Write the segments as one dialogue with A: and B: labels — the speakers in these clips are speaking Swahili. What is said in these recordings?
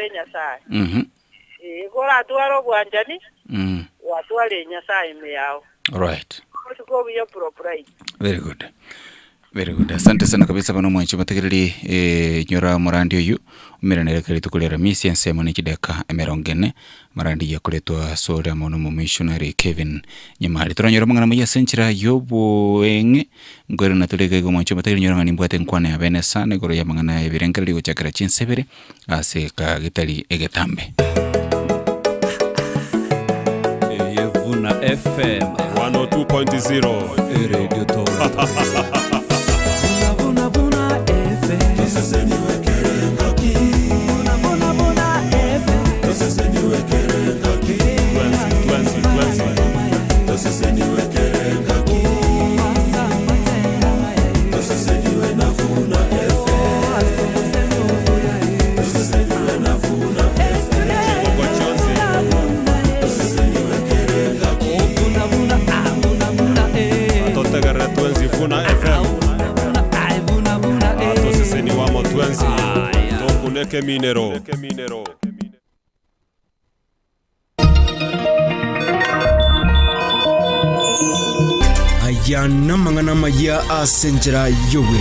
A: Nyasaye. Gora tuaro bwanjani. Watu wale Nyasaye meyao.
B: Right.
A: Tuko biyo propriety.
B: Very good. Very good. Asante sana kabisa bano mwanchi mategeri nyora morandi oyu umiranere kali tukolera misi ensemo nikideka emerongene marandi yakuletwa sora mono mu missionary Kevin Nyamari turanyora mangana muya senchira yobo enge ngore natuleke go mwanchi mategeri nyora ngani mbwate nkwane ya Venesa ne goro ya mangana ebirenkali go chakara chinsebere ase ka gitali egetambe.
C: Yevuna FM
D: 102.0
C: Radio Toronto.
D: Minero.
E: Ayana mangana maya asenjera yowe.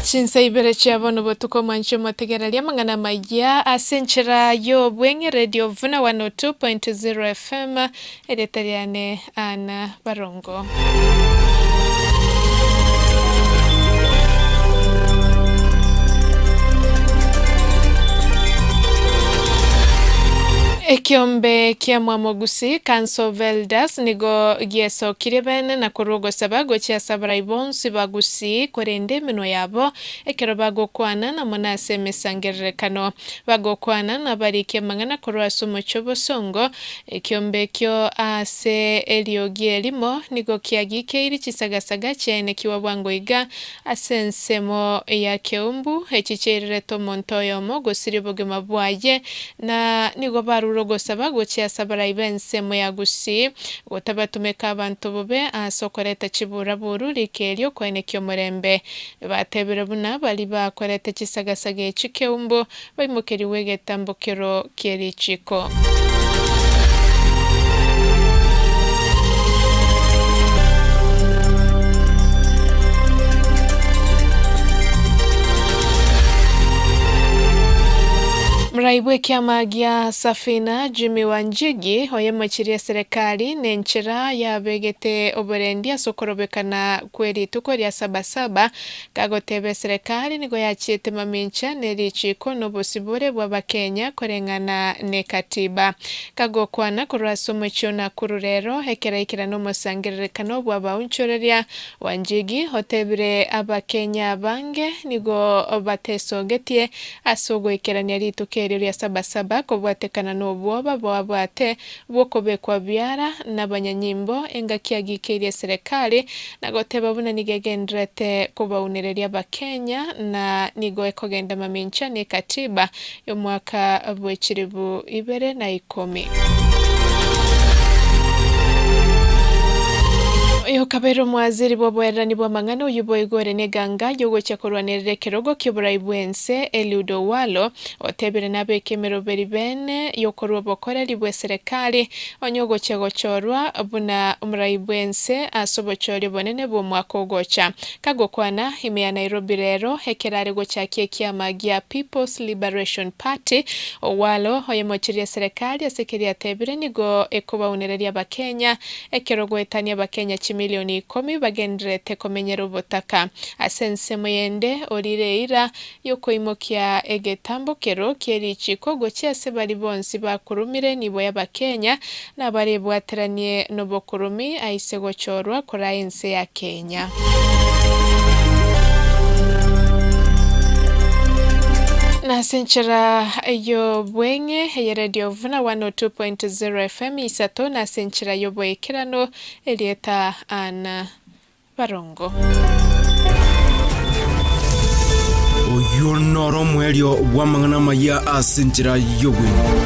F: Chinsayibere chiabono botuko mancho mategerelia mangana maya asenchera yo bwenge Radio Vuna 102.0 FM edetariane ana Barongo. Ekiombe kia mwamogusi Kanso Veldas nigo gieso kiribene na kurugo sabago chia sabrai bonsi bagusi korende mino yabo ekero bago kwana na monase mesangerekano bago kwana na barike mangana kurwa sumo chobo songo ekiombe kyo ase eliogie limo nigo kiagike iri chisagasaga chene kiwa wango iga asensemo ya keumbu echicherere to montoyo mo gosiriboge mabwaye na nigo baru rogo sabago chia sabara ibense moyagusi gotabatumeka abantu bobe asokoreta chibura buru likelyo kwene kyo murembe batebere buna bali bakoreta chisagasage chikeumbo bayimukeri wegetambokero kieri chiko. Mraibwe kiama gia Safina Jimmy Wanjigi oyemochiria serikali nenchera ya begete oberendia sokorobekana kweli tukoria sabasaba kagotebe serikali nigo yachiete mamincha nerichiko nobosibore bwa Kenya korengana ne katiba kagokwana kurwasomo chiona kururero hekeraikira no mosangerekano bwa baunchoreria Wanjigi hotebire Abakenya bange nigo batesogetie asogo ikerania rituke rya sabasaba kobwatekana n'obwoba bwabwate bwokobekwa byara n'abanyanyimbo engakiagikerie serikali nagoteba buna nigegendrete kubaunereria Bakenya na nigo ekogenda mamincha ne katiba yo mwaka bwechiribu 2010. Yo kabero mwaziri bobwerani bwa mangano yubo igore neganga yogo chakorwanerere kerogo kiburayibwense Eludo Walo otebere nabe kemero beribene yokorwa bokora libwe serikali onyogo chegochorwa buna umurayibwense asobochori bonene bo mwakogocha kagokwana hime ya Nairobi rero hekerare gochakie kiamagia People's Liberation Party Walo hoyemochiria serikali asekeria tebere nigo ekoba unereria Bakenya ekerogo etania Bakenya milioni 10 bagendrete komenyero botaka asense moyende orireira yoko imokia egetambokero kierichiko gochese bari bonsi bakurumire nibo y'Abakenya nabari bwateranie no bokurumi aisegochorwa koraense ya Kenya. Na senchera yo bwenge ya Radio Vuna 102.0 FM isato na senchera yo bwekerano elieta ana Barongo.
E: Oyo noro mwelio wamangana maya asenchera yo bwenge.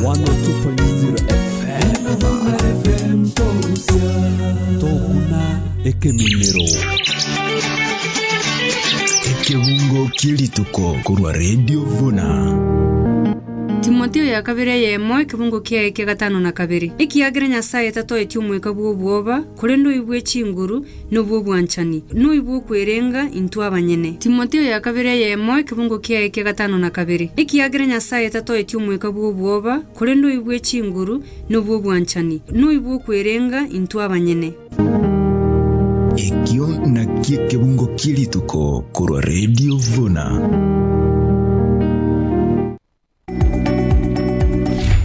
C: 102.0 FM Tokuna Ekeminero
E: Ekebungo kilituko kurwa Radio Vuna.
G: Timotheo ya kabere yemo kibungo kia gatano na kabere ikiagire nyasaye tato etyumwe kabwo bwoba kure ndo ibwe chinguru no bwo bwanchani no ibwo kwerenga intu abanyene. Timotheo ya kabere yemo kibungo kia gatano na kabere ikiagire nyasaye tato etyumwe kabwo bwoba kure ndo ibwe chinguru no bwo bwanchani no ibwo kwerenga intu abanyene.
E: Ekyo na kibungo kilituko kurwa Radio Vuna.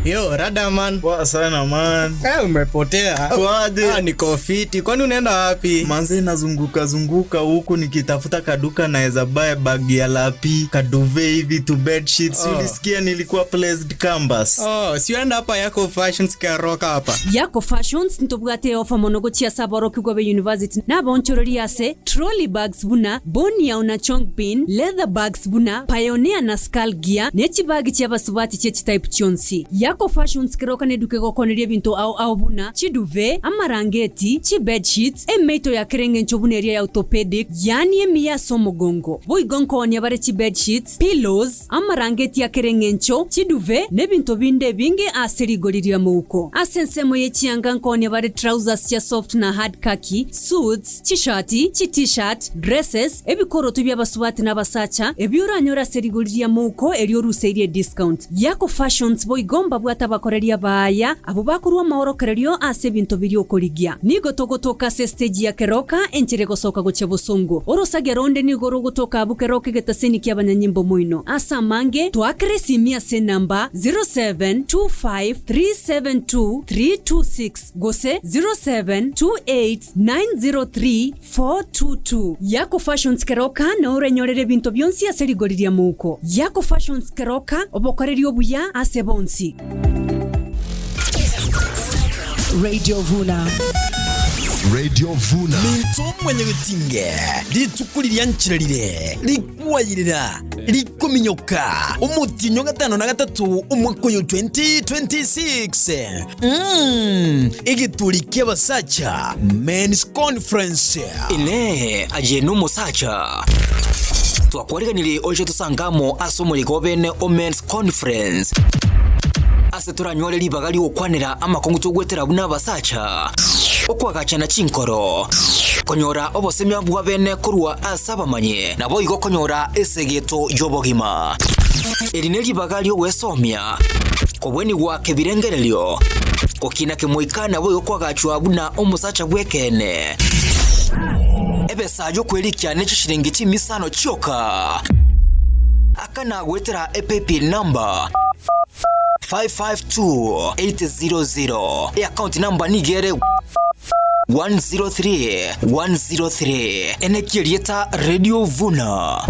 H: Yo, rada man.
I: Poa sana man.
H: Umepotea.
I: Kwaje?
H: Niko fiti. Kwani unaenda wapi?
I: Manze nazunguka huku nikitafuta kaduka naeza buy bag ya lapi, kaduve hivi to bed sheets. Ulisikia nilikuwa placed campus.
H: Siuenda hapa Yako Fashions karoka hapa.
G: Yako Fashions ntobugate ofa monogo chia sabaro kigwabe university. Na bonchorori ase trolley bags buna, boni ya una chong pin, leather bags buna, pioneer na skull gear, nechi bagi chia basubati chechi type chonsi. Yako Fashions kiroka neduke gokonerie bintu au buna, chi duve, amarangeti, chi bed sheets, meito ya kerenge nchobuneria ya orthopedic, yani emiya somogongo. Boi gonko ni abare chi bed sheets, pillows, amarangeti ya kerenge ncho, chi duve, ne bintu binde binge aseri goliria muko. Asensemo ye chianga nko ni abare trousers chia soft na hard khaki, suits, chi-shirti, chi t-shirt, dresses, ebikoro tubya basubati na basacha, ebiura nyora seri goliria muko erioruseirie discount. Yako Fashions boi gomba bwata bakoreria baya abo bakurwa mahorokererio ase bintu biri okorigia nigo togotoka se stage ya keroka enchire gosoka goche busongo orosage ronde ni goro gotoka bukeroke getaseni kya banyanyimbo muino asa mange twakre simia se namba 0725372326 gose 0728903422 Yako Fashions keroka na urenyorere bintu byonsi aseri goriria muko Yako Fashions keroka obokorerio buya ase bonsi
J: Radio Vuna.
E: Radio Vuna.
J: Minto mwenye gutinge. Litukuliriya nchirarire. Likwayirira. Likominyoka. Umutinyo gatano na gatatu umwaka yo 2026. Igiturikiye basacha. Men's Conference.
K: Ile ajenu musacha. Twakwareganire oje tusangamo asomo ligobene o Men's Conference. Ase turanyole libagali okwanera amakongo tugwetera buna basacha okwagachana chinkoro konyora obosemya bwa bene kurwa asabamanye nabo igo konyora esegeto yobogima erine libagali wesomya kobweni gwake birengerelyo kokina kemoikana bo okwagachwa buna omusacha bwekene ebesajo kwelikia nechishiringi chimisano choka akana gwetera epepi number 552800 account number nigere 103 enekirieta Radio Vuna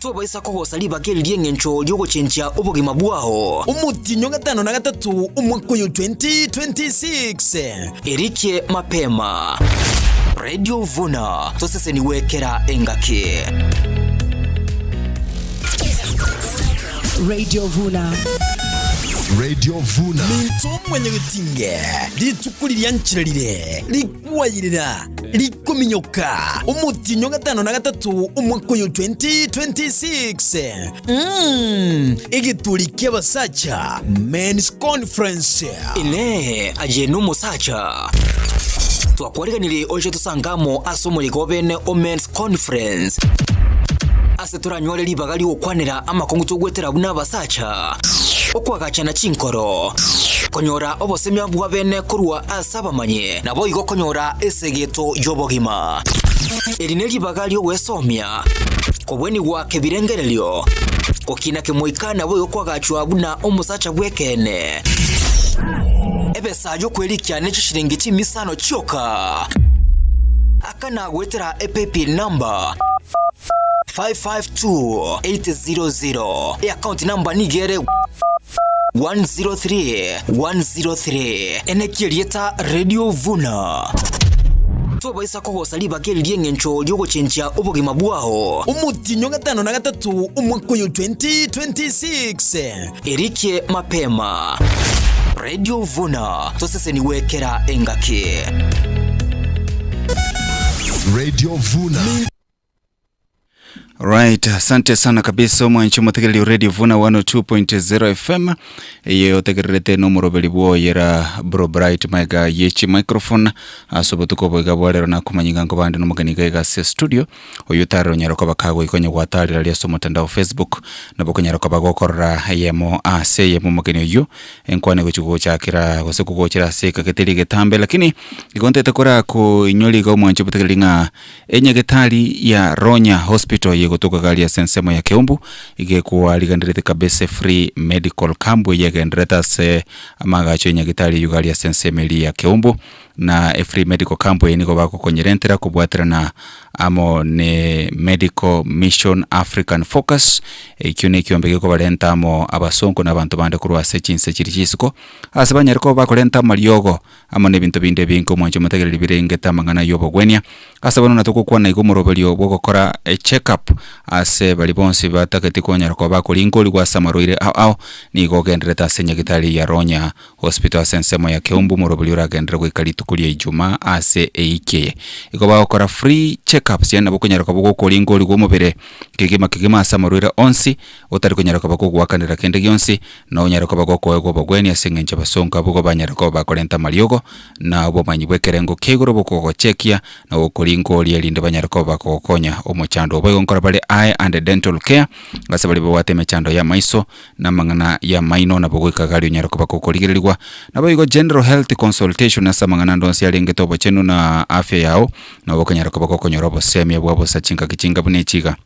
K: tobaisa ko hosaliba keliye ngencho lyogo chencha obogima bwao
J: umutinyo gatano na gatatu umwaka yo 2026
K: Erike mapema Radio Vuna tosese niwekera engake
J: Radio Vuna.
E: Radio Vuna.
J: Minto mwenye gutinge. Litukuliriya nchirarire. Likwayirira. Likominyoka. Umutinyo gatano na gatatu umwaka yo 2026. Igiturikiye basacha. Men's Conference.
K: Ile ajenu musacha. Twakwareganire oje tusangamo asomo ligobene o Men's Conference. Ase turanyole libagali okwanera amakongo tugwetera buna basacha okwagachana chinkoro konyora obosemya bwa bene kurwa asabamanye nabo igo konyora esegeto yobogima erine libagali wesomya kobweni gwake birengerelyo kokina kemoikana bo okwagachwa buna omusacha bwekene ebesajo kwelikia nechishiringi chimisano choka akana gwetera epepi number 552800 account number nigere 103 enekirieta Radio Vuna tubaisa kuhosa libageli lyengencho lyogochenja obugima bwaho
J: umutinyo 5 na 3 umwaka 2026
K: Erike mapema Radio Vuna toseseni wekera engake
E: Radio Vuna.
B: Right, asante sana kabisa mwanchi mutegereri Radio Vuna 102.0 FM. Iyo tegererete nomoro belibuo yera Bro Bright mega yechi microphone asobotuko boga bwalero na kumanyinga ngo bandi n'umuganiga ega studio oyutaro nyaroko bakago ikonye gwatarira lya somo tandao Facebook naboko nyaroko bagokora yemo ase yemo mugeni yo enkwane guchugo cyakira gose kugokira seka keteli getambe lakini igontete kora ko inyoli ga mwanchi mutegereri nga enyegetali ya Ronya Hospital kutoka gali ya sensemo ya Keumbu igekuwa ligandirete kabese free medical camp yegendreta se amagacho nyagitali yugali ya sensemo ya Keumbu na free medical camp yeniko bako konyerentera kubwatira na amo ne medical mission African focus ikyone kyombege ko balenta amo abasonko nabantu bande kurwa sechinse chirichisiko asabanyariko bakolenta malyogo amo ne bintu binde binko mwancho matagereri birengeta mangana yobo gwenya asabano natoko na igomorobelyo bogokora check up ase balibonsi batakati konyariko bakolingo ligwa samaroire ao ni gogendreta senyagitali ya Ronya Hospital sensemo ya Keumbu morobelyo ragendre kwikalitu kulia Ijumaa ase eike ikoba okora free check-ups yana bokonyarako bokolingo ligwo mubere kigima samaruira onsi otari konyarako bakogwakanira kende gyonsi na onyarako bagokoego bogweni asengenje basonka bogo banyarako bakolenta malyogo na obomanyi bwekerengo kegoro boko chekia na okolingo lyelinde banyarako bakokonya omochando obogo nkora bale eye and dental care ngasabali bwate mechando ya maiso na mangana ya maino na bogo ikagali onyarako bakokoligirirwa na bogo general health consultation na samangana ndonsi alenge tobo chenu na afya yao na bokonyarako bakokonyorobo semya bwabo sachinga kichinga bunechiga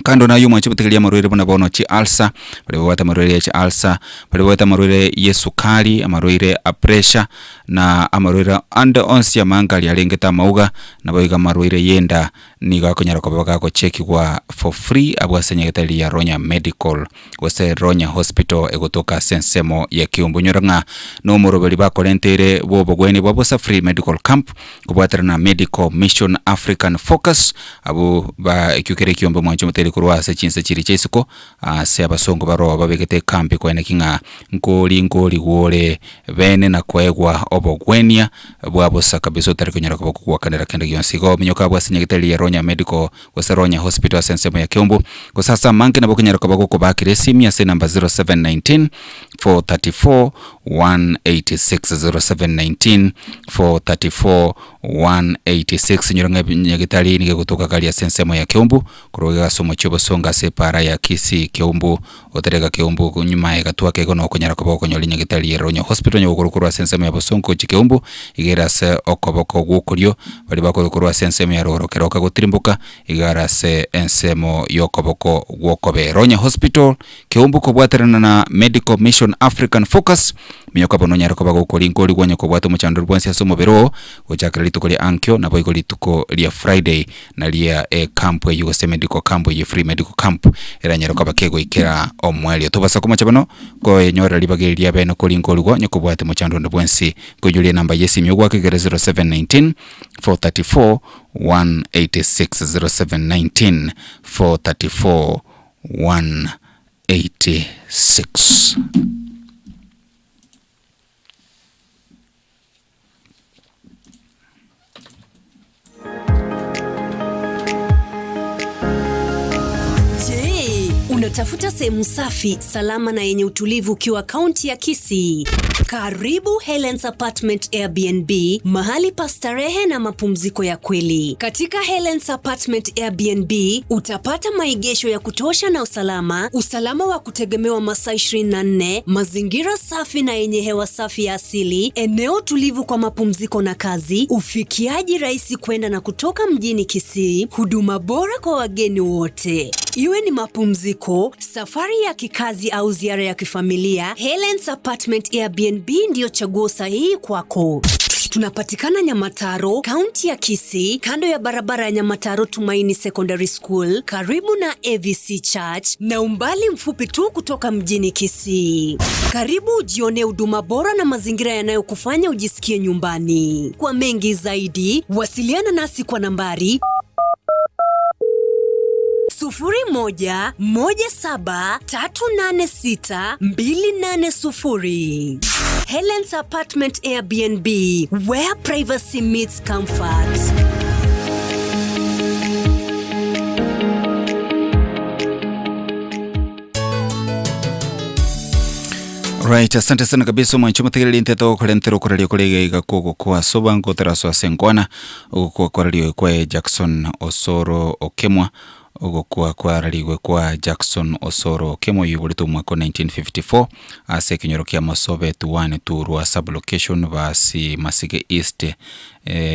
B: kando na yumo chibutegelia marwere buna bono chi alsa bale bwata marwere chi alsa bale bwata marwere yesukali amarwere a pressure na amarwere ande onsi ya mangali alengeta mauga na boiga marwere yenda niga konyarako bakako cheki kwa for free abwasenya getali ya Ronya Medical wase Ronya Hospital egotoka sensemo ya Keumbu nyoranga no morobeli bakolentere bobo gweni bwabosa free medical camp kubwatira na medical mission African focus abu ba ekyukere Keumbu mwancho muteri kurwa sechinse chirichesiko se abasongo baro babegete kampi kwa enekinga ngoli wole bene na kwegwa obogwenia bwabosa kabiso tari konyarako bakwakanira kende gyonsigo minyoka bwasenya getali ya Ronya Medical wase Ronya Hospital sensemo ya Keumbu kwa sasa manke na bokonyarako bakoko bakire simya se number 0719 434 186 0719 434 186 nyoranga nyagitali nige kutoka kali ya sensemo ya Keumbu kuroga somo chobo songa separa ya Kisi Keumbu oterega Keumbu kunyuma ya gatua kego no konyarako bokonyoli nyagitali ya Ronya Hospital nyokurukuru sensemo ya Bosongo Keumbu igera se okoboko gukuryo bali bakurukuru sensemo ya Rorokeroka gutirimbuka igara se ensemo yokoboko gwokobe Ronya Hospital Keumbu kobwaterana na Medical Mission African Focus miyoka bono nyarako bagokolingo ligwanya kobwato muchanduru bwansi asomo bero ochakira lituko lya ankyo na boigo lituko lya Friday na lya camp ya USM Medical Camp ya free medical camp era nyarako bakego ikera omwali tobasa kumacha bano ko enyora libageli lya beno kolingo ligwanya kobwato muchanduru bwansi ko julie namba yesi myogwa kegera 0719 434 186 0719 434 186.
G: Unatafuta sehemu safi, salama na yenye utulivu ukiwa kaunti ya Kisii? Karibu Helen's Apartment Airbnb, mahali pa starehe na mapumziko ya kweli. Katika Helen's Apartment Airbnb utapata maegesho ya kutosha na usalama wa kutegemewa masaa 24, mazingira safi na yenye hewa safi ya asili, eneo tulivu kwa mapumziko na kazi, ufikiaji rahisi kwenda na kutoka mjini Kisii, huduma bora kwa wageni wote. Iwe ni mapumziko, safari ya kikazi au ziara ya kifamilia, Helen's Apartment Airbnb ndio chaguo sahihi kwako. Tunapatikana Nyamataro, kaunti ya Kisii, kando ya barabara ya Nyamataro Tumaini Secondary School, karibu na AVC Church, na umbali mfupi tu kutoka mjini Kisii. Karibu ujione huduma bora na mazingira yanayokufanya ujisikie nyumbani. Kwa mengi zaidi, wasiliana nasi kwa nambari 0117386280. Helen's Apartment Airbnb, where privacy meets comfort.
B: Right, asante sana kabisa mwancho mutegereri nteto kore ntero korali kolege gakoko kwa soba ngotera so asengwana uko korali kwa Jackson Osoro Okemwa ugo kwa raligwe kwa Jackson Osoro Okemwa yubulito mwaka 1954 ase kinyoro kya masobe tuwane turwa sublocation basi Masige East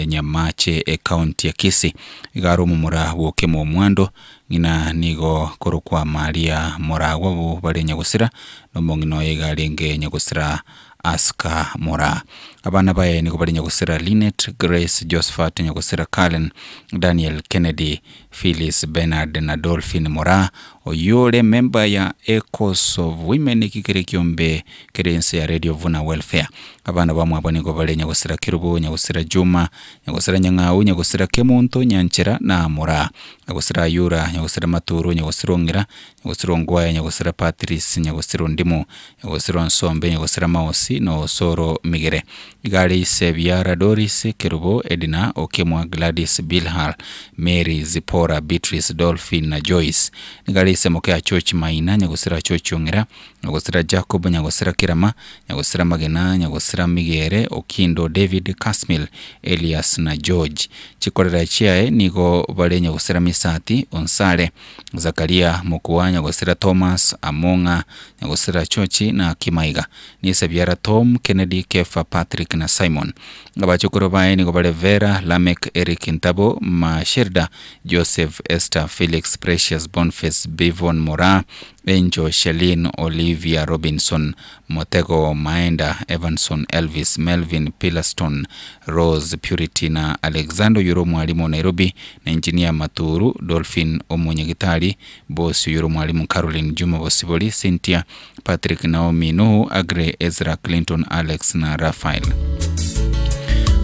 B: Nyamache county ya Kisii igaro mumura Okemwa Mwando ngina nigo korokwa Maria Moragwa bo bari Nyagusira no mongino yegalenge Nyagusira Aska Mora abana baye niko bari Nyagusira Linet Grace Josephat Nyagusira Kalen Daniel Kennedy Phyllis Bernard na Dolphin Mora oyole member ya Echoes of Women kikere kiombe kerense ya Radio Vuna Welfare abana bamwe abani ko bari Nyagusira Kirubo Nyagusira Juma Nyagusira Nyangau Nyagusira Kemunto Nyanchera na Mora Nyagusira Yura Nyagusira Maturu Nyagusira Ngira Nyagusira Ngwaya Nyagusira Patrice Nyagusira Ndimo Nyagusira Nsombe Nyagusira Maosi no Soro Migere igari Sebiara Doris Kirubo Edina Okemwa Gladys Bilhar Mary Zipora Beatrice Dolphin na Joyce igari Semokea Church Maina Nyagusira Church Ngira Nyagusira Jacob Nyagusira Kirama Nyagusira Magena Nyagusira Migere Okindo David Kasmil Elias na George chikorera chiae nigo bale Nyagusira Misati Onsale Zakaria Mukuwa Nyagusira Thomas Amonga Nyagusira Chochi na Kimaiga ni Sebiara Tom Kennedy Kefa Patrick na Simon abachokoro bae nigo bale Vera Lamek Eric Ntabo Masherda Joseph Esther Felix Precious Boniface Bivon Mora Angel Shelin Olivia Robinson Motego Maenda Evanson Elvis Melvin Pilaston Rose Purity na Alexander Yuro mwalimu Nairobi na engineer Maturu Dolphin Omunyegitari boss Yuro mwalimu Caroline Juma Bosiboli Cynthia Patrick Naomi Nuhu Agre Ezra Clinton Alex na Rafael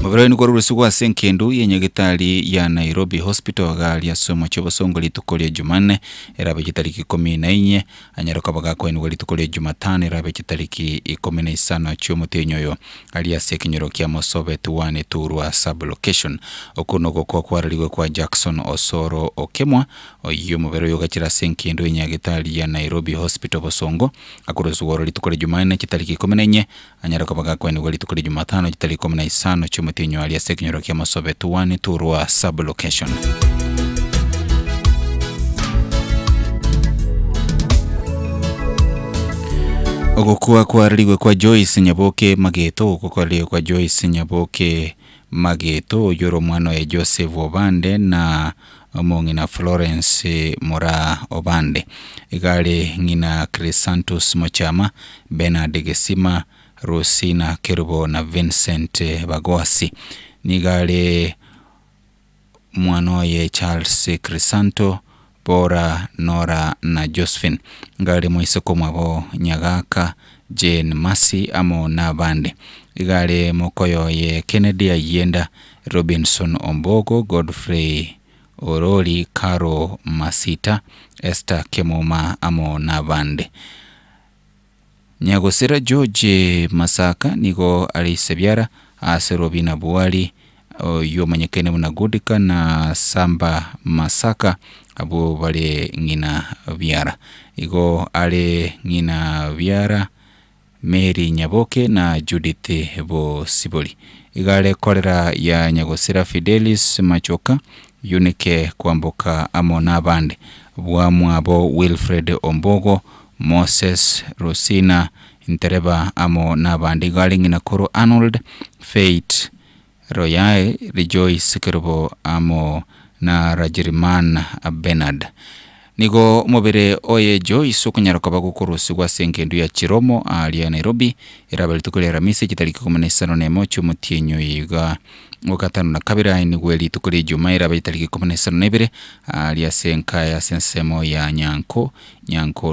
B: Mabaro ni kwa suku wa senkendu yenyegitari ya Nairobi Hospital gali ya somo chobosongo litukolia Jumanne erabe chitariki 14 anyaroka bagako ni litukolia Jumatano erabe chitariki 15 chomo tenyoyo aliya sekinyoro kya Mosobe tuwane turwa sublocation okunogo kwa kwaraliwe kwa Jackson Osoro Okemwa oyo mabaro yoga chira senkendu yenyegitari ya Nairobi Hospital bosongo akurozuworo litukolia Jumanne chitariki 14 anyaroka bagako ni litukolia Jumatano chitariki 15 chomo tenyo aliya sekinyoro kya Mosobe tuwane turwa sublocation. Ogokuwa kwa raliwe kwa Joyce Nyaboke Mageto ogokuwa kwa Joyce Nyaboke Mageto yoro mwano ya Joseph Obande na ngina Florence Mora Obande igale ngina Crisantus Mochama Bernard Gesima Rosina Kerubo na Vincent Bagoasi nigale mwanoye Charles Crisanto Bora Nora na Josephine ngale moisoko mwabo Nyagaka Jane Masi amo na bande igale mokoyo ye Kennedy Ayenda Robinson Ombogo Godfrey Oroli Karo Masita Esther Kemoma amo na bande Nyagusira George Masaka nigo alisebyara ase Robina Buwali yo manyekene munagudika na Samba Masaka abo bale ngina byara igo ale ngina byara Mary Nyaboke na Judith Bosiboli igale kolera ya Nyagusira Fidelis Machoka Unike Kwamboka amo na bande bwamwa abo Wilfred Ombogo Moses Rosina Intereba amo na bandi galing na Koro Arnold Fate Royae Rejoice Kerubo amo na Rajiriman Bernard nigo mobere oye Joyce okunyaraka bagukurusigwa sengendu ya Chiromo ali ya Nairobi irabali tukulera mise kitariki 15 cy'umutienyo yiga wakatano na kabira ni gweli tukule Jumaira bayitariki 12 ali ya senka ya sensemo ya Nyanko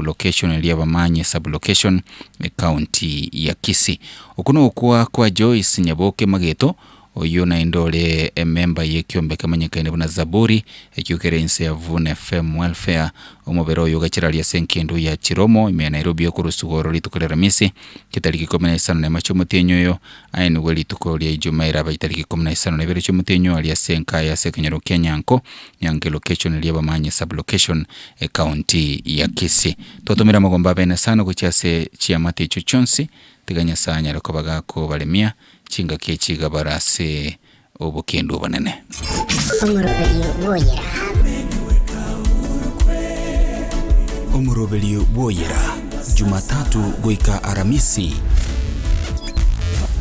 B: location ili abamanye sub location county ya Kisii okuno okuwa kwa Joyce Nyaboke Mageto oyo na indole member yekyombe kamanyikaine buna Zaburi ekyukerense ya Vuna FM welfare omubero oyo gachirali ya senkendu ya Chiromo ime Nairobi okurusugoro litukolera misi kitariki 15 na cy'umutenyo yo aini weli tukolya Ijumaira bayitariki 15 na cy'umutenyo ali ya senka ya sekenyero Kenyanko Nyange location ili abamanye sub location county ya Kisii totomera magomba bene sana kucyase cyamate cyonsi teganya sanya rakobagako balemia chinga kechiga barase obukendo banene
L: Omurobelio Boyera Jumatatu goika Aramisi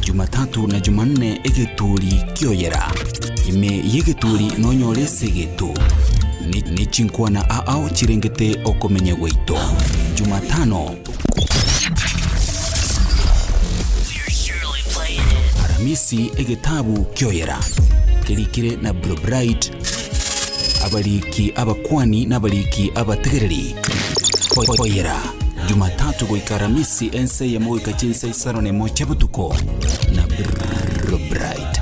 L: Jumatatu na Jumanne egetuli kioyera ime yegetuli nonyole segetu ni chinkwana aao chirengete okomenya weito Jumatano Aramisi egetabu kioyera kelikire na Bright abaliki abakwani n'abaliki abategereri Boyera Jumatatu goika Aramisi ense ya moika chinsa isano ne mocha butuko na Bright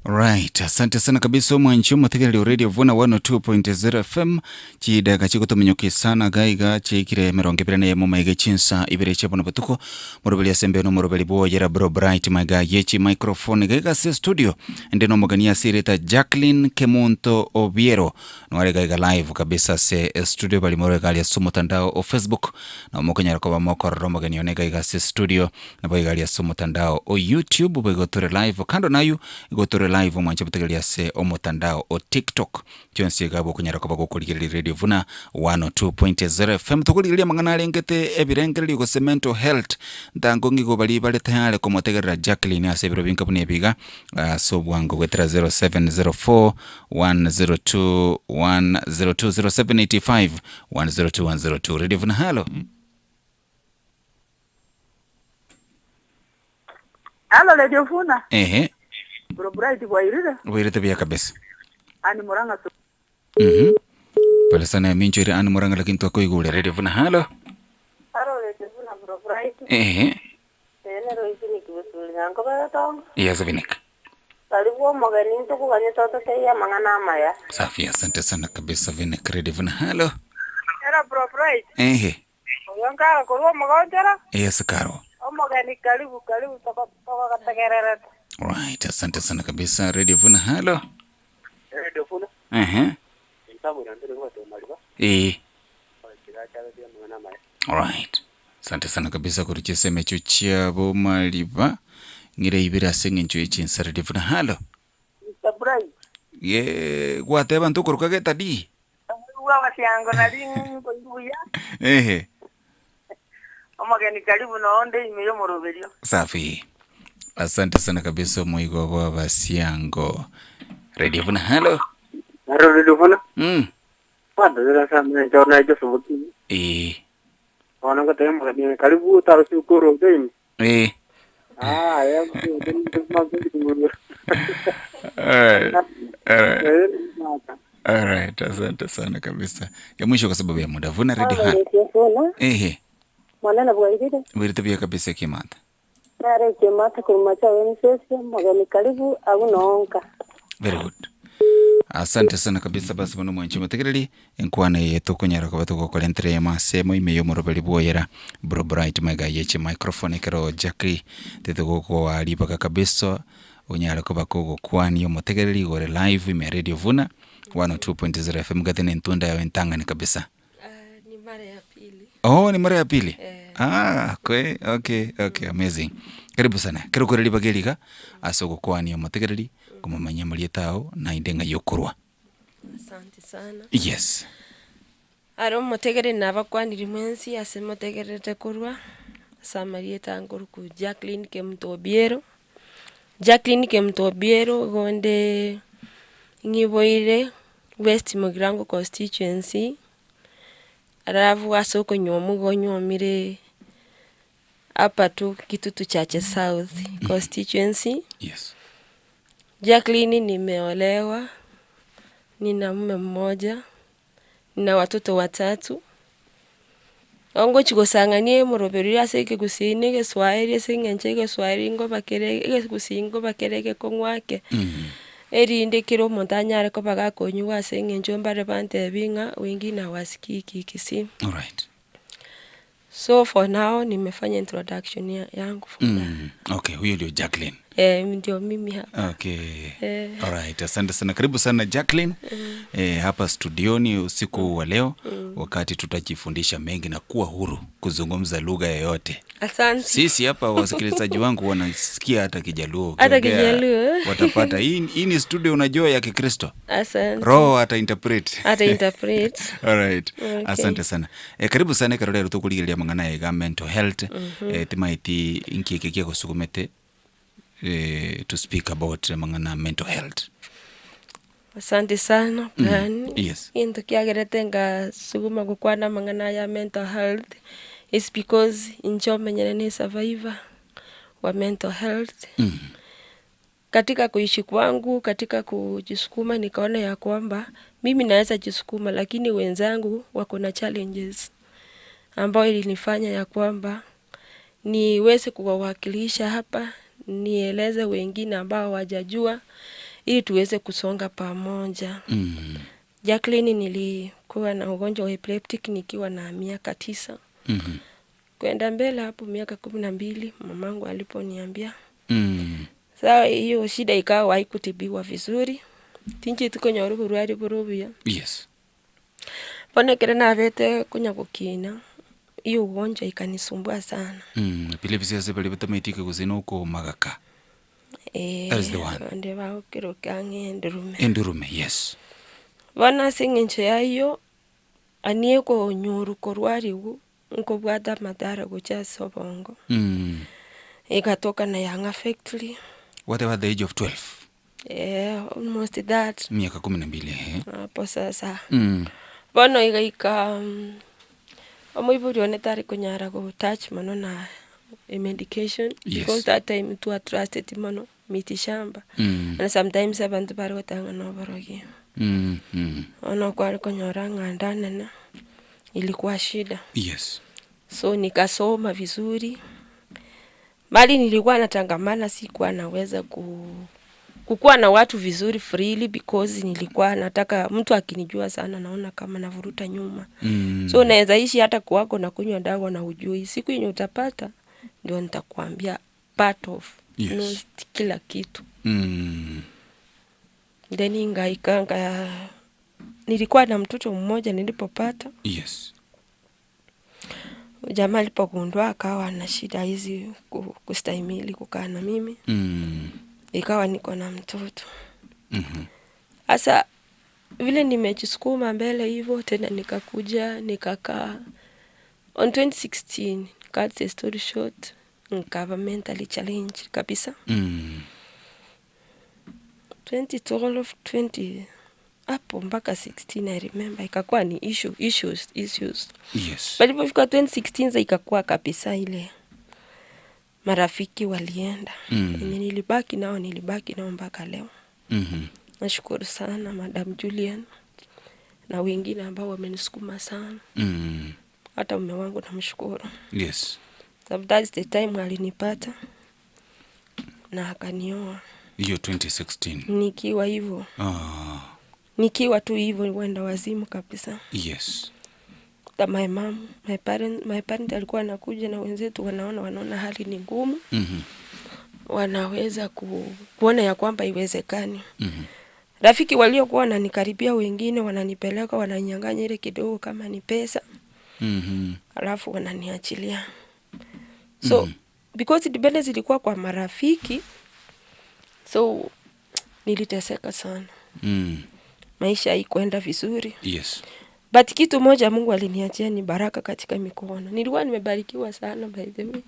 B: Right, asante sana kabisa mwanchi mutegereri Radio Vuna 102.0 FM chidaka chikutomenyoke sana gaiga chikire merongebirane ya mumaiga chinsa ibere chapona batuko morobeli asembe no morobeli Boyera Bright maiga yechi microphone gaiga se studio ndeno mogania sireta Jacqueline Kemonto Obiero nware gaiga live kabisa se studio bali morega ya somotandao o Facebook na mokanya rakoba moko romogania ne gaiga se studio na boiga ya somotandao o YouTube boigotore live kando nayo igotore live mwanche butegelia se omotandao o TikTok chonse gabo kunyara kwa kulikira Radio Vuna 102.0 FM tukulilia mangana lengete ebirengeri go mental health ndangongi go bali tayale ko motegerera Jacqueline asebiro binka bune biga so bwango wetra 0704 102 0785 102 Radio Vuna halo
A: Radio Vuna Bright
B: Wairite bia kabisa.
A: Ani Muranga.
B: Pala sana minchiri ani Muranga lakini tuko igule Radio Vuna halo.
A: Radio Vuna Bright.
B: Tene
A: roizini kibusuli nyango bato.
B: Yes Vinik.
A: Karibu mogani ntuko kanye toto teya mangana maya.
B: Safi asante sana kabisa Vinik Radio Vuna halo.
A: Era Bright. Oyankara ko mogonjera?
B: Yes karo.
A: Omogani karibu toko katagerera.
B: Right, asante sana kabisa Radio Vuna halo.
A: Radio Vuna. Ntabu nandire ngoto maliba.
B: Alright. Asante sana kabisa kurichese mecho chiabo maliba. Ngire ibira senge ncho ichinsa Radio Vuna halo.
A: Bright.
B: Ye, gwateba ntukuruka geta di.
A: Uwa siango na ringu ko ibuya. Omogani karibu naonde imeyo morobelio.
B: Safi. Asante sana kabisa muigo wa basiango. Radio Vuna halo.
A: Radio Vuna.
M: Wanda zira sana jona hiyo subuti. Wana ngata mugani karibu tarusi ukoro deni. Ya
B: Alright, asante sana kabisa. Ya mwisho kwa sababu ya muda Vuna Radio halo.
A: Mwana bwairide.
B: Wirite bia kabisa kimata.
A: Nare kimata kumacha wensesia magani karibu au noonka.
B: Very good. Asante sana kabisa basi bono mwanchi mutegereri enkwane yeto konyara kwa batuko kwa lentre ya masemo imeyo morobeli Boyera Bright mega yeche microphone kero Jackie teto kwa alibaka kabisa onyara kwa bako kwani yo mutegereri gore live ime Radio Vuna 102.0 FM gatene ntunda ya wentanga ni kabisa.
N: Ni mara ya pili.
B: Oh, ni mara ya pili. Okay, amazing. Karibu sana. Kero kore libageliga asoko kwani yo mutegereri kumamanya malietao na indenga yokurwa.
N: Asante sana.
B: Yes.
N: Aro mutegere nabakwanira mwensi ase mutegerete kurwa Samarieta ngorku Jacqueline Kemtobiero. Jacqueline Kemtobiero gonde ngiboire West Mugirango constituency. Aravu asoko nyomu gonyomire hapa tu Kitutu Chache South constituency.
B: Yes.
N: Jacqueline nimeolewa. Nina mume mmoja. Nina watoto 3. Ongo chigosanganie moroberi aseke kusine ke Swahili singenche ke Swahili ngo bakere ke kusingo bakere kongwake. Erinde kiro montanyare ko baga konyuwa asengencho mbare bante binga wengi na wasikiki kisi.
B: All right.
N: So for now nimefanya introduction yangu.
B: Okay, huyo ndio Jacqueline.
N: Ndio mimi hapa.
B: Okay. All right. Asante sana. Karibu sana Jacqueline. Hapa studioni usiku wa leo wakati tutajifundisha mengi na kuwa huru kuzungumza lugha yoyote.
N: Asante.
B: Sisi hapa wasikilizaji wangu wanasikia hata Kijaluo.
N: Hata Kijaluo.
B: Watapata hii ni studio unajua ya Kikristo.
N: Asante.
B: Roho ata interpret.
N: All
B: right. Okay. Asante sana. Karibu sana Karolero tukuligilia mangana ya mental health. Timaiti inkikikia kusukumete to speak about mangana mental health.
N: Asante sana.
B: Yes.
N: Into kiageretenga suguma kukwana mangana ya mental health is because inchome nyene survivor wa mental health. Katika kuishi kwangu, katika kujisukuma nikaona ya kwamba mimi naweza jisukuma lakini wenzangu wako na challenges ambayo ilinifanya ya kwamba niweze kuwawakilisha hapa, nieleze wengine ambao hawajajua ili tuweze kusonga pamoja. Jacqueline nilikuwa na ugonjwa wa epileptic nikiwa na miaka 9. Kwenda mbele hapo miaka 12 mamangu aliponiambia. Sawa, hiyo shida ikawa haikutibiwa vizuri. Tinje tuko nyoru burwari burubia.
B: Yes.
N: Pone kirena vete kunya kukina. Hiyo ugonjwa ikanisumbua sana.
B: Epilepsy asebali bitamitike kuzina uko Magaka. That is the one.
N: Nde ba kiro kange Endurume.
B: Endurume, yes.
N: Wana singinche yayo anie ko nyoru korwari uko bwata madara gocha sobongo. Ikatoka na young affectly.
B: What about the age of 12?
N: Almost that.
B: Miaka 12.
N: Hapo sasa. Bono ikaika amoiburi onetari kunyara go touch mano na medication.
B: Yes.
N: Because that time to trusted mano miti shamba. And sometimes abantu bari gotanga no borogi. Ono kwa kunyora ngandana na ilikuwa shida.
B: Yes.
N: So nikasoma vizuri. Mali nilikuwa natangamana sikuwa naweza kukuwa na watu vizuri freely because nilikuwa nataka mtu akinijua sana naona kama navuruta nyuma. So naweza ishi hata kwako na kunywa dawa na hujui. Siku yenye utapata ndio nitakwambia part of kila kitu. Then ingaikanga nilikuwa na mtoto mmoja nilipopata.
B: Yes.
N: Jamaa alipogundua akawa na shida hizi kustahimili kukaa na mimi. Ikawa niko na mtoto. Asa vile nimejisukuma mbele hivyo tena nikakuja nikakaa on 2016 cut the story short governmentally challenge kabisa. 2012 hapo mpaka 16 I remember ikakuwa ni issues.
B: Yes.
N: Balipofika 2016 ikakuwa kabisa ile marafiki walienda. Nilibaki nao mpaka leo. Nashukuru sana Madam Julian na wengine ambao wamenisukuma sana. Hata mume wangu namshukuru.
B: Yes.
N: That's the time alinipata na akanioa.
B: Hiyo 2016.
N: Nikiwa hivyo. Nikiwa tu hivyo wenda wazimu kabisa.
B: Yes.
N: My mom, my parent alikuwa anakuja na wenzetu wanaona hali ni ngumu. Wanaweza kuona ya kwamba iwezekani. Rafiki waliokuwa wananikaribia wengine wananipeleka wananyang'anya ile kidogo kama ni pesa. Alafu wananiachilia. So because dependence ilikuwa kwa marafiki, so niliteseka sana. Maisha haikuenda vizuri.
B: Yes.
N: But kitu moja Mungu aliniachia ni baraka katika mikono. Nilikuwa nimebarikiwa sana by the way.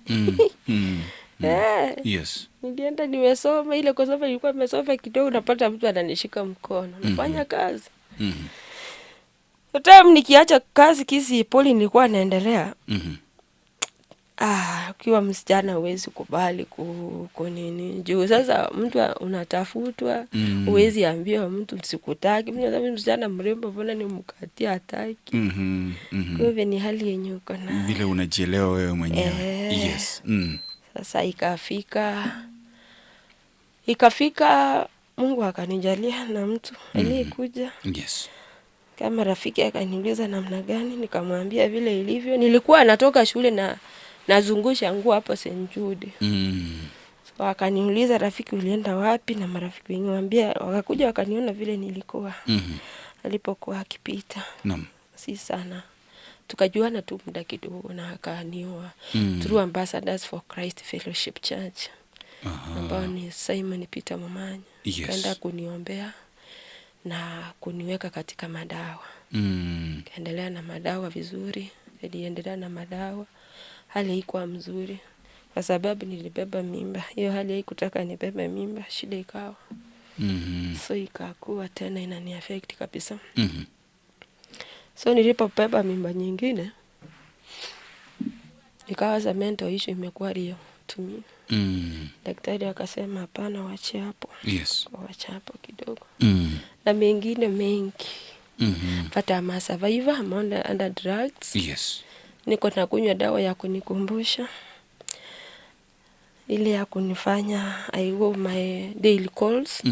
B: Yes.
N: Nilienda nimesoma ile kwa sababu nilikuwa nimesoma kidogo, napata mtu ananishika mkono. Nafanya kazi. Hata nikiacha kazi kisi poli nilikuwa naendelea. Ukiwa msichana huwezi kubali kunini. Juu sasa mtu unatafutwa, huwezi ambia mtu sikutaki. Mimi nasema msichana mrembo mbona nimkatia hataki. Kwa hivyo ni hali yenye uko na.
B: Vile unajielewa wewe mwenyewe. Yes.
N: Sasa ikafika Mungu akanijalia na mtu aliyekuja.
B: Yes.
N: Kama rafiki akaniuliza namna gani, nikamwambia vile ilivyo. Nilikuwa natoka shule na nazungusha nguo hapo St. Jude. So akaniuliza rafiki ulienda wapi, na marafiki wengine wakakuja wakaniona vile nilikuwa. Alipokuwa akipita. Si sana. Tukajuana tu muda kidogo na akanioa. Through Ambassadors for Christ Fellowship Church. Ambao ni Simon Peter Momanya. Kaenda kuniombea na kuniweka katika madawa. Kaendelea na madawa vizuri. Niliendelea na madawa. Hali haikuwa mzuri kwa sababu nilibeba mimba. Hiyo hali haikutaka nibebe mimba, shida ikawa. So ikakuwa tena inani affect kabisa. So nilipobeba mimba nyingine ikawa za mental issue imekuwa real to me. Daktari akasema hapana, waache hapo.
B: Yes.
N: Waache hapo kidogo. Na mengine mengi. But I'm a survivor, I'm under drugs.
B: Yes.
N: Niko na kunywa dawa ya kunikumbusha. Ile ya kunifanya I go my daily calls.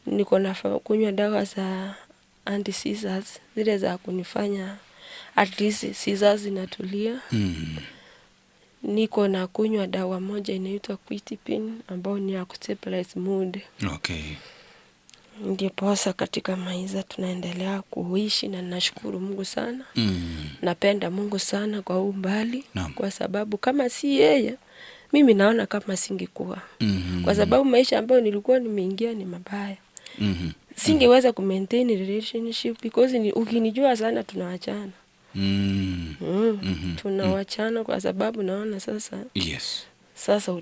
N: Niko na kunywa dawa za anti-seizures. Zile za kunifanya at least seizures inatulia. Niko na kunywa dawa moja inaitwa Quitipin ambao ni ya kustabilize mood.
B: Okay.
N: Ndiposa katika maisha tunaendelea kuishi na nashukuru Mungu sana. Napenda Mungu sana kwa umbali. Kwa sababu kama si yeye, mimi naona kama singekuwa. Kwa sababu maisha ambayo nilikuwa nimeingia ni mabaya. Singeweza kumaintain relationship because ukinijua sana tunawachana. Tunawachana kwa sababu naona sasa.
B: Yes.
N: Sasa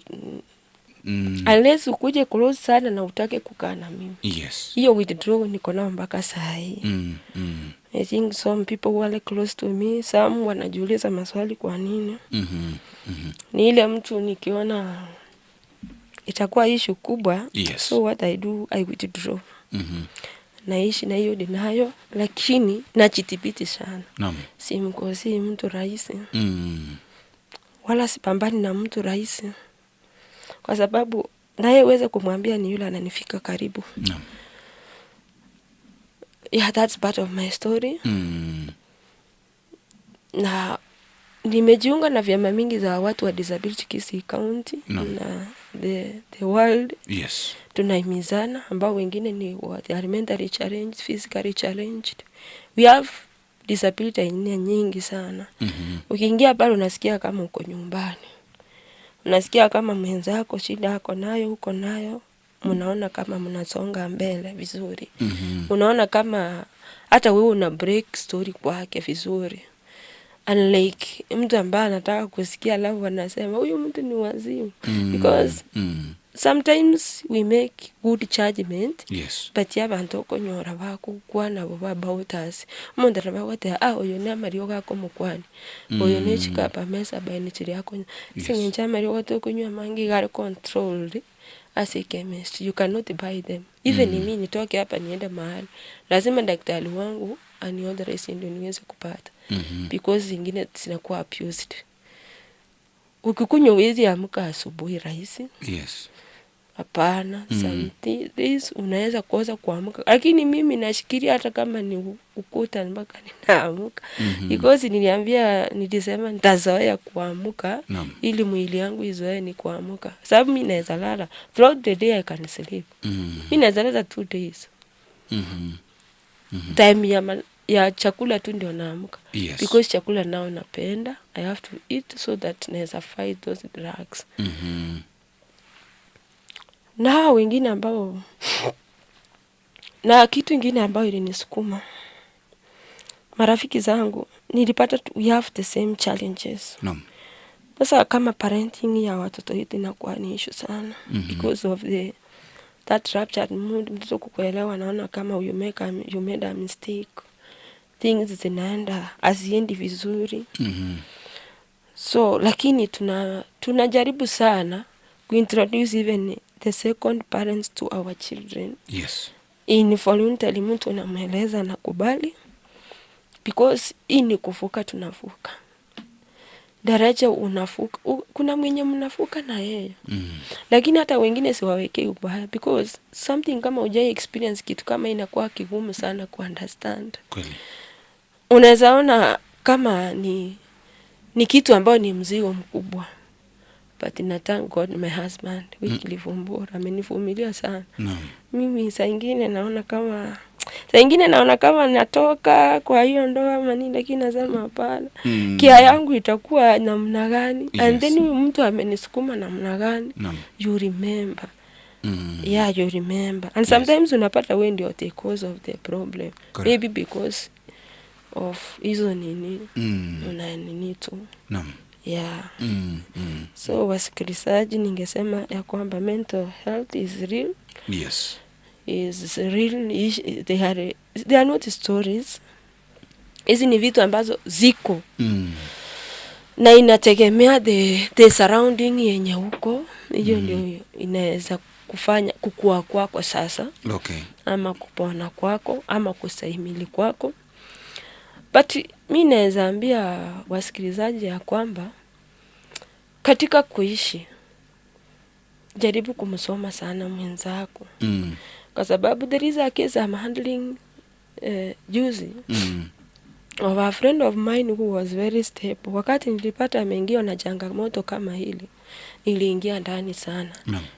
N: unless ukuje close sana na utake kukaa na mimi.
B: Yes.
N: Hiyo withdraw niko nao mpaka saa hii. I think some people who are close to me, some wanajiuliza maswali kwa nini. Ni ile mtu nikiona itakuwa issue kubwa.
B: Yes.
N: So what I do, I withdraw. Naishi na hiyo dinayo, lakini najitibiti sana. Simkosi mtu rahisi. Wala sipambani na mtu rahisi. Kwa sababu naye uweze kumwambia ni yule ananifika karibu. Yeah, that's part of my story. Na nimejiunga na vyama mingi za watu wa disability Kisii County na the world.
B: Yes.
N: Tunaimizana ambao wengine ni mentally challenged, physically challenged. We have disability aina nyingi sana. Ukiingia pale unasikia kama uko nyumbani. Unasikia kama mwenzako shida yako nayo uko nayo, mnaona kama mnasonga mbele vizuri. Unaona kama hata wewe una break story kwake vizuri. Unlike mtu ambaye anataka kusikia alafu anasema huyu mtu ni wazimu. Because sometimes we make good judgment.
B: Yes.
N: But yabantu okonyora bakukwana bo about us. Umuntu arabagote oyo ni amari ogako mukwani. Oyo ni chikapa mesa bayini chiri yako. Singenja amari otokunywa mangi gari controlled as a chemist. You cannot buy them. Even mimi nitoke hapa niende mahali, lazima daktari wangu aniauthorize ndio niweze kupata. Because zingine zinakuwa abused. Ukikunywa uwezi amka asubuhi rahisi.
B: Yes.
N: Hapana, something this unaweza kosa kuamka. Lakini mimi nashikilia hata kama ni ukuta mpaka ninaamka. Because nilisema nitazoea kuamka ili mwili yangu izoee ni kuamka. Sababu mimi naweza lala throughout the day I can sleep. Mimi naweza lala 2 days. Time ya chakula tu ndio naamka.
B: Yes.
N: Because chakula nao napenda, I have to eat so that naweza fight those drugs. Na wengine ambao na kitu kingine ambao ilinisukuma marafiki zangu nilipata we have the same challenges.
B: Naam.
N: Sasa kama parenting ya watoto wetu inakuwa ni issue sana because of that ruptured mood. Mtoto kukuelewa naona kama you made a mistake, things zinaenda haziendi vizuri. So lakini tunajaribu sana kuintroduce even the second parents to our children.
B: Yes.
N: Involuntarily mtu unamweleza na kubali, because ini kufuka tunafuka. Daraja unafuka, kuna mwenye mnafuka na yeye. Lakini hata wengine siwawekei ubaya, because something kama hujai experience kitu kama inakuwa kigumu sana ku understand.
B: Kweli.
N: Unaweza ona kama ni kitu ambayo ni mzigo mkubwa. But na thank God my husband Wiki Vumbura amenivumilia sana. Mimi saa ingine naona kama natoka kwa hiyo ndoa ama nini, lakini nasema hapana. Kia yangu itakuwa namna gani? And then mtu amenisukuma namna gani? You remember. Yeah, you remember. And sometimes unapata wewe ndio the cause of the problem. Maybe because of hizo nini. Unanini tu.
B: Naam.
N: Yeah. So wasikilizaji, ningesema ya kwamba mental health is real.
B: Yes.
N: Is real. They are not stories. Hizi ni vitu ambazo ziko. Na inategemea the surrounding yenye huko. Hiyo ndio inaweza kufanya kukua kwako sasa.
B: Okay.
N: Ama kupona kwako ama kustahimili kwako. But mimi naweza ambia wasikilizaji ya kwamba katika kuishi jaribu kumsoma sana mwenzako. Kwa sababu there is a case I'm handling juzi of a friend of mine who was very stable. Wakati nilipata ameingia na changamoto kama hili, niliingia ndani sana.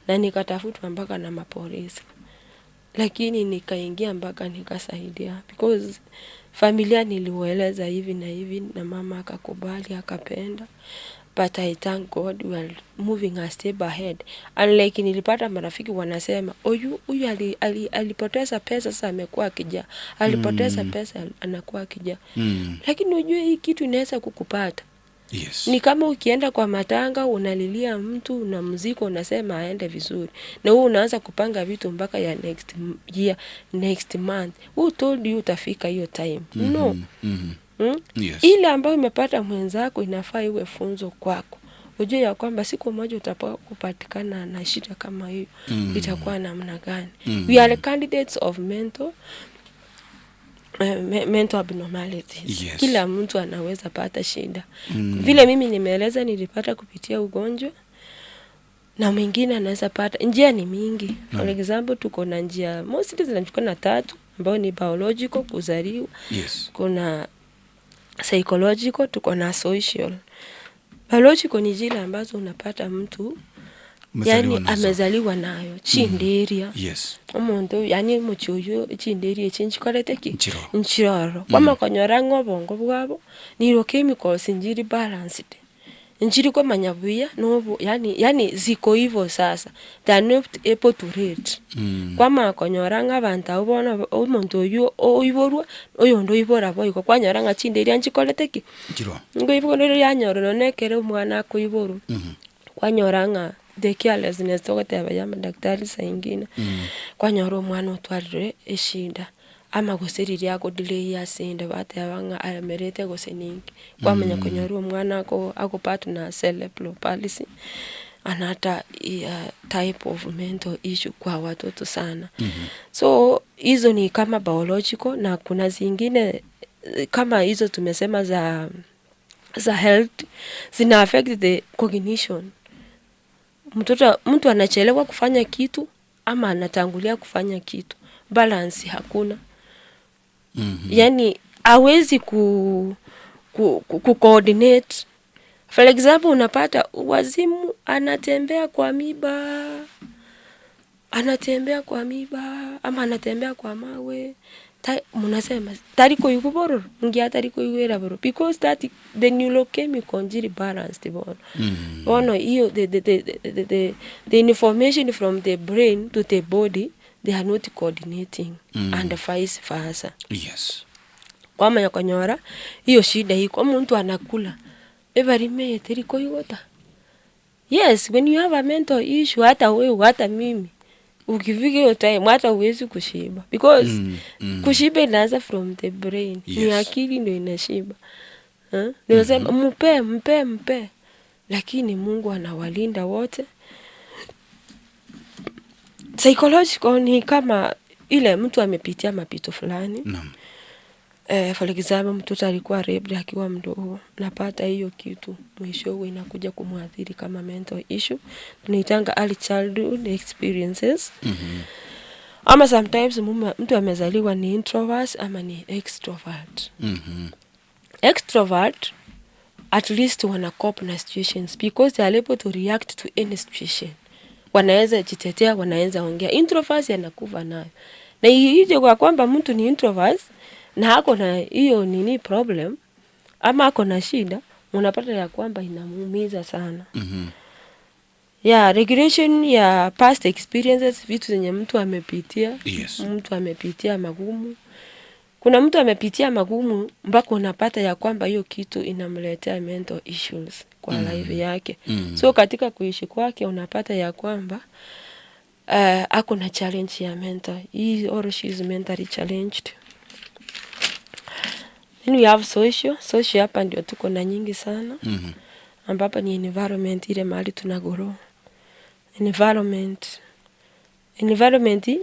N: Na nikatafutwa mpaka na mapolisi. Lakini nikaingia mpaka nikasaidia, because familia niliwaeleza hivi na hivi na mama akakubali akapenda. But I thank God we are moving a step ahead. Unlike nilipata marafiki wanasema huyu alipoteza pesa sasa amekuwa akija. Alipoteza pesa anakuwa akija. Lakini unajua hii kitu inaweza kukupata.
B: Yes.
N: Ni kama ukienda kwa matanga unalilia mtu na muziki unasema aende vizuri. Na wewe unaanza kupanga vitu mpaka ya next year, next month. Who told you utafika hiyo time? No.
B: Yes.
N: Ile ambayo umepata mwenzako inafaa iwe funzo kwako. Ujue ya kwamba siku moja utapatikana na shida kama hiyo. Itakuwa namna gani? We are candidates of mental abnormalities.
B: Yes.
N: Kila mtu anaweza pata shida. Vile mimi nimeeleza nilipata kupitia ugonjwa, na mwingine anaweza pata. Njia ni mingi. For example, tuko na njia mostly zinachukua na 3 ambayo ni biological, kuzaliwa.
B: Yes.
N: Kuna psychological, tuko na social. Biological ni zile ambazo unapata mtu yani amezaliwa nayo chinderia.
B: Yes.
N: Omuntu yani muchuyo chinderia chinchikorete ki nchiroro. Kwama konyora ngobongo bwabo ni chemicals njiri balanced. Njiri kwa manyabuya nobo yani ziko hivyo sasa. They are not able to rate. Kwama konyora ngabanta ubona omuntu yo oiborwa oyondo ibora boyiko kwanyora nga chinderia nchikorete ki
B: njiro.
N: Ngo iboro yanyoro nekere umwana ko iboru. Kwanyora nga the carelessness tokoteba ya madaktari saingine. Kwanyora umwana otwarire eshinda ama gusiriria ko delay ya sinde batebanga amerete goseningi. Kwamenya konyora umwana ako partner cerebral palsy anata type of mental issue kwa watoto sana. So hizo ni kama biological, na kuna zingine kama hizo tumesema za health zina affect the cognition. Mtu anachelewa kufanya kitu ama anatangulia kufanya kitu, balance hakuna. Yani hawezi coordinate. For example, unapata wazimu anatembea kwa miba ama anatembea kwa mawe. Munasema tariko yuboro ngia tariko yuera boro, because that the neurochemical njiri balanced boro. Ono hiyo the information from the brain to the body, they are not coordinating and vice versa.
B: Yes.
N: Wama yakonyora hiyo shida iko mtu anakula every minute liko yota. Yes, when you have a mental issue, hata wewe hata mimi ukifika hiyo time hata huwezi kushiba because kushiba inaanza from the brain. Yes. Ni akili ndio inashiba. Ninasema mpe lakini Mungu anawalinda wote. Psychological ni kama ile mtu amepitia mapito fulani.
B: Naam.
N: For example, mtoto alikuwa raped akiwa mdogo. Napata hiyo kitu mwishowe inakuja kumwathiri kama mental issue. Tunaitanga early childhood experiences. Ama sometimes mtu amezaliwa ni introvert ama ni extrovert. Extrovert at least wana cope na situations because they are able to react to any situation. Wanaweza jitetea, wanaweza ongea. Introverts yanakufa nayo. Na hiyo kwa kwamba mtu ni introvert na hako na hiyo nini problem ama hako na shida, unapata ya kwamba inamuumiza sana. Yeah, regulation ya past experiences, vitu zenye mtu amepitia.
B: Yes.
N: Mtu amepitia magumu. Kuna mtu amepitia magumu mpaka unapata ya kwamba hiyo kitu inamletea mental issues kwa life yake. So katika kuishi kwake unapata ya kwamba ako na challenge ya mental. He or she is mentally challenged. Then we have social. Social hapa ndio tuko na nyingi sana. Ambapo ni environment ile mahali tunagoro. Environment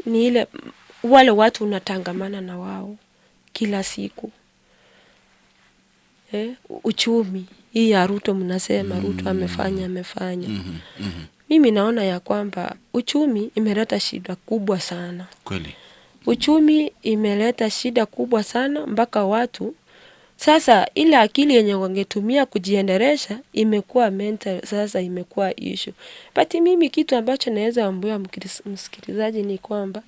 N: ni ile wale watu unatangamana na wao kila siku. Uchumi. Hii ya Ruto mnasema Ruto amefanya. Mimi naona ya kwamba uchumi imeleta shida kubwa sana.
B: Kweli.
N: Uchumi imeleta shida kubwa sana mpaka watu sasa ile akili yenye wangetumia kujiendelesha imekuwa mental, sasa imekuwa issue. But mimi kitu ambacho naweza ambia msikilizaji ni kwamba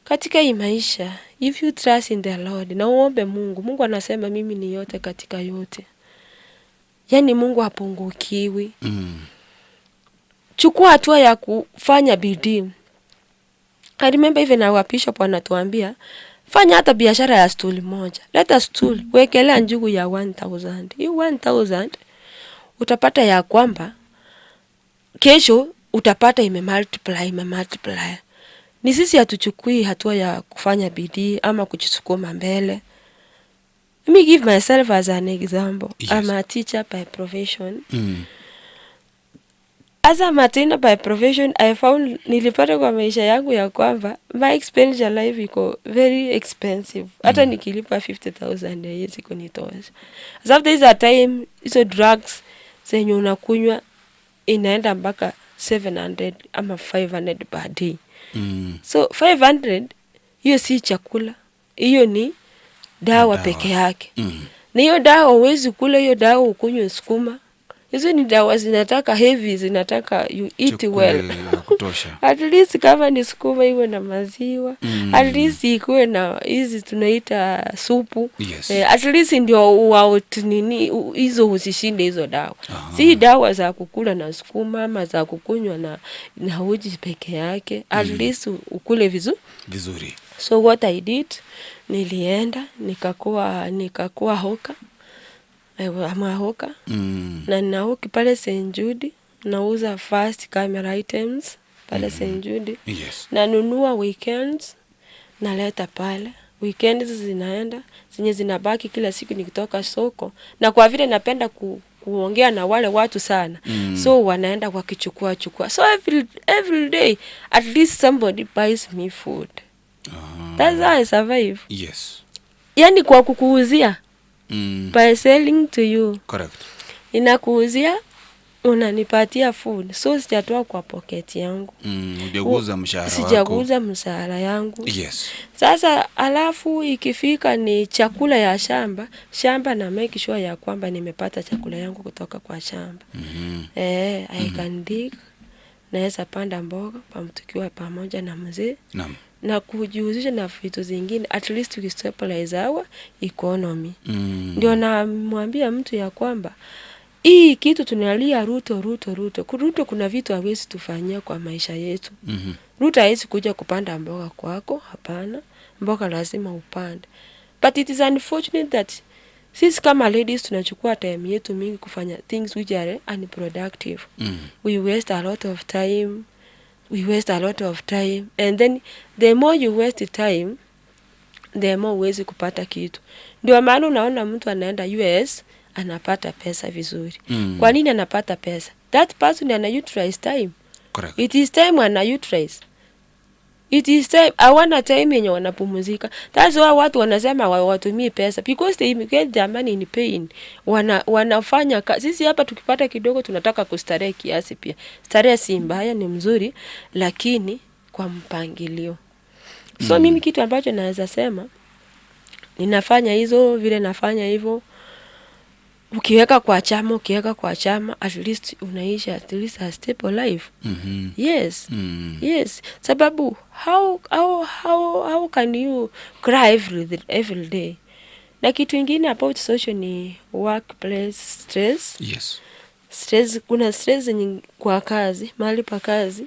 N: katika hii maisha, if you trust in the Lord na uombe Mungu anasema mimi ni yote katika yote. Yani Mungu hapungukiwi. Chukua hatua ya kufanya bidii. I remember even our bishop anatuambia fanya hata biashara ya stool moja. Leta stool, wekelea njugu ya 1000. Hiyo 1000 utapata ya kwamba kesho utapata imemultiply. Ni sisi hatuchukui hatua ya kufanya bidii ama kujisukuma mbele. Let me give myself as an example. Yes. I'm a teacher by profession. As a matenda by profession, I found nilipata kwa maisha yangu ya kwamba my expenditure life iko very expensive. Hata nikilipa 50,000 a year siko nitosha. As after is a time, hizo drugs zenye unakunywa inaenda mpaka 700 ama 500 per day. So 500 hiyo si chakula. Hiyo ni dawa peke yake. Na hiyo dawa huwezi kula hiyo dawa ukunywe sukuma. Hizo ni dawa zinataka heavy, zinataka you eat well. At least kama ni sukuma iwe na maziwa. At least ikuwe na hizi tunaita supu.
B: Yes.
N: At least ndio out nini hizo usishinde hizo dawa. Si dawa za kukula na sukuma ama za kukunywa na uji peke yake. At least ukule vizuri. So what I did, nilienda nikakuwa hoka. Ama hoka. Na ninahoki pale St. Jude, nauza fast camera items pale St. Jude.
B: Yes.
N: Na nunua weekends, naleta pale. Weekends zinaenda, zenye zinabaki kila siku nikitoka soko. Na kwa vile napenda kuongea na wale watu sana. So wanaenda kwa chukua. So every day, at least somebody buys me food. That's how I survive.
B: Yes.
N: Yani kwa kukuuzia. By selling to you.
B: Correct.
N: Inakuuzia, unanipatia food. So sijatoa kwa pocket yangu.
B: Hujaguza mshahara wako.
N: Sijaguza mshahara yangu.
B: Yes.
N: Sasa alafu ikifika ni chakula ya shamba na make sure ya kwamba nimepata chakula yangu kutoka kwa shamba. I can dig. Naweza panda mboga tukiwa pamoja na mzee.
B: Naam.
N: Na kujihusisha na vitu zingine, at least to stabilize our economy. Ndio namwambia mtu ya kwamba hii kitu tunalia Ruto kuna vitu hawezi tufanyia kwa maisha yetu. Ruto hawezi kuja kupanda mboga kwako, hapana. Mboga lazima upande. But it is unfortunate that sisi kama ladies tunachukua time yetu mingi kufanya things which are unproductive. We waste a lot of time. And then the more you waste time, the more huwezi kupata kitu. Ndio maana unaona mtu anaenda US anapata pesa vizuri. Kwa nini anapata pesa? That person ana utilize time.
B: Correct.
N: It is time ana utilize. It is time, hawana time yenye wanapumzika. That's why watu wanasema watumie pesa because they get their money in pain. Wanafanya sisi hapa tukipata kidogo tunataka kustarehe kiasi pia. Starehe si mbaya, ni mzuri, lakini kwa mpangilio. So mimi kitu ambacho naweza sema, ninafanya hizo vile nafanya hivyo. Ukiweka kwa chama, at least unaishi at least a stable life. Yes. Yes. Sababu how can you cry every day? Na kitu ingine about social ni workplace stress.
B: Yes.
N: Stress, kuna stress nyingi kwa kazi, mahali pa kazi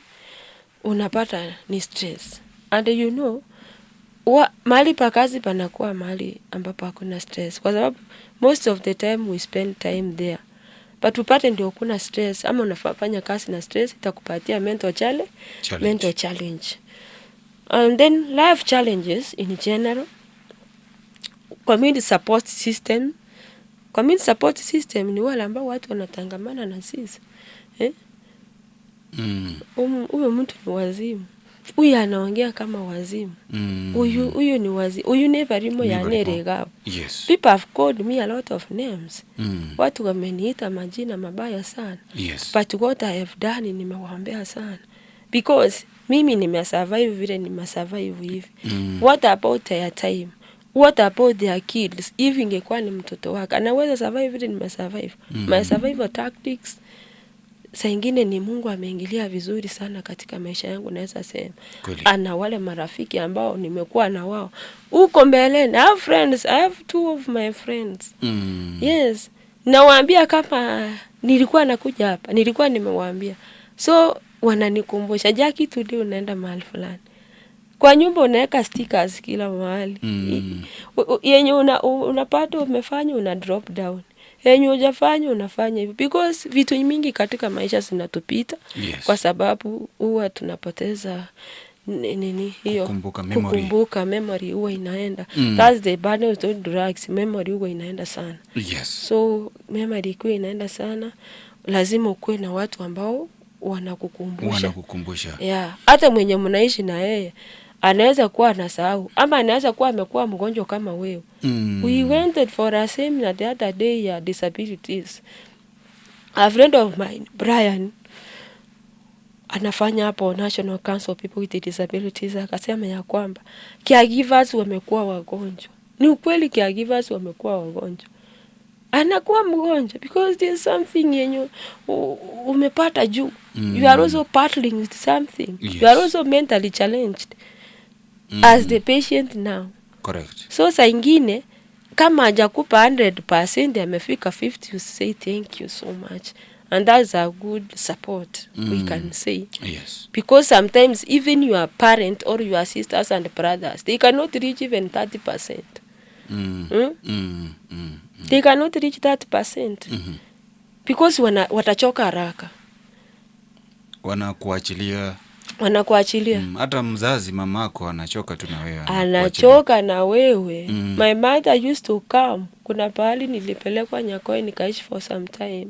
N: unapata ni stress. And you know, mahali pa kazi panakuwa mahali ambapo hakuna stress. Kwa sababu most of the time we spend time there. But upate ndio kuna stress, ama unafanya kazi na stress, itakupatia mental challenge. And then life challenges in general. Community support system ni wale ambao watu wanatangamana na sisi. Huyo mtu ni wazimu. Huyu anaongea kama wazimu. Huyu ni wazimu. Huyu neverimo ya nerega.
B: Yes.
N: People have called me a lot of names. Watu wameniita majina mabaya sana.
B: Yes.
N: But what I have done, nimewaambia sana. Because mimi nimesurvive vile nimesurvive hivi. What about their time? What about their kids? If ingekuwa ni mtoto wake, anaweza survive vile nimesurvive. My survival tactics, saa ingine ni Mungu ameingilia vizuri sana katika maisha yangu, naweza sema. Ana wale marafiki ambao nimekuwa na wao huko mbeleni. I have friends. I have 2 of my friends. Yes. Nawaambia kama nilikuwa nakuja hapa, nilikuwa nimewaambia. So wananikumbusha, Jackie, today unaenda mahali fulani. Kwa nyumba unaweka stickers kila mahali. Yenye unapata umefanya, una drop down. Yenye hujafanya unafanya hivyo. Because vitu mingi katika maisha zinatupita.
B: Yes.
N: Kwa sababu huwa tunapoteza hiyo kukumbuka memory huwa inaenda. That's the burden of drugs. Memory huwa inaenda sana.
B: Yes.
N: So memory kwa inaenda sana, lazima ukue na watu ambao wanakukumbusha. Yeah. Hata mwenye mnaishi na yeye anaweza kuwa anasahau, ama anaweza kuwa amekuwa mgonjwa kama wewe. We went for a seminar the other day ya disabilities. A friend of mine, Brian, anafanya hapo National Council of People with Disabilities, akasema ya kwamba caregivers wamekuwa wagonjwa. Ni ukweli caregivers wamekuwa wagonjwa. Anakuwa mgonjwa because there's something yenye umepata juu. You are also battling with something. Yes. You are also mentally challenged as the patient now.
B: Correct.
N: So saa ingine kama hajakupa 100%, amefika 50, you say thank you so much. And that's a good support, we can say.
B: Yes.
N: Because sometimes even your parent or your sisters and brothers, they cannot reach even 30%. They cannot reach 30%. Because watachoka haraka.
B: Wanakuachilia.
N: Hata
B: mzazi mamako anachoka tu na wewe.
N: Anachoka na wewe. My mother used to come. Kuna pahali nilipelekwa Nyakoi nikaishi for some time.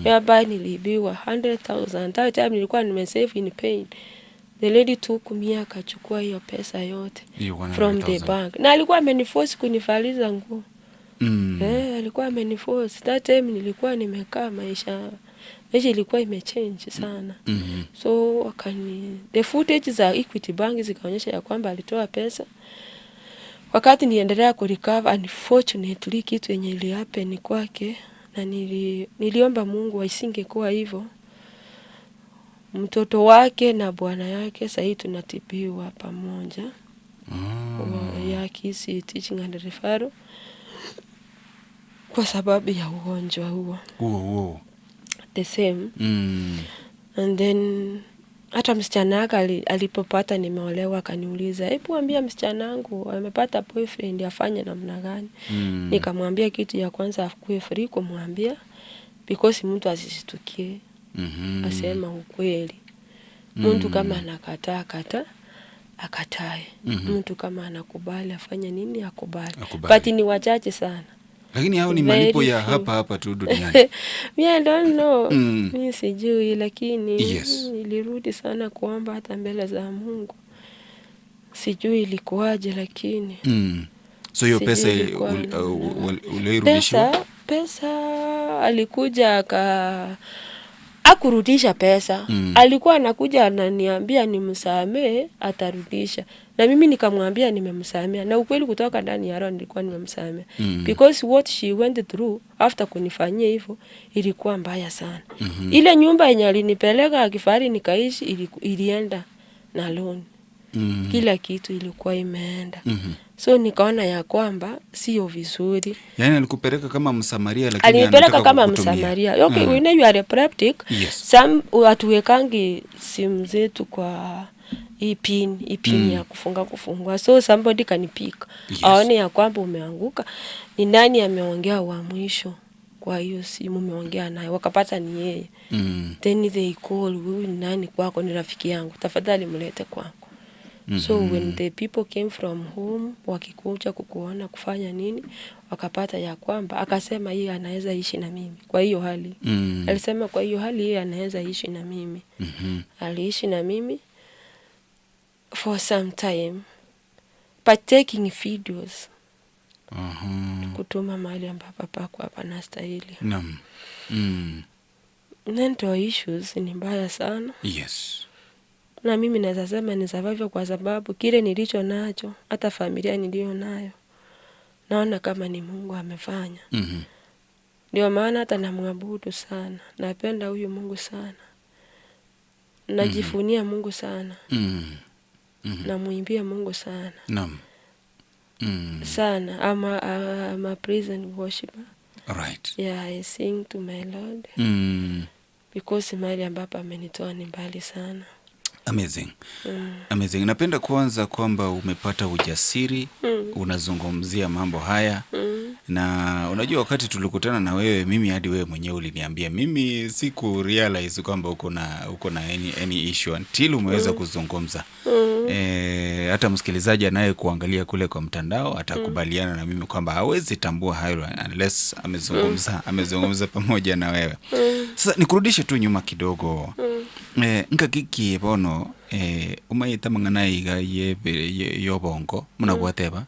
N: Whereby nilibiwa 100,000. That time nilikuwa nimesave in pain. The lady took me, akachukua hiyo pesa yote from the bank. Na alikuwa ameniforce kunivaliza nguo. Alikuwa ameniforce. That time nilikuwa nimekaa maisha ilikuwa imechange sana. So the footage za Equity Bank zikaonyesha ya kwamba alitoa pesa. Wakati niendelea kurecover, unfortunately kitu yenye ili happen kwake, na niliomba Mungu isingekuwa hivyo. Mtoto wake na bwana yake sasa tunatibiwa pamoja. Ya KISI Teaching and Referral kwa sababu ya ugonjwa huo. The same. And then hata msichana yake alipopata nimeolewa akaniuliza, hebu ambia msichana wangu amepata boyfriend afanye namna gani? Nikamwambia kitu ya kwanza akue free kumwambia because mtu asisitukie. Asema ukweli. Mtu kama anakataa akatae. Mtu kama anakubali afanye nini akubali. But ni wachache sana.
B: Lakini hao ni malipo ya hapa tu duniani.
N: I don't know. Mimi sijui, lakini ilirudi sana kuomba hata mbele za Mungu. Sijui ilikuwaje, lakini
B: so hiyo pesa ulirudishwa?
N: Pesa alikuja akurudisha pesa. Alikuwa anakuja ananiambia nimsamee atarudisha. Na mimi nikamwambia nimemsamea. Na ukweli kutoka ndani ya roho nilikuwa nimemsamea. Because what she went through after kunifanyia hivyo ilikuwa mbaya sana. Ile nyumba yenye alinipeleka kifahari nikaishi ilienda na loan. Kila kitu ilikuwa imeenda. So nikaona ya kwamba sio vizuri.
B: Yaani alikupeleka kama msamaria lakini
N: alinipeleka kama msamaria. Okay, we know you are a preptic. Some watuwekangi simu zetu kwa ipin ya kufungua. So somebody kanipika. Aone ya kwamba umeanguka. Ni nani ameongea wa mwisho kwa hiyo simu umeongea naye? Wakapata ni yeye. Then they call, wewe ni nani kwako? Ni rafiki yangu. Tafadhali mlete kwangu. So when the people came from home wakikuja kukuona kufanya nini, wakapata ya kwamba akasema yeye anaweza ishi na mimi kwa hiyo hali. Alisema kwa hiyo hali yeye anaweza ishi na mimi. Aliishi na mimi for some time, but taking videos. Kutuma mahali ambapo pako hapa na stahili. Mental issues ni mbaya sana. Na mimi naweza sema ni survive kwa sababu kile nilicho nacho, hata familia nilio nayo, naona kama ni Mungu amefanya. Ndio maana hata namwabudu sana. Napenda huyu Mungu sana. Najifunia Mungu sana. Namuimbia Mungu sana. Sana. I'm a praise and worshiper.
B: Right.
N: Yeah, I sing to my Lord. Because mahali ambapo amenitoa ni mbali sana.
B: Amazing. Amazing. Napenda kwanza kwamba umepata ujasiri, unazungumzia mambo haya. Na unajua wakati tulikutana na wewe, mimi hadi wewe mwenyewe uliniambia, mimi siku realize kwamba uko na any issue until umeweza kuzungumza. Hata msikilizaji anaye kuangalia kule kwa mtandao atakubaliana na mimi kwamba hawezi tambua hayo unless amezungumza pamoja na wewe. Sasa nikurudishe tu nyuma kidogo. Nkakiki bono umayita mangana iga yobongo muna gwateba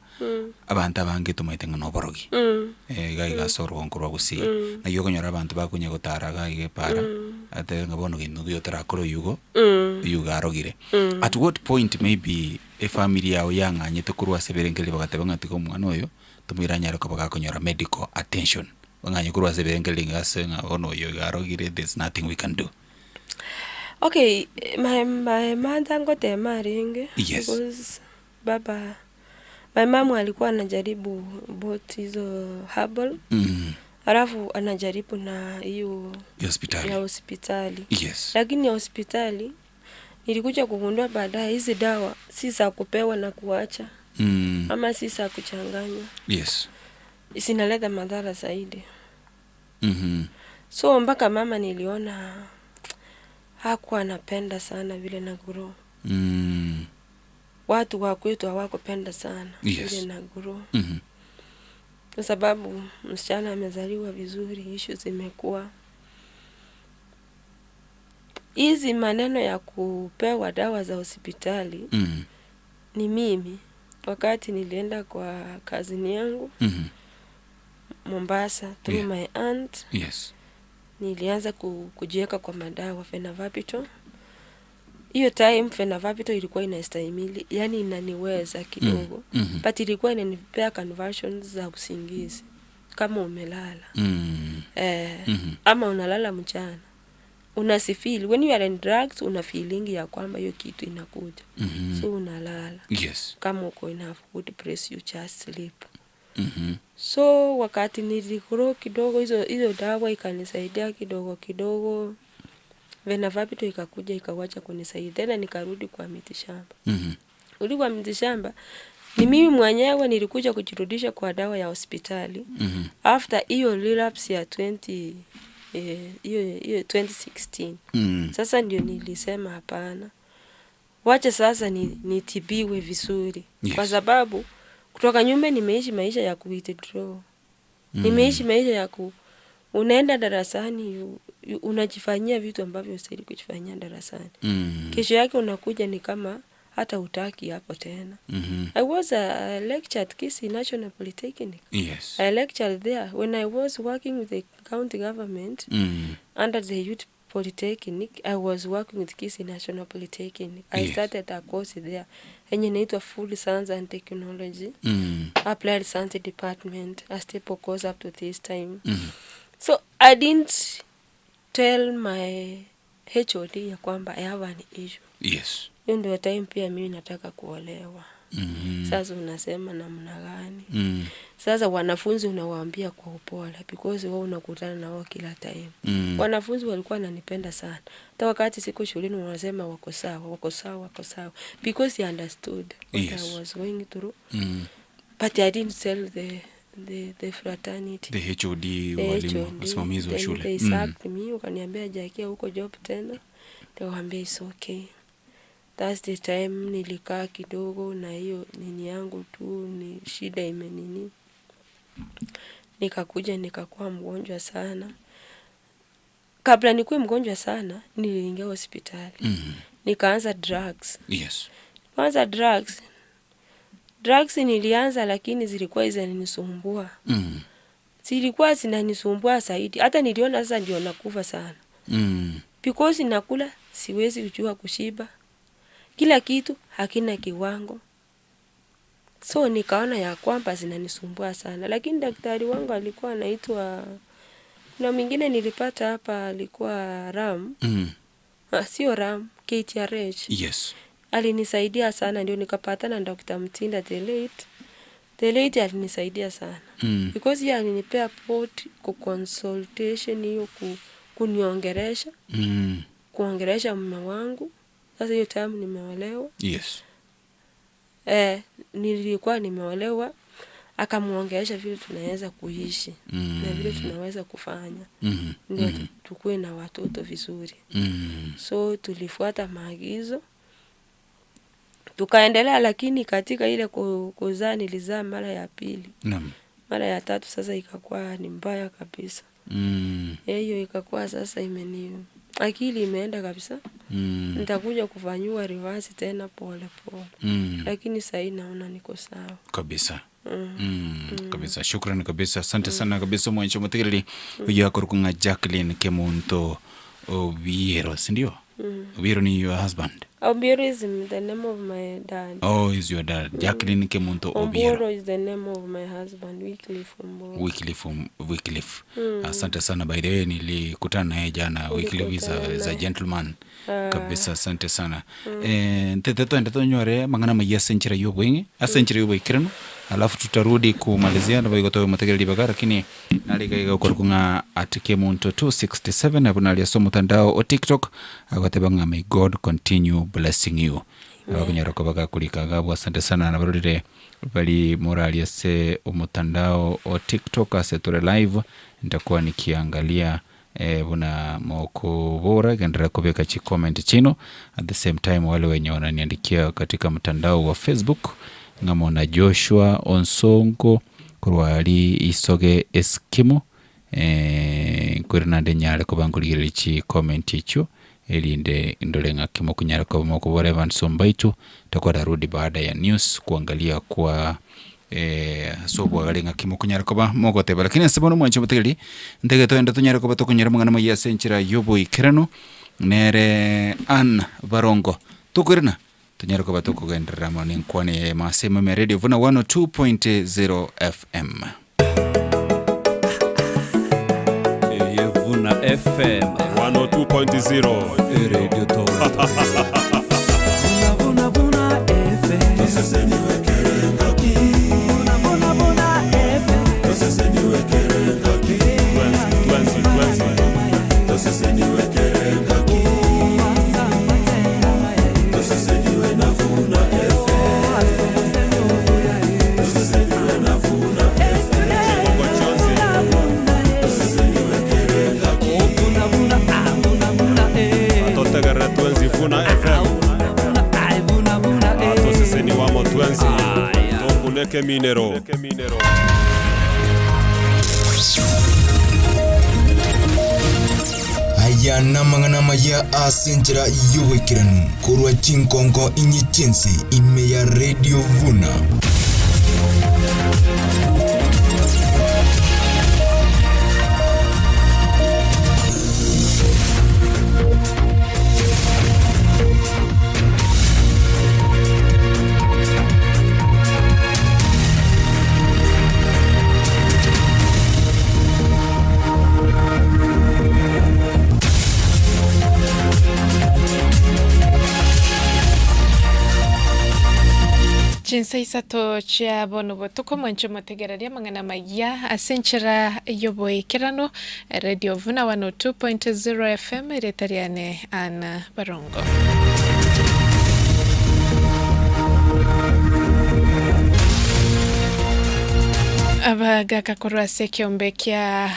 B: abantu abange tumaite ngano borogi iga sorgo nkurwa gusi na yogo nyora abantu bakunya gutaraga ige para ate ngabono gindu yotara koro yugo arogire. At what point maybe a family yao yanganyite kurwa seberengeli bagateba ngatiko mwana oyo tumwiranya roko bagakunyora medical attention banganye kurwa seberengeli ngase ngabono oyo arogire, there's nothing we can do.
N: Okay, my mother got a marrying. Because my mom alikuwa anajaribu both hizo herbal. Alafu anajaribu na hiyo ya hospitali. Lakini ya hospitali nilikuja kugundua baadaye hizi dawa si za kupewa na kuacha. Ama si za kuchanganya. Zinaleta madhara zaidi. So mpaka mama niliona hakuwa anapenda sana vile na grow. Watu wa kwetu hawakupenda sana vile na grow. Kwa sababu msichana amezaliwa vizuri, issue zimekuwa. Hizi maneno ya kupewa dawa za hospitali ni mimi wakati nilienda kwa kazini yangu Mombasa through my aunt. Nilianza kujiweka kwa madawa Phenobarbital. Hiyo time Phenobarbital ilikuwa inastahimili, yani inaniweza kidogo. But ilikuwa inanipea conversions za usingizi kama umelala. Ama unalala mchana. Unasifeel when you are in drugs una feeling ya kwamba hiyo kitu inakuja. So unalala. Kama uko enough good press you just sleep. So wakati nilikuro kidogo hizo dawa ikanisaidia kidogo Venavapito ikakuja ikawacha kunisaidia. Tena nikarudi kwa mitishamba. Uli kwa mitishamba ni mimi mwenyewe nilikuja kujirudisha kwa dawa ya hospitali. After hiyo relapse ya 2016. Sasa ndio nilisema hapana. Wacha sasa nitibiwe vizuri. Kwa sababu kutoka nyumba nimeishi maisha ya withdraw. Nimeishi maisha ya unaenda darasani unajifanyia vitu ambavyo usitaki kujifanyia darasani. Kesho yake unakuja ni kama hata utaki hapo tena. I was a lecturer at Kisii National Polytechnic.
B: Yes.
N: I lectured there when I was working with the county government under the youth polytechnic. I was working with Kisii National Polytechnic. I started a course there. Enye inaitwa Food Science and Technology. Applied Science Department. A staple course up to this time. So I didn't tell my HOD ya kwamba I have an issue.
B: Yes.
N: Hiyo ndio time pia mimi nataka kuolewa. Sasa unasema namna gani? Sasa wanafunzi unawaambia kwa upole because wao unakutana na wao kila time. Wanafunzi walikuwa wananipenda sana. Hata wakati siko shuleni wanasema wako sawa because they understood what I was going through. But I didn't tell the fraternity.
B: The HOD walimu wasimamizi wa shule.
N: They sacked me, wakaniambia jakia huko job tena. Nikawaambia it's okay. That's the time nilikaa kidogo na hiyo nini yangu tu ni shida imenini. Nikakuja nikakuwa mgonjwa sana. Kabla nikuwe mgonjwa sana niliingia hospitali. Nikaanza drugs.
B: Yes.
N: Kwanza drugs nilianza lakini zilikuwa zinanisumbua. Zilikuwa zinanisumbua zaidi. Hata niliona sasa ndio nakufa sana. Because nakula siwezi kujua kushiba. Kila kitu hakina kiwango. So nikaona ya kwamba zinanisumbua sana. Lakini daktari wangu alikuwa anaitwa na mwingine nilipata hapa alikuwa Ram. Sio Ram, KTRH.
B: Yes.
N: Alinisaidia sana ndio nikapatana na Dr. Mtinda the late alinisaidia sana. Because yeye alinipea port ku consultation hiyo kuniongeresha. Kuongeresha mume wangu. Sasa hiyo time nimeolewa.
B: Yes.
N: Nilikuwa nimeolewa akamuongeesha vile tunaweza kuishi na vile tunaweza kufanya. Ndio tukue na watoto vizuri. So tulifuata maagizo. Tukaendelea lakini katika ile kuzaa nilizaa mara ya pili. Mara ya tatu sasa ikakuwa ni mbaya kabisa. Hiyo ikakuwa sasa akili imeenda kabisa. Nitakuja kufanywa reverse tena pole. Lakini sasa naona niko sawa.
B: Kabisa. Kabisa. Shukrani kabisa. Asante sana kabisa mwancho mutegereri. Uyu akorukunga Jacqueline Kemunto Obiero, sindio? Obiero ni your husband.
N: Obiero is the name of my dad.
B: Oh, is your dad. Jacqueline Kemunto Obiero.
N: Obiero is the name of my husband, Wycliffe. Asante sana, by the way nilikutana naye jana. Wycliffe is a gentleman. Kabisa, asante sana. Nteteto endeto nyore mangana maya senchira yobwengi, asenchira yobwekirano. Alafu tutarudi kumalizia na bayigoto mutegereri bagara lakini naliga korukunga @Kemunto 267 abunali aso mutandao o TikTok agatebanga may God continue blessing you. Abakunyara kubaga kulikaga asante sana na barurire bali morali ase umutandao o TikTok aseture live nitakuwa nikiangalia buna moko bora gendera kubeka chi comment chino at the same time wale wenye wananiandikia katika mtandao wa Facebook ngamona Joshua Onsongo kurwali isoge Eskimo kurinande nyale kubangulira chi comment icho elinde ndolenga kimo kunyara kwa moko bora Evan Sombaitu takuwa darudi baada ya news kuangalia kwa sobo galinga kimo kunyara kwa moko teba lakini sabono mwancho mutegeli ndege to enda tunyara kwa to kunyara mangana maya senchira yobo ikirano nere an barongo tukurina tunyara kwa to kugendera mani kwani masema me radio vuna 102.0 FM
C: Vuna FM
D: 102.0
C: radio to
O: Vuna FM
D: Twenty. Leke Minero.
E: Aya namangana maya asenjera yowekiranu korwa chinkonko inyichense imeya Radio Vuna.
F: Jinsa isato chia bono botuko mwancho motegeraria mangana maya asenchera yoboe kirano Radio Vuna 102.0 FM retariane Ana Barongo. Abaga korwa sekiombe kia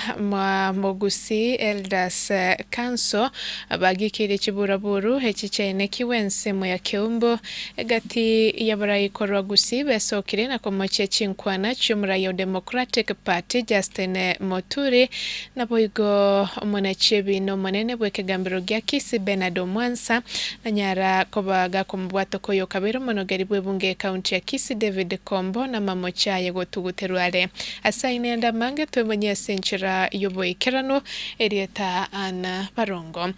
F: Mogusi Elders Kanso abagikiri chiburaburu hechichene kiwense moya keumbo gati yabarai korwa gusi besokire na komoche chinkwana chumra yo Democratic Party Justin Moturi na boigo monachebi no monene bweke gambiro gya kisi Benado Mwansa na nyara kobaga kombwato koyo kabiro monogeri bwebunge county ya Kisi David Kombo na mamocha yego tuguterwale asaine anda mange twemenye senchira yoboe kirano erieta Ana Barongo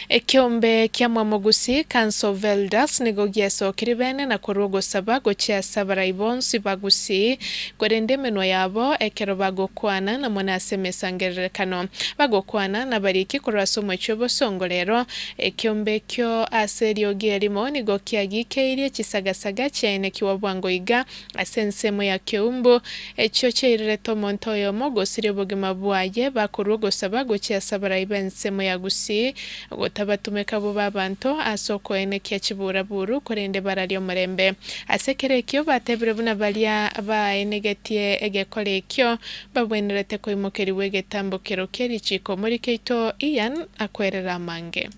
F: ekiombe kia Mogusi Kanso Veldas negogyeso kiribene na korogo sabago chia sabara ibonsi bagusi gorende menwa yabo ekerobago kwana na mona semesangerere kano bago kwana na bariki koraso mwechobo songolero ekiombe kyo aserio gerimo nigokia gikeire chisagasaga chene kiwabwango iga asensemo ya keumbo echo cheirere Montoyo mogo sireboge mabwaye bakurugo sabago chia sabara ibensemo ya gusi gotabatumeka bo babanto asoko ene kya chiburaburu korende baralyo murembe asekerekyo batebere buna balia ba enegetie egekolekyo babwenerete ko imokeri wegetambokero keri chiko muri keito Ian akwerera mange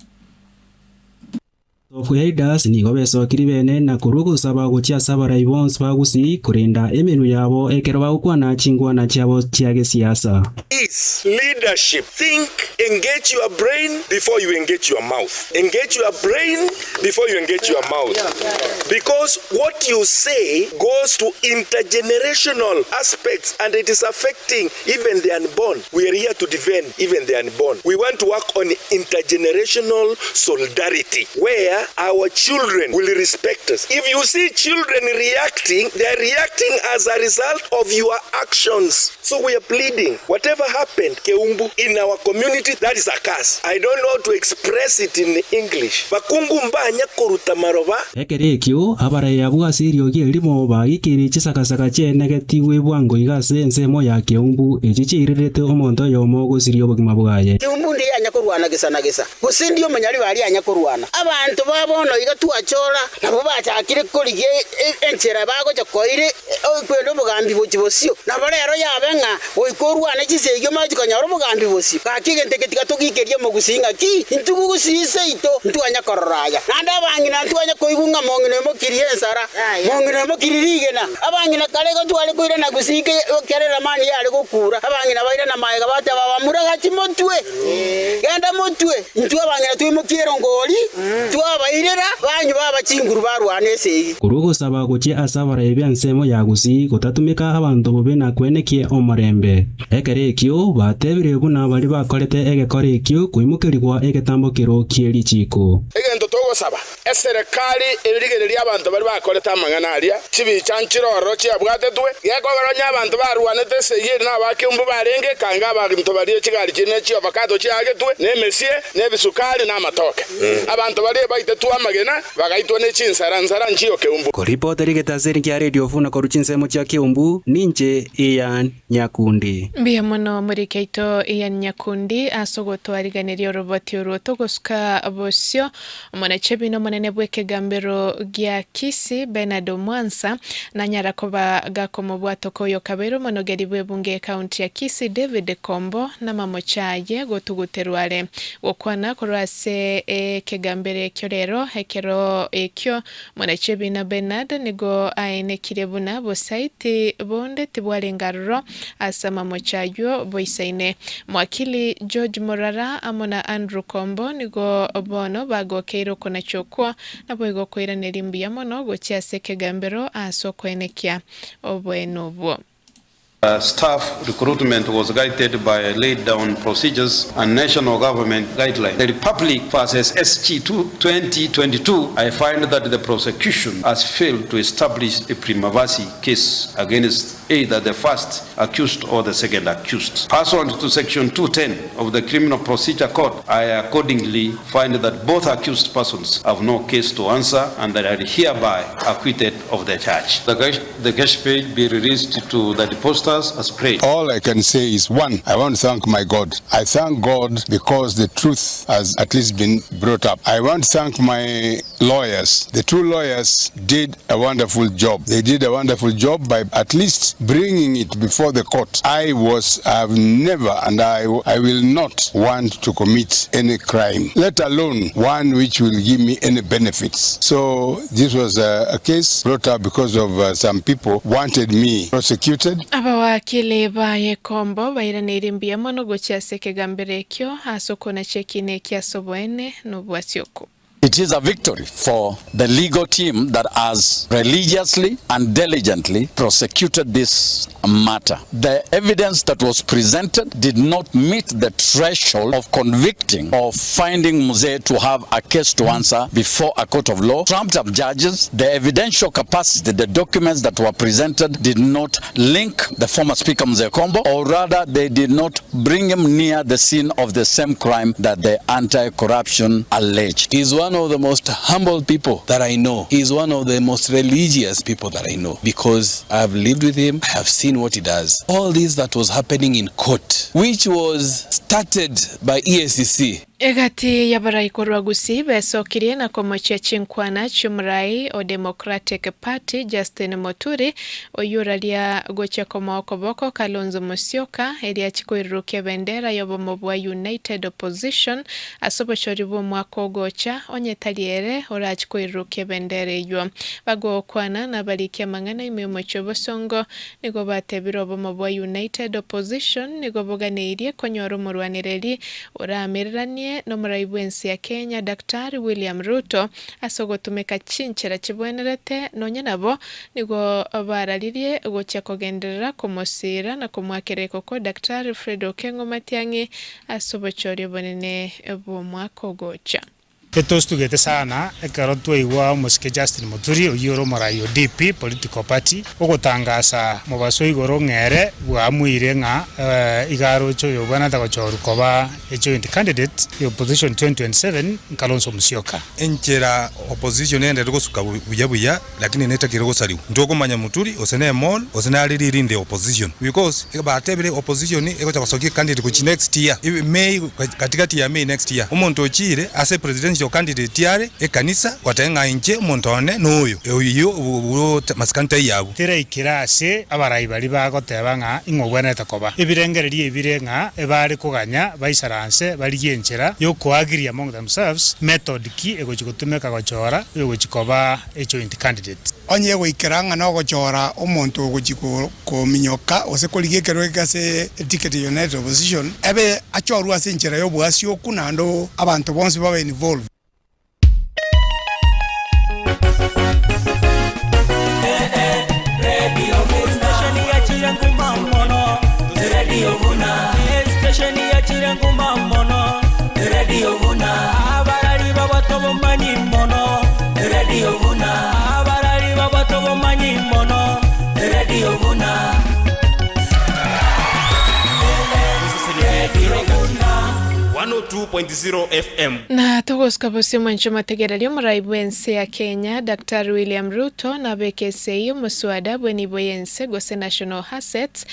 P: Okuidas ni gobeso kiribene na kurugo sabago chia sabara ibons bagusi kurinda emenu yabo ekeroba ukwana chingwana chabo chiage siasa.
Q: Is leadership. Think, engage your brain before you engage your mouth. Engage your brain before you engage your mouth. Because what you say goes to intergenerational aspects and it is affecting even the unborn. We are here to defend even the unborn. We want to work on intergenerational solidarity where our children will respect us. If you see children reacting, they are reacting as a result of your actions. So we are pleading, whatever happened, Keumbu, in our community, that is a curse. I don't know how to express it in English. Bakungu mbanya koruta maroba.
P: Ekerekyo, abara yabuga sirio gelimo ba ikiri chisakasaka che negatiwe bwango igase ensemo ya Keumbu echichirerete omonto yomogo sirio bogima bwaye.
R: Keumbu ndi anyakorwana gesa. Gusindio manyali bali anyakorwana. Abantu babono igatuachora nabo batakire kolige enchera bago chakoire kwendo mugambi bocibosio nabo rero yabenga oikorwana chisegyo majikanyaro mugambi bosio kakigente ketika tugikerie mugusinga ki intugusise ito ntwanya kororaya nanda bangina ntwanya koigunga mongine mokirie ensara mongine mokiririgena abangina kalego twale koire na gusike kerera mani yale gukura abangina baire na maega bate babamura gachimotwe genda motwe ntwa bangina twimukiro ngoli twabairera banyu baba chinguru barwanese
P: kurugo sabago chia asabara ebyansemo yagusi gotatumika abantu bobena kwenekie omorembe ekerekyo batebire buna bali bakorete egekorekyo kuimukirigwa egetambokero kieri chiko
Q: egento togosaba eserekali ebirigereria abantu bali bakorete amangana aria chibichanchiroro chiabwatetwe gekogoronya abantu barwanete seyiri nabakimbu barenge kanga abantu bali chigari chine chio bakato chiagetwe nemesie nebisukari namatoke abantu bali baite tuamagena bagaitwa ne chinsara nchio Keumbu
P: koripota rigetazeri kya Radio Vuna koruchinsemo cha Keumbu ninje Ian Nyakundi
F: mbia mono muri keito Ian Nyakundi asogotwariganirio roboti uruto goska bosio mona chebino mona omonene bw'ekegambero gya Kisii Bernard Mwansa na nyarakoba gakomo bwatokoyo kabero monogeri bwebunge kaunti ya Kisii David Kombo na mamochaye gotuguterwale okwana korase ekegambere kyo rero hekero ekyo monachebi na Bernard nigo aine kirebuna bosaiti bonde tibwalengarro asama mochayo boisaine mwakili George Morara amona Andrew Kombo nigo bono bagokeiro kona chokwa na boigo koira nerimbi mono gochia sekegambero asokwenekia obwenobwo.
S: Staff recruitment was guided by laid down procedures and national government guidelines. The Republic versus SG 2022, I find that the prosecution has failed to establish a prima facie case against either the first accused or the second accused. Pursuant to Section 210 of the Criminal Procedure Code, I accordingly find that both accused persons have no case to answer and that are hereby acquitted of the charge. The cash page be released to the depositors as prayed.
T: All I can say is, one, I want to thank my God. I thank God because the truth has at least been brought up. I want to thank my lawyers. The two lawyers did a wonderful job. They did a wonderful job by at least bringing it before the court. I've never and I will not want to commit any crime, let alone one which will give me any benefits. So this was a case brought up because of some people wanted me prosecuted.
F: Abawakili baye Kombo bairanirie mbia mono gochia sekegambere kyo asokona chekine kya sobwene no bwasioko.
U: It is a victory for the legal team that has religiously and diligently prosecuted this matter. The evidence that was presented did not meet the threshold of convicting or finding Mzee to have a case to answer before a court of law. Trumped up judges, the evidential capacity, the documents that were presented did not link the former Speaker Mzee Kombo, or rather they did not bring him near the scene of the same crime that the anti-corruption alleged.
V: He is one of the most humble people that I know. He is one of the most religious people that I know because I have lived with him. I have seen what he does. All this that was happening in court, which was started by EACC.
F: Egati yabarai korwa Gusii besokirie na komochia chinkwana chumrai o Democratic Party Justin Muturi oyuralia gocha komoko boko Kalonzo Musyoka elia chikoirukia bendera yobomobwa United Opposition asobochoribo mwako gocha onyetaliere ora chikoirukia bendera iyo bago kwana na balikia mangana imyomocho bosongo nigo batebiro bomobwa United Opposition nigo boganeirie konyoro murwanireri ora amirani no muraibuensi ya Kenya Daktari William Ruto asogotumeka chinchera chibwenerete nonye nabo nigo bararirie gocha kogenderera komosira na komwakereko ko Daktari Fredo Kengo Matiang'i asobochori bonene bomwako gocha.
W: Etostugete sana ekarotwe iwa musike Justin Muturi oyoro marayo DP political party ogotangasa mubaso igoro ngere bwamwire nga igaro cho yobana tagochoru koba joint candidate yo position 2027 Kalonzo Musyoka
X: enchera opposition ende rugosuka buyabuya lakini neta kirego saliu ndoko manya Muturi osene mall osene aliri inde opposition because batebere opposition egocha basokie candidate ku next year May katikati ya May next year umuntu ochire ase presidential candidate yare ekanisa watenga inche montone noyo iyo maskanta yabo
W: tira ikirase abarai bali bagoteba nga ingobwana takoba ebirengererie ebirenga ebari kuganya baisaranse bali yenchera yo coagree among themselves method ki egochigutumeka gochora yo gochikoba joint candidate
Y: onye goikeranga no gochora omonto gochiko kominyoka osekoligekerwe kase ticket United Opposition ebe achorwa senchera yo bwasi okunando abantu bonse babe involved.
D: 102.0 FM.
F: Na togoska bosio mwancho mategererio muraibu ense ya Kenya Dr. William Ruto na BKCU muswada bweni boyense gose national assets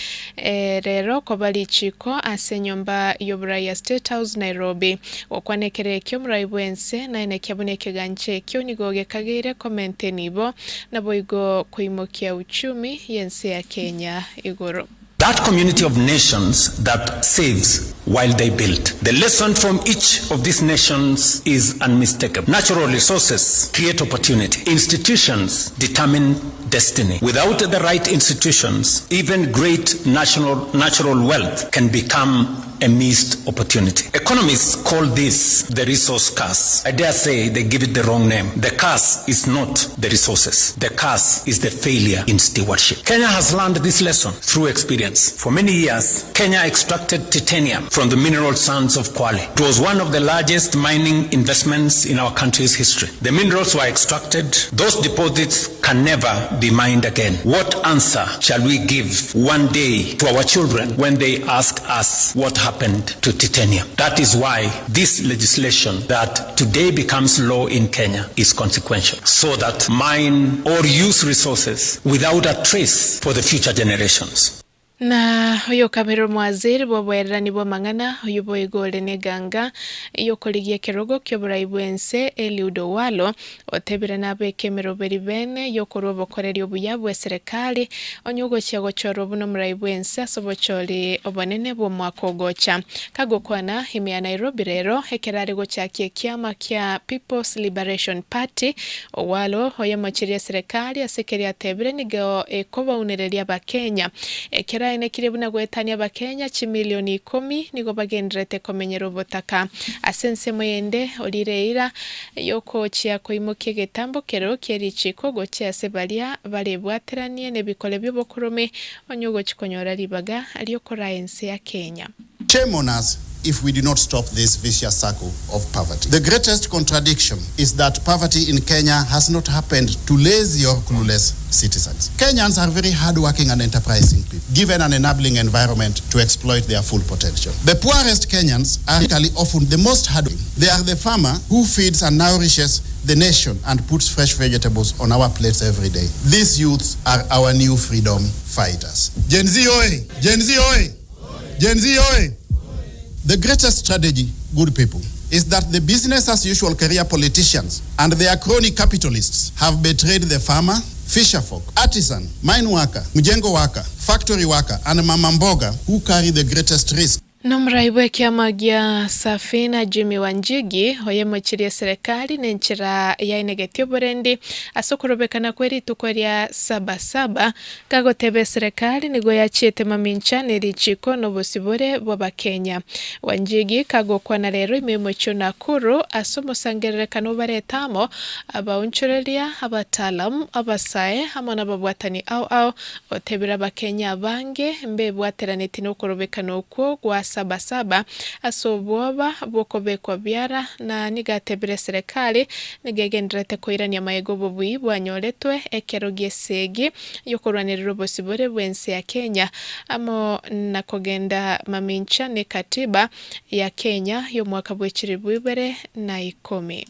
F: rero kobali chiko ase nyomba yoburaya State House Nairobi okwanekere kyo muraibu ense na enekyaboneke ganche kyo nigoge kagire komente nibo na boigo kuimokia uchumi yense ya Kenya igoro.
G: That community of nations that saves while they build. The lesson from each of these nations is unmistakable. Natural resources create opportunity. Institutions determine destiny. Without the right institutions, even great natural wealth can become a missed opportunity. Economists call this the resource curse. I dare say they give it the wrong name. The curse is not the resources. The curse is the failure in stewardship. Kenya has learned this lesson through experience. For many years, Kenya extracted titanium from the mineral sands of Kwale. It was one of the largest mining investments in our country's history. The minerals were extracted. Those deposits can never be mined again. What answer shall we give one day to our children when they ask us what happened to titanium? That is why this legislation that today becomes law in Kenya is consequential, so that mine or use resources without a trace for the future generations.
F: Na huyo kamero mwaziri bwabwerani bwa mangana huyo boigole neganga iyo koligie kerogo kyoburaibu ense Eliud Owalo otebira nabe kemero beribene yokorwa bokoreri obuyabwe serikali onyugo cyago choro buno muraibu ense asobochori obonene bwo mwakogocha kagokwana himya Nairobi rero hekerari gochakie kiama kya People's Liberation Party. Owalo hoya mochiria serikali asekeri atebire nigo ekoba unereria ba Kenya ekera ene kirebuna gwetania ba Kenya chimilioni 10 nigo bagendrete komenyero botaka asense moyende olireira yoko chia koimoke getambo kero kerichiko gocha sebalia barebwateranie ne bikole byobokurome onyogo chikonyora libaga aliyokora ense ya Kenya.
H: Shame on us if we do not stop this vicious circle of poverty. The greatest contradiction is that poverty in Kenya has not happened to lazy or clueless citizens. Kenyans are very hardworking and enterprising people, given an enabling environment to exploit their full potential. The poorest Kenyans are often the most hardworking. They are the farmer who feeds and nourishes the nation and puts fresh vegetables on our plates every day. These youths are our new freedom fighters. Gen Z oi! Gen Z oi! Gen Z oi! The greatest strategy, good people, is that the business as usual career politicians and their crony capitalists have betrayed the farmer, fisher folk, artisan, mine worker, mjengo worker, factory worker, and mama mboga who carry the greatest risk.
F: Nomraiwe kiamagia Safina Jimmy Wanjigi hoye mochiria serikali nenchira ya inegetio borendi asokurobekana kweri tukweria 77 kagotebe serikali nigo yachiete mamincha nerichiko nobosibore bwa Kenya. Wanjigi kagokwa na rero imemocho Nakuru asomusangerekano baretamo abaunchurelia abatalam abasae hamana babwatani au otebira ba Kenya bange mbe bwateraneti no kurobekana uko gwa 77 asoboba bokobekwa byara na nigatebire serikali nigegendrete koirania mayego bobui bwanyoletwe ekerogie segi yokorwaniriro bosibore bwense ya Kenya amo nakogenda mamincha ne katiba ya Kenya yo mwaka bwechiribwibere na 10.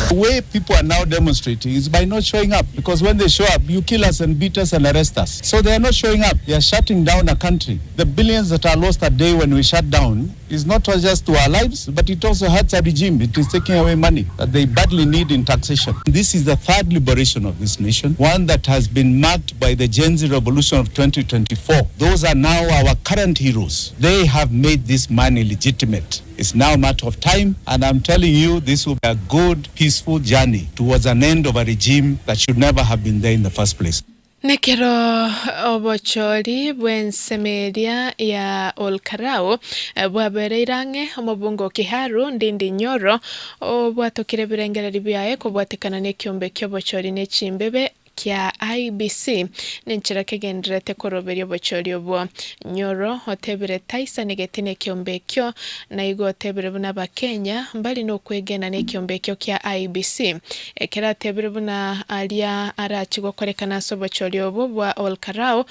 I: The way people are now demonstrating is by not showing up, because when they show up, you kill us and beat us and arrest us. So they are not showing up. They are shutting down a country. The billions that are lost a day when we shut down is not just to our lives, but it also hurts our regime. It is taking away money that they badly need in taxation. This is the third liberation of this nation, one that has been marked by the Gen Z revolution of 2024. Those are now our current heroes. They have made this money legitimate. It's now a matter of time, and I'm telling you, this will be a good, peaceful journey towards an end of a regime that should never have been there in the first place.
F: Nekero obochori bwensemeria ya Olkarao bwabereirange omobungo Kiharu Ndindi Nyoro obwatokire birengera byaye kubwatekana ne kyombe kyobochori ne chimbebe kia IBC ninchira kegenderete koroberio bochorio bo Nyoro otebire Tyson getine kiombekyo na igo otebire buna bakenya mbali no kwegena ne kiombekyo kia IBC ekera tebire buna alia arachigo korekana sobochorio bo bwa Olkarao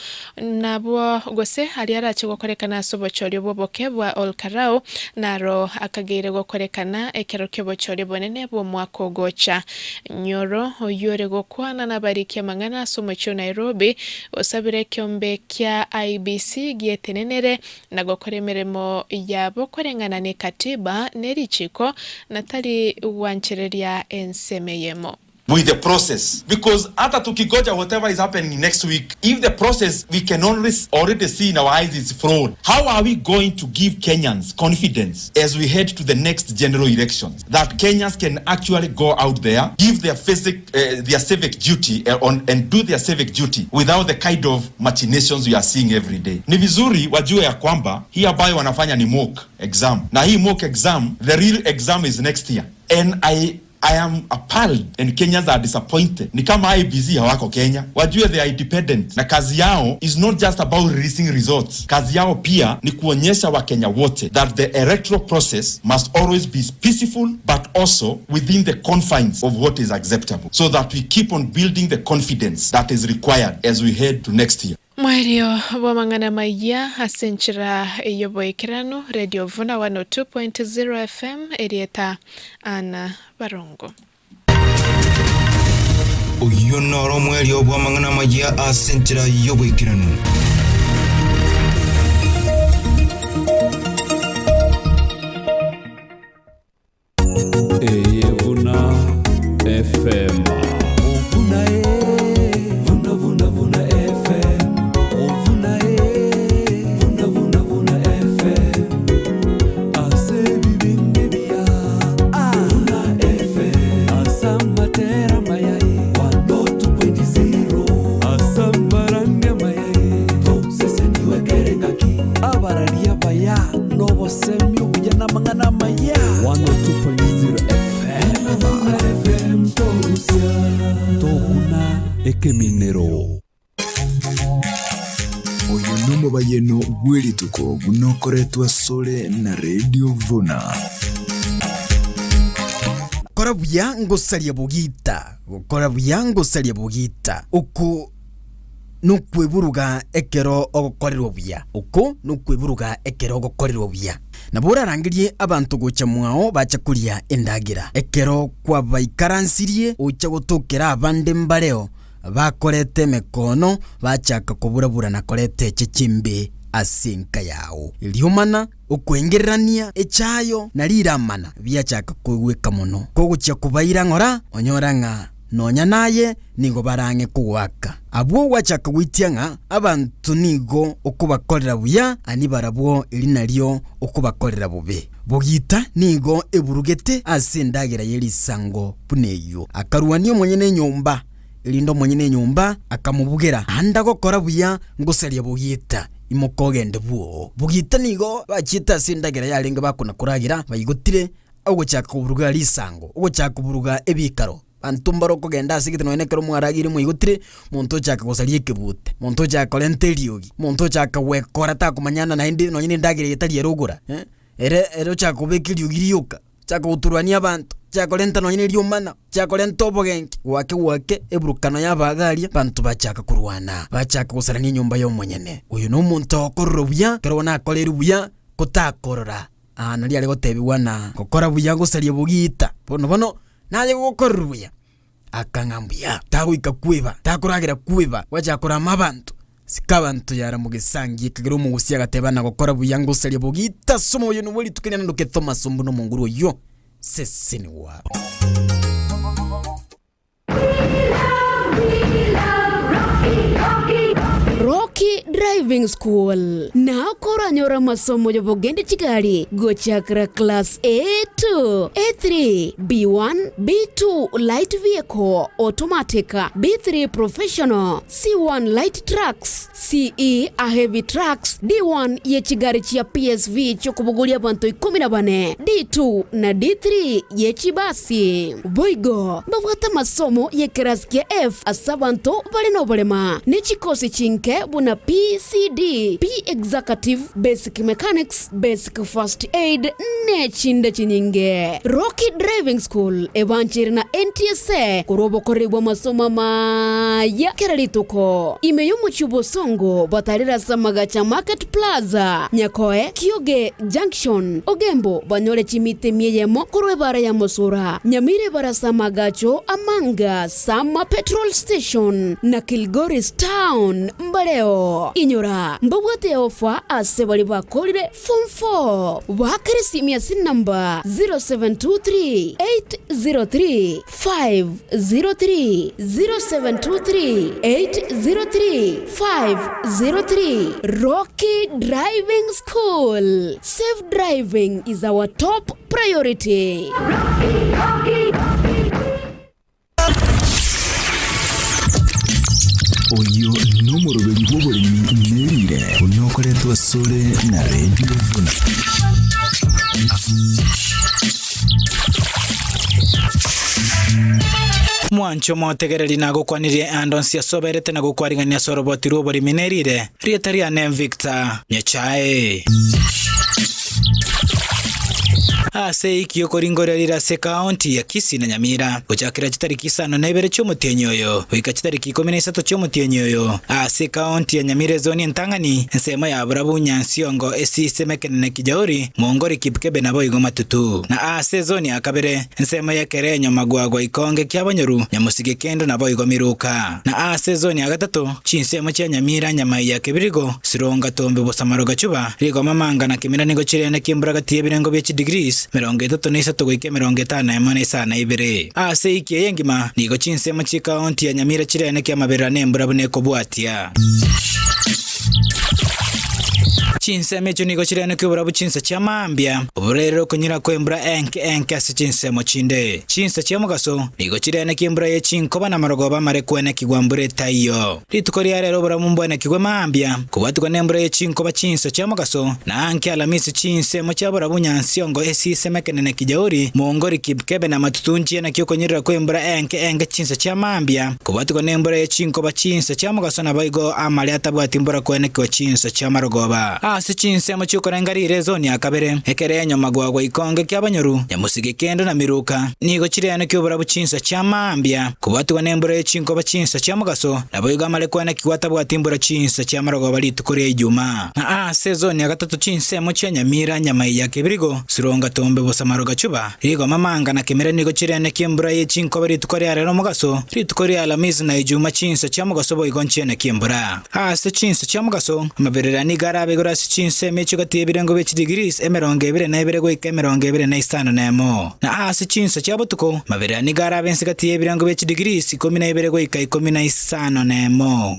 F: nabo gose alia arachigo korekana sobochorio bo bokebwa Olkarao naro akagire go korekana ekero kyobochorio bonene bo mwako gocha Nyoro oyore go kwana na barikia mangana somocho Nairobi osabire kiombe kia IBC gietenenere na gokore meremo yabo korengana ne katiba nerichiko natali wanchereria ensemeyemo.
A: With the process, because hata tukigoja whatever is happening next week, if the process we can already see in our eyes is fraud, how are we going to give Kenyans confidence as we head to the next general elections that Kenyans can actually go out there, give their civic duty and do their civic duty without the kind of machinations we are seeing every day? Ni vizuri wajue ya kwamba hii ambayo wanafanya ni mock exam, na hii mock exam, the real exam is next year, and I am appalled and Kenyans are disappointed. Ni kama IBC hawako Kenya. Wajue they are independent. Na kazi yao is not just about releasing results. Kazi yao pia ni kuonyesha Wakenya wote that the electoral process must always be peaceful but also within the confines of what is acceptable, so that we keep on building the confidence that is required as we head to next year.
F: Mwario wamangana maya asenchira yoboikirano Radio Vuna 102.0 FM Erieta Ana Barongo.
E: Uyonoro mwario wamangana maya asenchira yoboikirano.
C: Vuna FM. Minero
E: oyo nomo bayeno gwelituko gunokoretwa sole na Radio Vuna
J: korabuya ngosalia bugita uku nukweburuga ekero ogokorerwa buya nabura rangirie abantu gocha mwao bacha kulia endagira ekero kwa baikaransirie ucha gutokera abande mbareo bakorete mekono bachaka kuburabura na korete chechimbe asinka yao iliumana ukwengerania echayo naliramana byachaka kuweka muno kogucha kubaira ngora onyoranga nonya naye ningo barange kuwaka abwo wachaka gwitianga abantu nigo okubakorera buya ani barabwo ilinalyo okubakorera bube bugita nigo eburugete asindagira yelisango puneyo akaruanio mwenyene nyumba ilindo mwenyene nyumba akamubugera anda gokora buya ngosalia bugita imokogende buo bugita nigo bachita sindagira yalenga bakuna kuragira bayigutire ogochaka kuburuga lisango ogochaka kuburuga ebikaro antumbaro kogenda asigite no enekero mwaragire mwigutire muntu chaka gosalia kebute muntu chaka lenteliogi muntu chaka wekora ta kumanyana na indi no nyine ndagira yetali erogora ere chaka kubekiliogirioka chaka uturwania abantu chaka lenta no nyine liomana chaka lenta obogenki wake eburukano yabagaria bantu bachaka kurwana bachaka gosarania nyumba yo mwenyene uyu no muntu okorobya kerona akoleru buya kotakorora nali ale gotebiwana kokora buya gosalia bugita bono naye gokorruya akangambia tagwika kweba takuragira kweba wacha kurama abantu sikabantu yara mugisangi kigero mugusia gatebana gukora buyango sali bugita somo yo nubuli tukenya ndoke Thomas Mbuno munguru yo sesini wa
K: Rocky
B: Driving School. Na kora nyora masomo yobo gende chigari gochakra class A2, A3, B1, B2 light vehicle automatic, B3 professional, C1 light trucks, CE a heavy trucks, D1 ye chigari chia PSV chokubugulia bantu 14, D2 na D3 ye chibasi. Boigo babwata masomo ye keraskia F asabanto balino balema ni chikosi chinke buna PCD, P executive, basic mechanics, basic first aid ne chinde chinyinge. Rocky Driving School evanchiri na NTSA kurobo koribwa masomo maya keralituko imeyumu chubo songo batarira samagacha Market Plaza Nyakoe Kioge Junction Ogembo banyole chimite mieyemo kurwe bara ya Mosura Nyamire bara samagacho Amanga Sama Petrol Station na Kilgoris Town Mbaleo Inyora mbabwate ofa ase bali bakolire Form 4 wakirisi miasi number 0723 803 503 0723 803 503 Rocky Driving School. Safe driving is our top priority.
E: Oyo nomorobeli bw'obulimu nerire unokoletwa sole na Radio Vuna.
K: Mwancho motegereri na gukwanirie andonsi asoberete na gukwarigania soroboti rubori minerire rietaria ne Victor Nyachae ase ikio koringorera rirase kaunti ya Kisii na Nyamira guchakira chitariki 5 cy'umutenyi oyo wika chitariki 13 cy'umutenyi oyo ase kaunti ya Nyamira zone ntangani nsema ya burabu nyansiongo esisemekenene kijauri mongori kipkebe nabo igo matutu na ase zone ya kabere nsema ya kerenyo magwagwa ikonge kyabonyoru nyamusige kendo nabo igo miruka na ase zone ya gatatu chinsemo cya Nyamira nyamai ya kebirigo sironga tombe bosamaro gacuba rigo mamanga na kimira nigo chirene kimburaga tie birengo bya degrees 33 goike 52 ase ikie yengima nigo chinsemo chi kaunti ya Nyamira chirene kya mabera nembura bune kobwatia chinsemo cyo nigo chirene kyobura buchinsa cha mambya uburero kunyira kwembura enke ase chinsemo chinde chinsa cha mugaso nigo chirene kimbura ye chinkoba na marogoba mare kwene kigwambure tayo ritukori rero bura mumbone kigwe mambya kubatukwa nembura ye chinkoba chinsa cha mugaso na anke alamisi chinsemo cha bura bunyansiongo esisemekenene kijauri mongori kibkebe na matutunji na kyoko nyira kwembura enke chinsa cha mambya kubatukwa nembura ye chinkoba chinsa cha mugaso na baigo amali atabwatimbura kwene kwa chinsa cha marogoba ase chinsemo cy'ukorengarire zone ya kabere ekerenyo magwagwa ikonge ky'abanyoru nyamusige kendo na miruka nigo chirene kyobura buchinsa cha mambya kubatwa nembura y'echinkoba chinsa cha mugaso nabo igamale kwana kiwata bwatimbura chinsa cha marogo bali tukore ijuma na ase zone ya gatatu chinsemo cha Nyamira nyamai ya kebirigo sironga tombe bosamaro gacuba igo mamanga na kemere nigo chirene kimbura y'echinkoba ritukore arero mugaso ritukore alamizi na ijuma chinsa cha mugaso bo igonchene kimbura ase chinsa cha mugaso amaberera ni garabe gorasi chinse mecho gatie birengo bya degrees 22 goike 25 nemo na ase chinsa cha butuko maberera ni garabe nsigatie birengo bya degrees 12 goike 15 nemo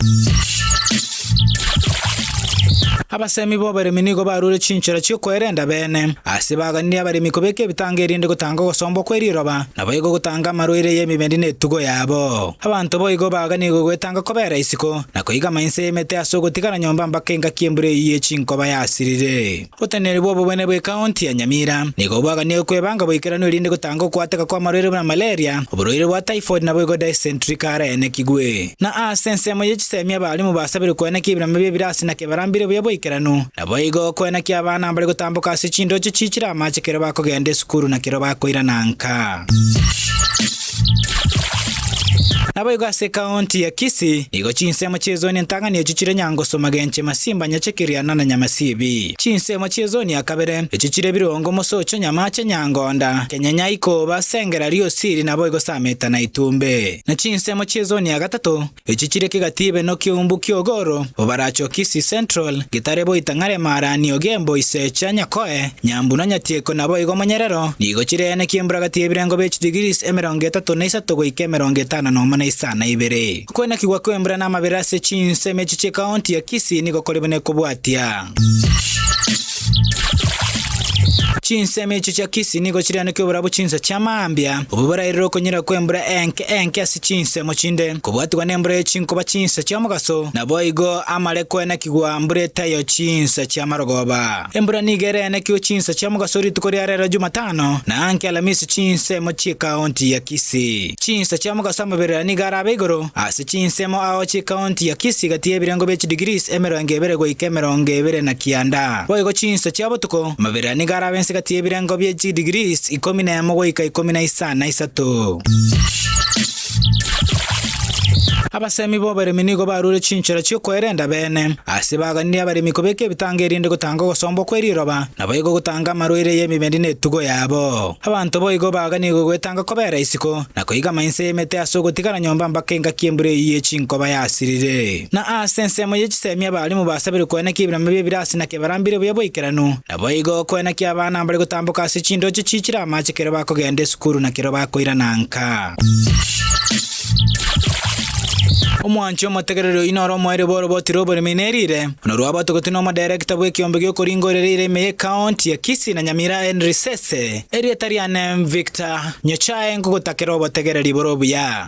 K: abasemi bo bari minigo barure chinchira cyo kwerenda bene asibaganira abari mikobeke bitangerinde gutanga gosombo kweriroba nabayigo gutanga maruire yemibende netugo yabo abantu boyigo baganigo gwetanga kobera isiko nakoyiga mainse yemete asogotikana nyomba mbakenga kiembure yiye chinkoba yasirire otenere bobo bene bwe county ya Nyamira nigo baganigo kwebanga boyikerano irinde gutanga kwateka kwa maruire na malaria oburuire bwa typhoid naboyigo dysentery kare ene kigwe na asensemo yechisemya bali mu basabire kwene kibira mabye birasi na kebarambire bwe boyikerano naboyigo kwene kyabana mbali gutambuka sichindo chichira amachekero bakogende sukuru na kiro bakoira nanka naboyigo ase kaunti ya Kisii nigo chinsemo chezoni ntangani echichire nyango somagenche masimba nyachekiriana na nyamasibi chinsemo chezoni akabere echichire birongo mosocho nyamache nyangonda kenyanya iko basengera rio siri naboyigo sameta na itumbe na chinsemo chezoni ya gatatu echichire kigatibe no kiumbu kiogoro obaracho Kisii Central gitarebo itangare marani ogembo isecha nyakoe nyambu na nyatieko naboyigo monyerero nigo chirene kiembura gatie birengo bech degrees 33 goike 50 na isana ibere kwena kigwa kwembra na mabirase chinse mechiche county ya Kisii niko kolibone kubwatia chinse mechi cha Kisii niko chiriano kyobora buchinsa cha Mambia ububara iriro konyira kwembra enke asi chinse mochinde kubwatirwa nembra y'echinko bachinsa cha Mugaso na boigo amale kwena kigwa mbure tayo chinsa cha Marogoba embra nigere na kyo chinsa cha Mugaso ritukori arera Jumatano na anke Alamisi chinse mochi county ya Kisii chinsa cha Mugaso mabera nigara begoro asi chinse mo ao chi county ya Kisii gatie birango bechi degrees emerongebere go ikemerongebere na kianda boigo chinsa cha Botuko mabera nigara bense gatie birango bechi degrees 11 go ika 13 abasemi bo bareminigo barure chinchira cyo kwerenda bene asibaga ndi abaremiko beke bitangerinde gutanga gosombo kweriroba nabayigo gutanga marwire yemibende netugo yabo abantu boyigo baganigo gwetanga kobera isiko nakoyiga mainse yemete asogotikana nyomba mbakenga kiembure yiye chinko bayasirire na asense mo yechisemi abali mu basabire kwena kibira mbe birasi na kebarambire buyaboikerano nabayigo kwena kyabana mbali gutambuka sichindo chichira amachikere bakogende sukuru na kero bakoira nanka omwancho mategerero inoro mwere boro botiro bore minerire onoro abatogotino ma director bwe kiombe gyo koringorere me county ya Kisii na Nyamira Henry Sese erietariane Victor Nyochae ngogotakero bategereri boro buya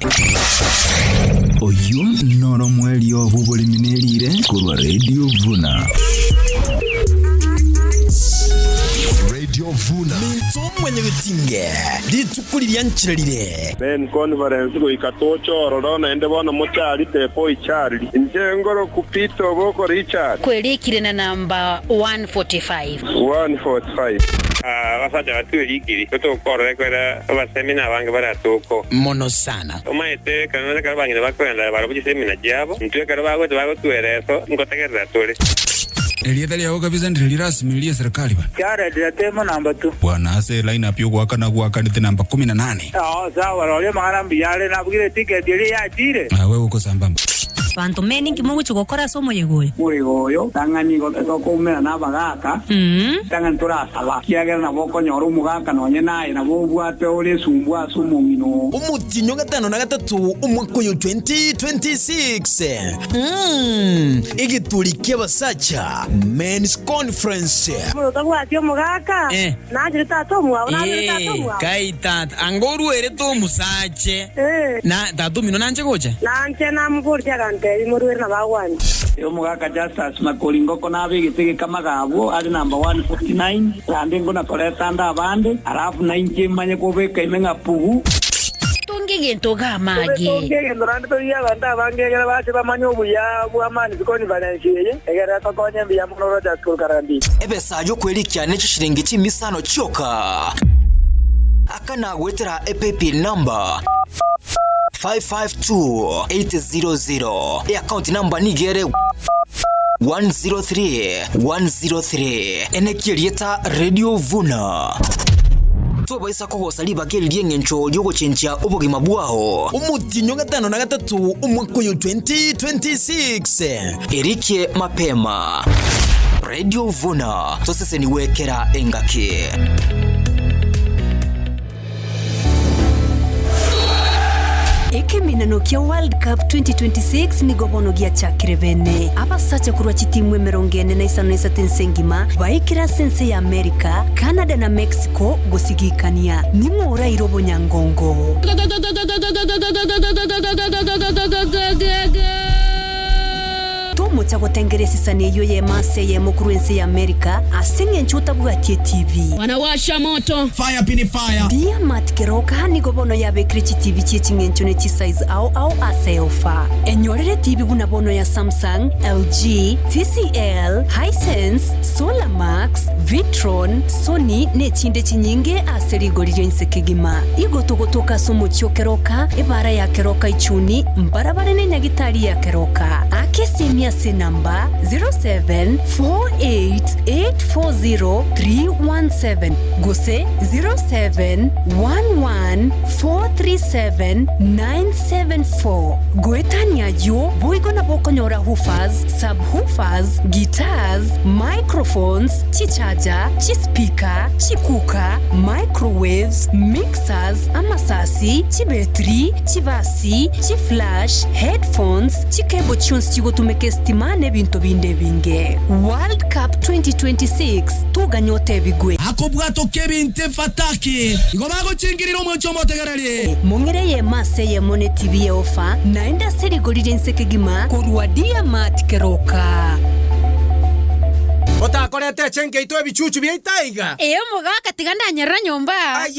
E: oyu noro mweri obubole minerire kurwa Radio Vuna
L: Vuna
J: Minto mwenye gutinge Litukuli yanchirire
M: Ben conference go ikatocho Rodona ende bona mochari tepo ichari Njengoro kupito boko Richard
N: Kweli kirena namba 145
M: Wasaja watu ikiri Toto kore kweda Wasemina wange bara toko
J: Mono sana
M: Umaete kanone karabangine bakwenda Barabuji semina jabo Mtuwe karabago tuwago tuwereso Mkotegereza tuli
O: Elieta lya kabisa ndiri rasmi ya serikali ba.
M: Kara diatema namba 2.
O: Bwana ase line up yo gwaka na gwaka ndite namba 18.
M: Sawa role marambi yale na bugire ticket ile ya tire.
O: Wewe uko sambamba.
N: Bantu meni kimungu chukokora somo yegoye.
M: Muligoyo tangani go kumera na bagaka. Tangan turasala. Kiagera na boko nyoru mugaka nonye naye na bobwate ole sumbwa sumumino.
J: Umutinyo gatano na gatatu umwaka yo 2026. Igiturikiye basacha Men's Conference.
N: Mutagwa tyo mugaka. Naje tato mwa, naje tato mwa.
J: Kaita angoru ere to musache. Na tato mino nanje gocha.
N: Nanje na mugurja kante imurwe na bawani.
M: Yo mugaka Justus Makolingo kona bigitege kamagabo ari number 149. Ande ngona koleta nda abande arafu na inche manye kobeka imenga pugu.
N: Ngento gamage
M: ngento rande to ya banda bangegera bache bamanyo buya bwamani bikoni balanchiye egera tokonye biya munoro ja school karandi
J: ebesa yo kweli cyane cishiringi cy'imisano cyoka akana gwetera epepi number 552800 account number nigere 103 enekirieta Radio Vuna Tubaisa ko hosali bakeli ngencho lyogo chencha ubugima bwaho umutinyo gatano na gatatu umwaka yo 2026 Erike mapema Radio Vuna tosese niwekera engake
N: Ekeminano kia World Cup 2026 ni gobono gia chakire bene abasacha kurwa chitimwe merongene na isano isatensengima baikira sense ya Amerika, Canada na Mexico gosigikania nimwe ura irobo nyangongo Tomo cha gotengeresi sane yo ye mase ye mokruense ya Amerika asenge nchuta bwatie TV
B: wanawasha moto
J: fire pini fire
N: dia matkeroka ni gobono ya bekrichi TV chechinge nchone chi size au aseofa enyorere TV buna bono ya Samsung, LG, TCL, Hisense, Solarmax, Vitron, Sony ne chinde chinyinge aseri gorijo insekegima igotogotoka somo chiokeroka ibara ya keroka ichuni mbarabare ne nyagitari ya keroka akesi ase namba 0748840317 gose 0711437974 goetania jo boigo na bokonyora hoofers, subwoofers, guitars, microphones, chichaja, chispika, chikuka, microwaves, mixers, amasasi, chibetri, chivasi, chiflash, headphones, chikebo tunes chigotumeke stimane binto binde binge. World Cup 2026 tuganyote bigwe.
L: Akobwato kebinte fataki. Igomago chingiriro mwancho motegarali.
N: Mongereye mase ye mone TV ofa naenda seri golide nsekegima koruadia mat keroka.
L: Otakorete chenge itwe bichuchu bya itaiga.
P: Mugaka tiganda nyara nyomba.
L: Ay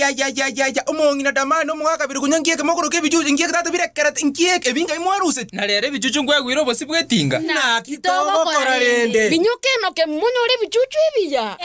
L: umongina damano mugaka birukunyangiye kemokoro ke bichuchu ngiye tata birekera ngiye ebinga imwaruse. Narere bichuchu ngwegwiro bosi bwetinga. Na kitobo korarende.
P: Binyuke no ke munyore bichuchu ibiya.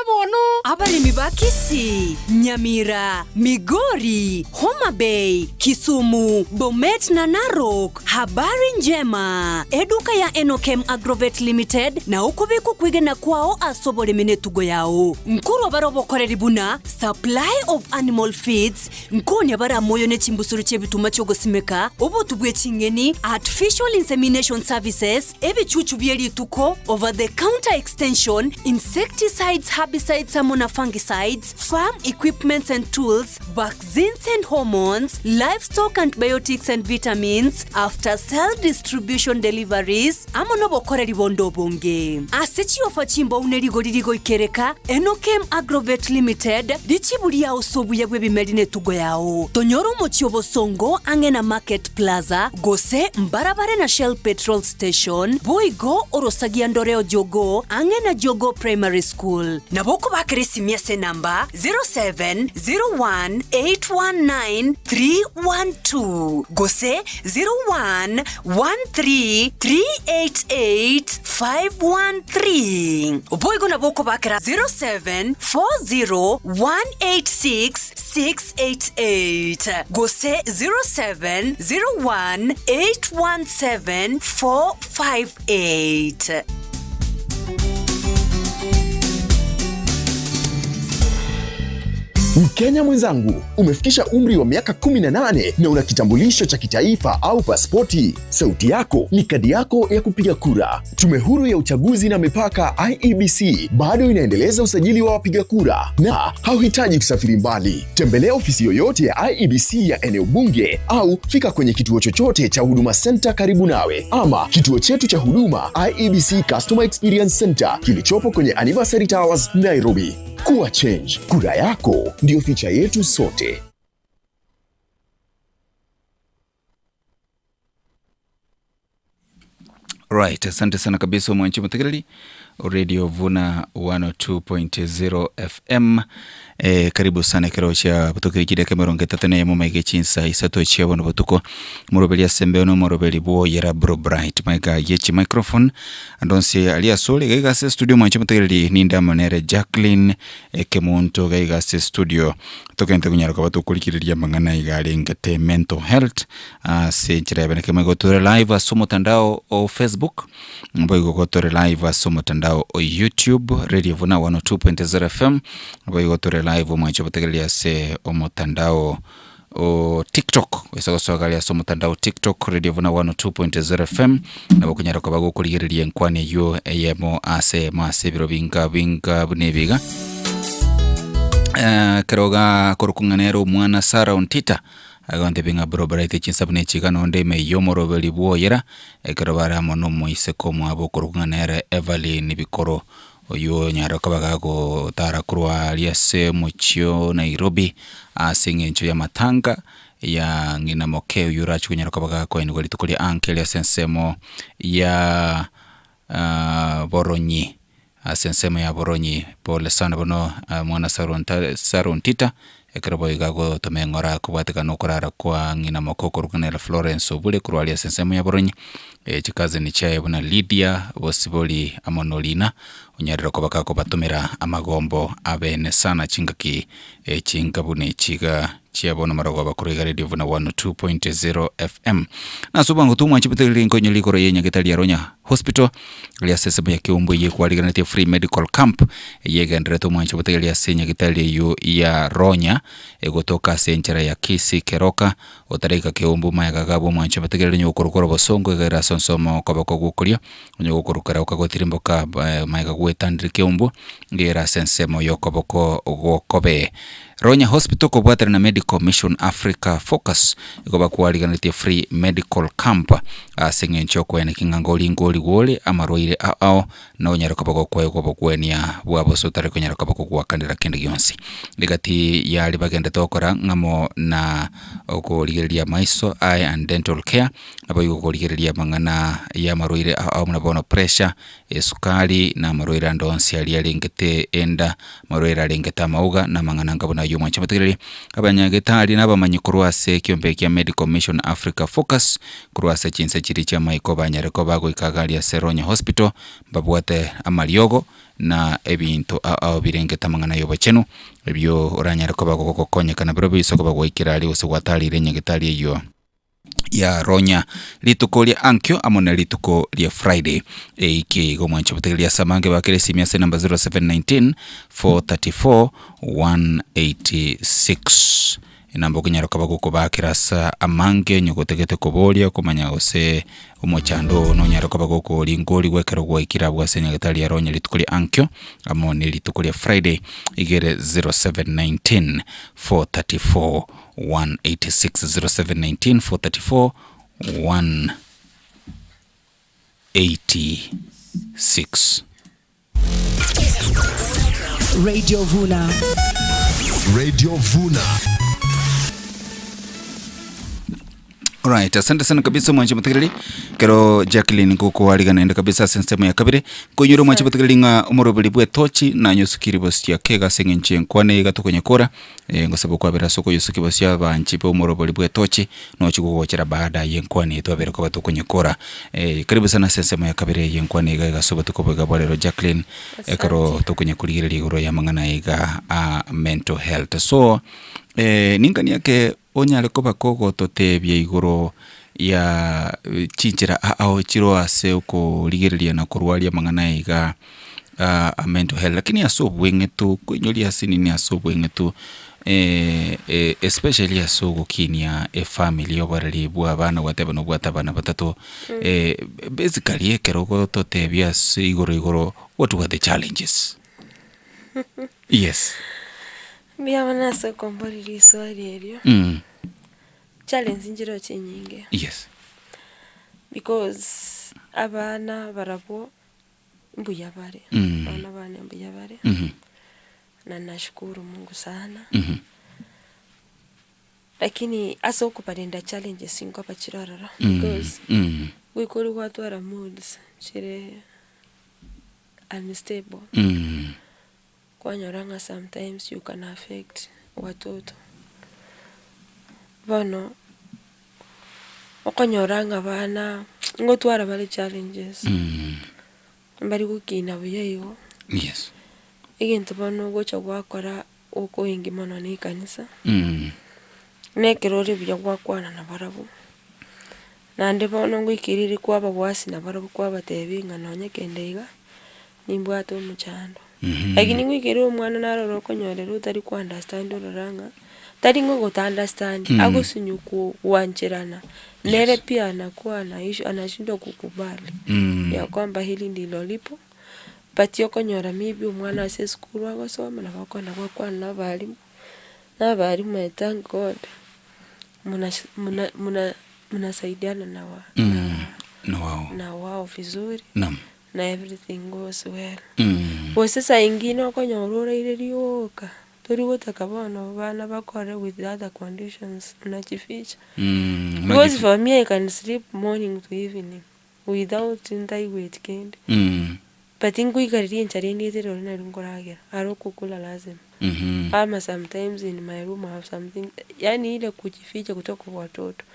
P: Bono.
N: Abalimi bakisi, Nyamira, Migori, Homa Bay, Kisumu, Bomet na Narok. Habari njema. Eduka ya Enokem Agrovet Limited na ukubiku kwigena kwao asobole minetugo yao. Nkuru barobo koreri buna supply of animal feeds nkonya bara moyo ne chimbusuru chebituma cyo gosimeka ubu tubwe chingeni artificial insemination services ebichuchu byeli tuko over the counter extension insecticides herbicides amona fungicides farm equipments and tools vaccines and hormones livestock antibiotics and vitamins after cell distribution deliveries amono bokoreri bondo bonge asechi ofa chimbo unerigo lirigo ikereka Enokem Agrovet Limited dichibuli ya osobu ya gwebimeli netugo yao tonyoro mochiobo songo angena market plaza gose mbarabare na Shell petrol station boigo orosagia ndoreo jogo angena jogo primary school na boko bakrisi miase namba 0701819312 gose 0113388513 boigo na boko bakra 0740186688 gose 0701817458.
Q: Mkenya mwenzangu, umefikisha umri wa miaka 18 na una kitambulisho cha kitaifa au pasipoti. Sauti yako ni kadi yako ya kupiga kura. Tume Huru ya Uchaguzi na Mipaka IEBC bado inaendeleza usajili wa wapiga kura na hauhitaji kusafiri mbali. Tembelea ofisi yoyote ya IEBC ya eneo bunge au fika kwenye kituo chochote cha Huduma Center karibu nawe ama kituo chetu cha huduma IEBC Customer Experience Center kilichopo kwenye Anniversary Towers, Nairobi. Kuwa change. Kura yako ndio ficha yetu sote.
R: Right, asante sana kabisa mwanchi mtegeleli. Radio Vuna 102.0 FM. Karibu sana kero cha butuko ikide kemeronge tatene mu mege chinsa isato chia bono butuko murobeli asembe no murobeli bo yera bro bright mega yechi microphone andonse alia sole gaiga se studio mwanchi mtegeleli ninda manere Jacqueline kemonto gaiga se studio tokente kunyara kwa butuko likiriria mangana igale ngete mental health se chira bene kemego tore live asomo tandao o Facebook mboigo ko tore live asomo tandao o YouTube Radio Vuna 102.0 FM mboigo tore live mwancho butegelia se omotandao o TikTok wesogalia so motandao TikTok Radio Vuna 102.0 FM na bokunyara ko bagukuligiriria nkwane yo eyemo ase mase birobinga bunebiga keroga korukunganero mwana Sara Ontita agonde binga brobraite chinsabune chigano onde me yomorobeli boyera ekerobara mono moise komo abokorukunganere Evelyn Bikoro oyo nyara kabagago tara kurwa liase mochio Nairobi asingencho ya matanga ya ngina mokeo yurachu nyara kabagago eni goli tukuli ankele sensemo ya Boronyi sensemo ya Boronyi pole sana bono mwana Sarontita ekerabo igago tomengora kubatika no kurara kwa ngina mokoko rukunela Florence obule kurwalia sensemo ya Boronyi chikaze ni chaye buna Lydia bosiboli amonolina unyarira ko bakako batumira amagombo abene sana chingaki chingabune chiga chia bono marogoba kuriga radio vuna 102.0 FM na subango tumwa chipitali nkonyo likoro yenya gitali ya Ronya Hospital ya sesema ya kiumbu ye kualiganati free medical camp yega ndreto mwa chipitali ya senya gitali yu ya Ronya egotoka senchera ya Kisi Keroka otarika kiumbu maya gagabo mwa chipitali nyo ukorokoro bosongo gara sonsomo kabako gukulia nyo ukorokara ukagotirimboka maya gagwe tandri kiumbu ngera sensemo yo kabako gokobe Ronya Hospital kubwatera na Medical Mission Africa Focus ikoba kualiganati free medical camp asenye nchoko ene kingangoli ngoli wole amaroire ao na onyaraka bako kwa kwenia bwabo sotare konyaraka bako kwa kandira kende yonsi ligati ya libagende tokora ngamo na okoligeria maiso eye and dental care nabo yokoligeria mangana ya maroire ao na bono pressure sukari na maroire ndonsi ali ngete enda maroire alingeta mauga na mangana ngabona yuma chabategere abanyageta n'abamanyi kurwase kyombe kya Medical Mission Africa Focus kurwase chinse chiri cha maiko banyareko bago ikagali ya Ronya Hospital babwate amaliogo na ebintu ao birengeta mangana yobo chenu ebyo oranyareko bago kokonya na biro bisoko bago ikirali usugwatali renyegitali yo ya Ronya lituko lya Ankyo amona lituko lya Friday iki gomwancho bategelia samange bakere simia se number 0719 434 186 inambo kinyaroka baguko bakirasa amange nyogotegete kobolia kumanya ose omochando no nyaroka baguko lingoli gwekero gwikira bwasenya gatali ya Ronya lituko lya Ankyo amone lituko lya Friday igere 0719 434 186 0719 434 186
S: Radio Vuna.
C: Radio Vuna.
R: Right, asante sana kabisa mwanchi mtakirili kero Jacqueline kuko waliga naenda kabisa sensemo ya kabire kunyuro mwanchi mtakirili nga umorobeli bwe tochi na nyusukiri bosi ya kega sengenchi nkwane gato kwenye kora ngosabu kwa bera soko yusuki bosi ya banchi pe umorobeli bwe tochi no chikugochera baada yenkwane to bera kwa bato kwenye kora karibu sana sensemo ya kabire yenkwane ga soba to ko bolero Jacqueline kero to kwenye kuligirili goro ya mangana iga mental health so ningani yake onyale koba koko totebye igoro ya chinchira ao chiro ase uko ligerelia na kurwalia mangana iga mental health lakini asobu wengetu kunyoli asini ni asobu wengetu especially asogo kinia family obarali bwa bana wateba no bwata bana batato basically ekero totebya igoro what were the challenges? Yes.
T: Bia wanasa kombori liswali elio. Challenge njiro chenyinge.
R: Yes.
T: Because abana barabo mbuya bare. Abana bana mbuya bare. Na nashukuru Mungu sana. Lakini aso kuparenda challenges singo pachirarara because we kuri watu ara moods chire unstable. Kwa nyoranga sometimes you can affect watoto. Bano okonyoranga bana ngotwara bali challenges. Mbari kukina buyeyo.
R: Yes.
T: Igintu bano gocha gwakora uko ingi mono ni kanisa. Nekirori bya gwakwana na barabu. Nande bano ngwikiriri kwa babwasi na barabu kwa batebinga nonye kendeiga. Nimbwato umuchando. Lakini ngwikere umwana naroro konyorera utari ku understand uraranga tari ngo go understand agusunyuko wancherana nere pia anakuwa anashindwa kukubali ya kwamba hili ndilo lipo patio konyora mibi umwana ase skuru agosoma na bakona kwa na balimu thank God munasaidiana na wao vizuri na everything goes well. Sasa ingine okonyorora ile lioka tori wotakabona bana bakore with other conditions unajificha. Because for me I can sleep morning to evening without weight gain. But ingwikaririe ncharendi zero na rungoragira arokukula lazima. Ama sometimes in my room I have something yani ile kujificha kutoka kwa watoto.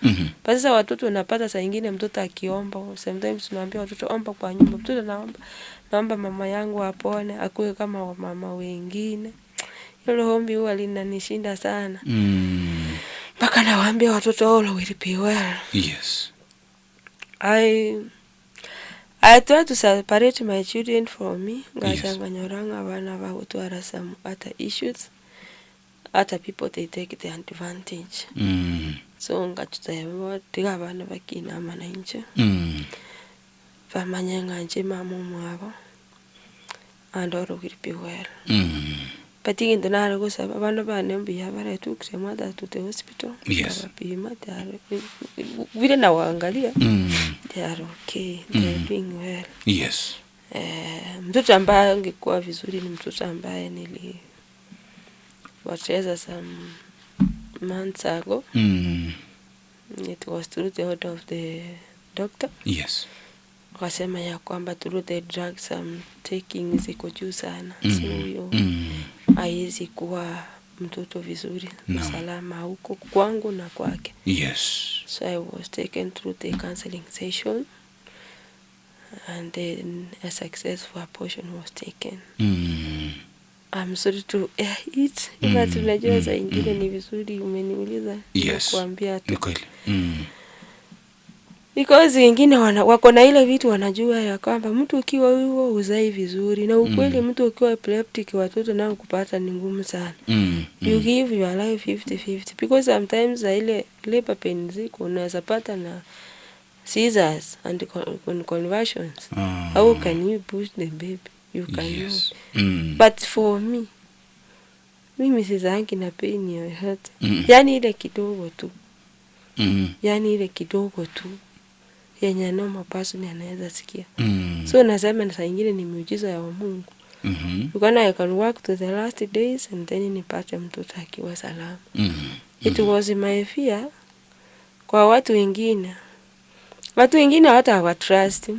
T: Sasa watoto unapata saa nyingine mtoto akiomba sometimes tunaambia watoto omba kwa nyumba mtoto naomba mama yangu apone akue kama mama wengine. Hilo ombi huwa linanishinda sana. Mpaka nawaambia watoto all will be well.
R: Yes.
T: I try to separate my children from me. Ngashanganyoranga abana bagutwara some other issues. Other people they take the advantage. So ngatutayemo tiga abana bakina mananje. Famanyanga nje mama mwabo. And all will be well. But in the Narago, abana bane mbiya bara took some mother to the hospital.
R: Yes.
T: We didn't know angalia. They are okay. They are doing well.
R: Yes.
T: Mtoto ambaye angekuwa vizuri ni mtoto ambaye wacheza some months ago. It was through the order of the doctor.
R: Yes.
T: Wakasema ya kwamba through the drugs I'm taking ziko juu sana. So hiyo haiwezi kuwa mtoto vizuri. Usalama huko kwangu na kwake.
R: Yes.
T: So I was taken through the counseling session. And then a successful abortion was taken. I'm sorry to eat. Ila tunajua za ingine ni vizuri umeniuliza.
R: Yes.
T: Kuambia tu.
R: Ni kweli.
T: Because wengine wako na ile vitu wanajua ya kwamba mtu ukiwa huo uzai vizuri na ukweli mtu ukiwa epileptic watoto nao kupata ni ngumu sana. You give your life 50-50 because sometimes ile labor pain ziko unaweza pata na seizures and conversions. How can you push the baby? You cannot. But for me, mimi sizangi na pain yoyote. Yani ile kidogo tu. Yani ile kidogo tu. Yenye normal person anaweza sikia. So nasema saa nyingine ni miujiza ya Mungu. Because I can work to the last days and then nipate mtoto akiwa salama. It was my fear kwa watu wengine. Watu wengine hata hawatrust.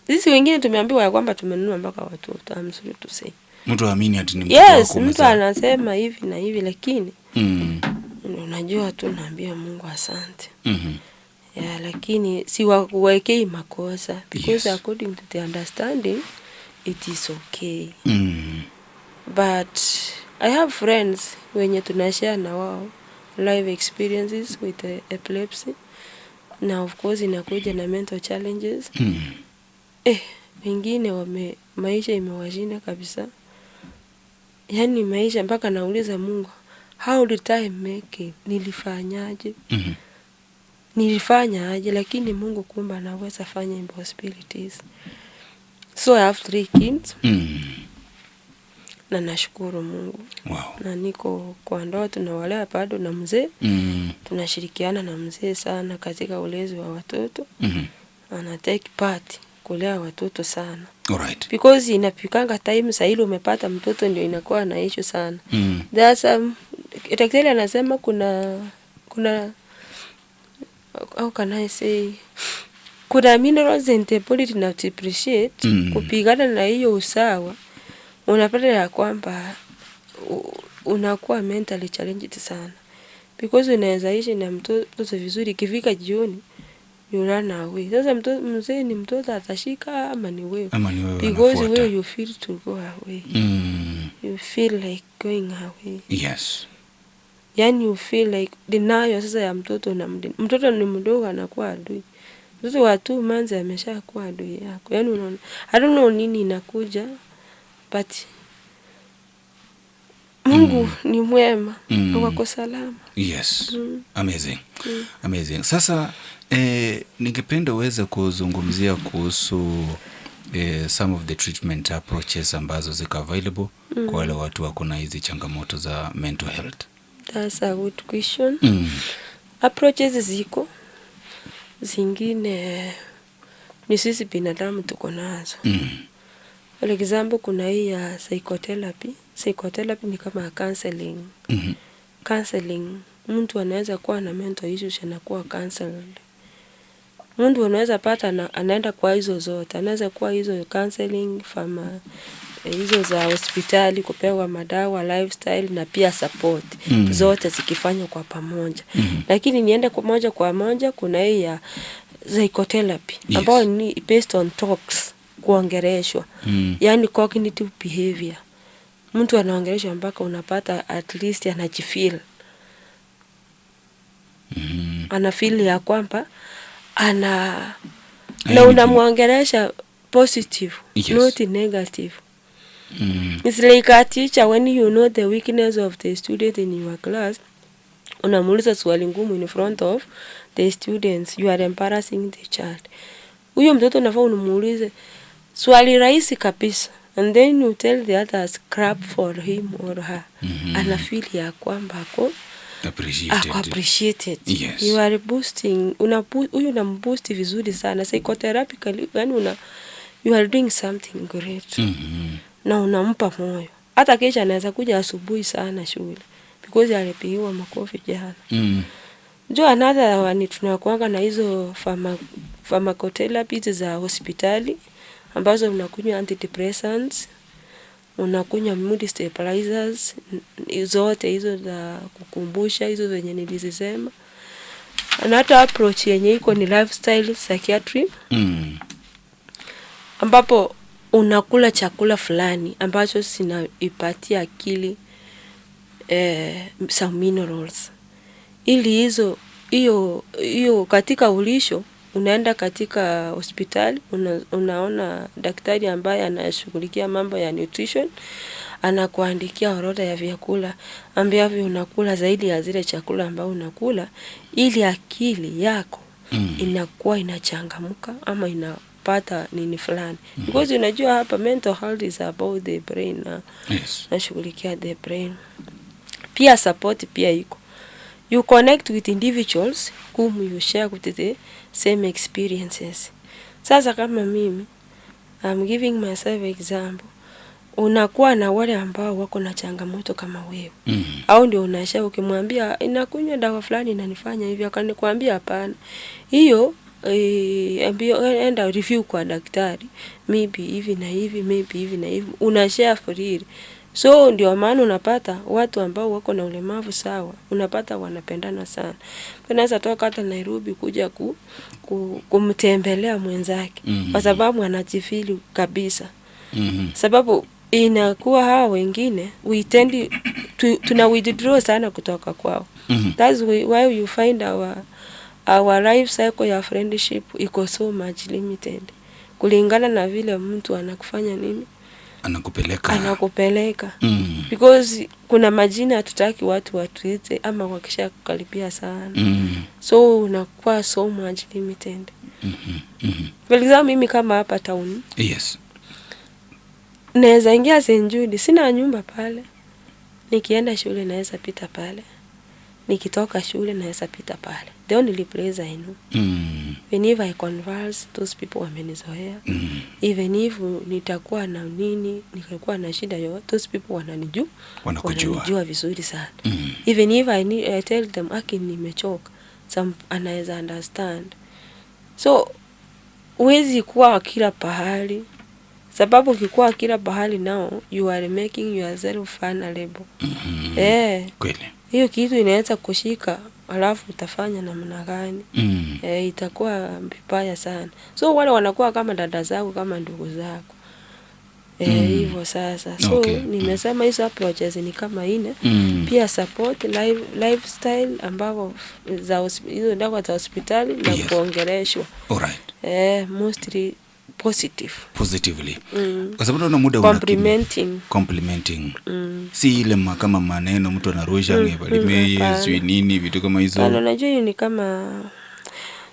T: Sisi wengine tumeambiwa ya kwamba tumenunua mpaka watoto. I'm sorry to say.
R: Mtu aamini ati ni mtoto wako.
T: Yes, mtu anasema hivi na hivi lakini unajua tu naambia Mungu asante. Yeah, lakini si wakuwekei makosa because according to the understanding it is okay. But I have friends wenye tunashare na wao life experiences with epilepsy. Na of course inakuja na mental challenges. Wengine maisha imewashinda kabisa. Yani maisha mpaka nauliza Mungu, how did I make it? Nilifanyaje? Nilifanya aje lakini Mungu kumbe anaweza fanya impossibilities. So I have 3 kids. Na nashukuru Mungu.
R: Wow.
T: Na niko kwa ndoa tunawalea bado na mzee. Tunashirikiana na mzee sana katika ulezi wa watoto. Ana take part kulea watoto sana.
R: Alright.
T: Because inapikanga time saa ile umepata mtoto ndio inakuwa na issue sana. There's daktari anasema kuna how can I say kuna minerals in the body na depreciate kupigana na hiyo usawa. Unapata ya kwamba unakuwa mentally challenged sana. Because unaweza ishi na mtoto vizuri ikifika jioni you run away. Sasa mzee ni mtoto atashika ama ni wewe. Because wewe you feel to go away. You feel like going away.
R: Yes.
T: Yani you feel like denial sasa ya mtoto na mtoto ni mdogo anakuwa adui. Mtoto wa 2 months ameshakuwa adui yako. Yani unaona I don't know nini inakuja but Mungu ni mwema. Wako salama.
R: Yes. Amazing. Amazing. Sasa ningependa uweze kuzungumzia kuhusu some of the treatment approaches ambazo ziko available kwa wale watu wako na hizi changamoto za mental health.
T: That's a good question. Approaches ziko zingine ni sisi binadamu tuko nazo. For example kuna hii ya psychotherapy. Psychotherapy ni kama counseling. Counseling mtu anaweza kuwa na mental issues anakuwa counseled. Mtu anaweza pata anaenda kwa hizo zote. Anaweza kuwa hizo counseling from hizo za hospitali kupewa madawa, lifestyle na pia support. Zote zikifanywa kwa pamoja. Lakini niende kwa moja kuna hii ya psychotherapy ambayo ni based on talks, kuongeleshwa. Yani cognitive behavior. Mtu anaongeleshwa mpaka unapata at least anajifeel. Ana feel ya kwamba ana na unamwongelesha positive, not negative. It's like a teacher, when you know the weakness of the student in your class, unamuuliza swali ngumu in front of the students, you are embarrassing the child. Huyo mtoto unafaa umuulize swali rahisi kabisa, and then you tell the others clap for him or her. Ana feel ya kwamba ako appreciated.
R: Yes.
T: You are boosting, huyo unamboost vizuri sana psychotherapically, yani you are doing something great. Na unampa moyo. Hata kesha anaweza kuja asubuhi sana shule because alipigiwa makofi jana. Jo another one, tunakuanga na hizo pharmacotherapy za hospitali ambazo unakunywa antidepressants, unakunywa mood stabilizers, zote hizo za kukumbusha hizo zenye nilizisema. Another approach yenye iko ni lifestyle psychiatry. Ambapo unakula chakula fulani ambacho sinaipatia akili some minerals. Ili hiyo katika ulisho, unaenda katika hospitali, unaona daktari ambaye anashughulikia mambo ya nutrition, anakuandikia orodha ya vyakula ambavyo unakula zaidi ya zile chakula ambao unakula, ili akili yako inakuwa inachangamka ama inapata nini fulani. Because unajua hapa mental health is about the brain. Nashughulikia the brain. Pia support pia iko. You connect with individuals whom you share with the same experiences. Sasa kama mimi, I'm giving myself example. Unakuwa na wale ambao wako na changamoto kama wewe. Au ndio unasha ukimwambia inakunywa dawa fulani inanifanya hivi, akanikwambia hapana. Hiyo enda review kwa daktari. Maybe hivi na hivi, maybe hivi na hivi. Unashare freely. So ndio maana unapata watu ambao wako na ulemavu sawa, unapata wanapendana sana. Unaweza toka hata Nairobi kuja kumtembelea mwenzake kwa sababu anajifili kabisa. Sababu inakuwa hawa wengine tuna withdraw sana kutoka kwao. That's why you find our life cycle ya friendship iko so much limited. Kulingana na vile mtu anakufanya nini? Anakupeleka. Because kuna majina hatutaki watu watuite ama wakisha kukaribia sana. So unakuwa so much limited. For example, mimi kama hapa town.
R: Yes.
T: Naweza ingia St. Jude, sina nyumba pale. Nikienda shule naweza pita pale. Nikitoka shule naweza pita pale. The only place I know. Even if I converse, those people wamenizoea. Even if nitakuwa na nini, nikakuwa na shida yote, those people wananijua vizuri sana. Even if I tell them nimechoka, some anaweza understand. So huwezi kuwa kila pahali. Sababu ukikuwa kila pahali now, you are making yourself vulnerable.
R: Kweli.
T: Hiyo kitu inaweza kushika, alafu utafanya namna gani? Itakuwa mbaya sana. So wale wanakuwa kama dada zako, kama ndugu zako. Hivyo sasa. So nimesema hizo approaches ni kama ine. Pia support lifestyle ambao hizo dawa za hospitali na kuongeleshwa.
R: Alright.
T: Mostly positively.
R: Kwa sababu una muda
T: complimenting.
R: Si ile kama maneno mtu anarusha ngebalimeye sio nini vitu kama hizo.
T: Unajua ni kama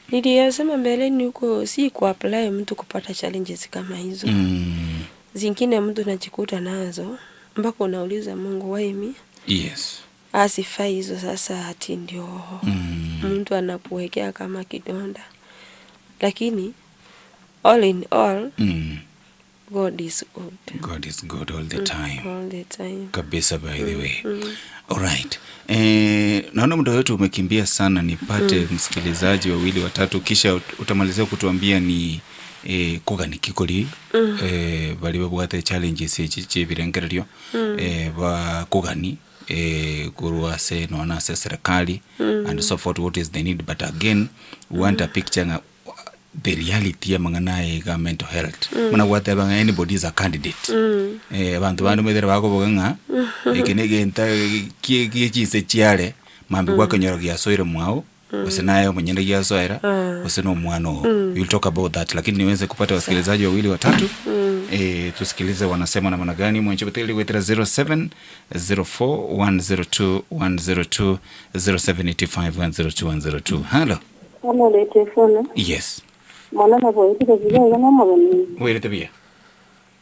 T: niliyasema mbeleni huko, si kuapply mtu kupata challenges kama hizo. Zingine mtu anajikuta nazo mpaka unauliza Mungu why me?
R: Yes.
T: Asifai hizo sasa ati ndio mtu anakuwekea kama kidonda. Lakini all in all, God is good.
R: God is good all the time.
T: All the time.
R: Kabisa by the way. Alright. Naona muda wetu umekimbia sana, nipate msikilizaji wawili watatu kisha utamalizia kutuambia ni kogani kikoli bali babwate challenges echi birengererio ba kogani kuruase no na serikali and so forth, what is the need, but again we want a picture the reality ya mangana ga mental health muna wate banga anybody is a candidate abantu bandu medere bako boganga ekinege nta kiye chise chiale mambi kwa kanyoro ya soire mwao usinayo mwenyende ya zoera usino mwano we'll talk about that, lakini niweze kupata wasikilizaji wawili watatu tusikilize wanasema namna gani. Mwenye beteli wetera 0704102102 0785102102. Hello.
U: Hello, telephone.
R: Yes.
U: Mwana na boy tu kujia yana mabani.
R: Wewe tabia.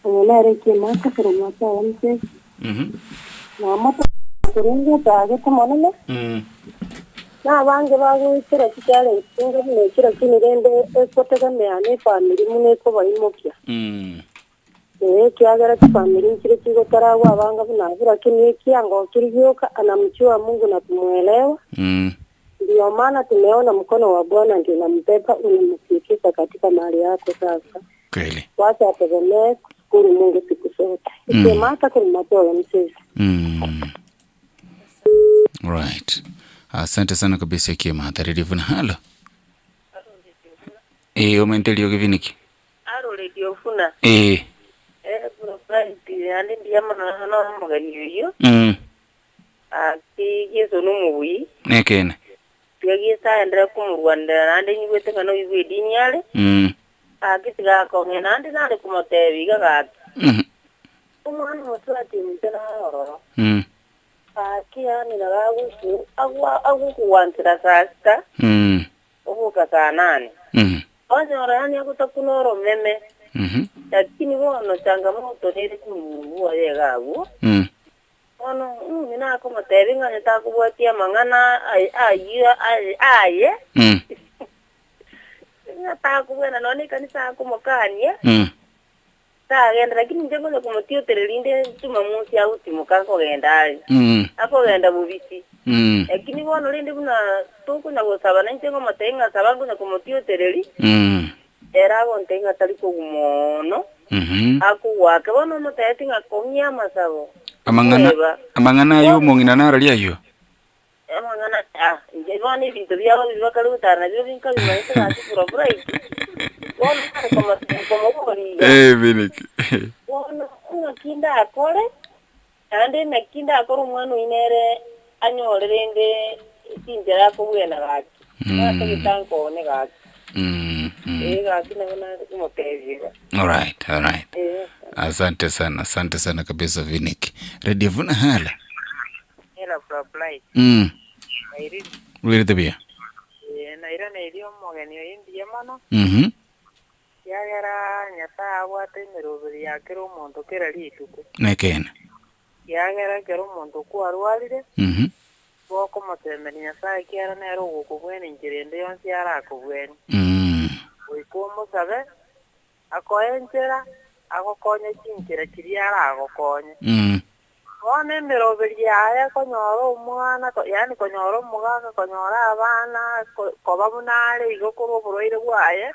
U: Wala reki mata kurumata wamse. Na mata kurunga taage mwana na bange bagwitira kitale singa nekira kinirende ekotega meane family mune ko bayimokya kiagera family kile kiko taragwa abanga bunavura kini kiango kilivyoka anamjua Mungu na kumuelewa ndio maana tumeona mkono wa Bwana ndio nampepa unamfikisha katika mahali yako sasa
R: kweli
U: wacha ategemee kushukuru Mungu siku zote ikimata kumatoa msezi
R: right. Asante sana kabisa Kiema Taririvu na halo. Umentelio kiviniki?
U: Aro radio funa. Profile andi ndiye mana na magani yo. Kigezo numubui.
R: Nekene.
U: Kigezo endera kumurwanda andi nyibete ngano ibedi nyale. Kisiga ko ngenandi nande kumotebi gaga. Umwana musati mtana oro. Kia ni nagagusu agukuwantira sasta uvuka saa 8 onyora yani akutakunoro meme lakini wono changamoto niri kumuvua yegagu ono mina ko matevinga nitakuwatia mangana aye natakuwena noni kanisa kumokanie agenda lakini njengo kumutio terelinde tumamusi au timukako gendali ako genda bubisi lakini wono linde buna tuko na gusaba na njengo matenga sabangu na kumutio tereli era gontenga taliko gumono aku wake wono mutayetinga komya masabo amangana yu mongina naralia yu amangana njevani bintu byabo bibakaruta na byo binka bimaita na pura
R: Viniki.
U: Wono kinda akore ande nakinda akoro mwana inere anyorende tinjera ko wena gaki na kitanko ne gaki gaki na kumotezira.
R: All right. Asante sana kabisa Viniki. Radio Vuna hala.
U: Ela supply.
R: Where the beer?
U: Na ira na idio mogeni indi yamano. Yagera nyata wate merobiri yakero muntu kera lituko
R: nekena
U: yagera kero muntu kwarwalire boko mutemeri nyasaye kiara nero gukubwene njirende yonsi yara akubwene wikomo sabe akoenjera agokonye kinjira kiriara agokonye one merobiri aya konyoro umwana yani konyoro mugaga konyora abana kobamunale igokoro buroire bwaye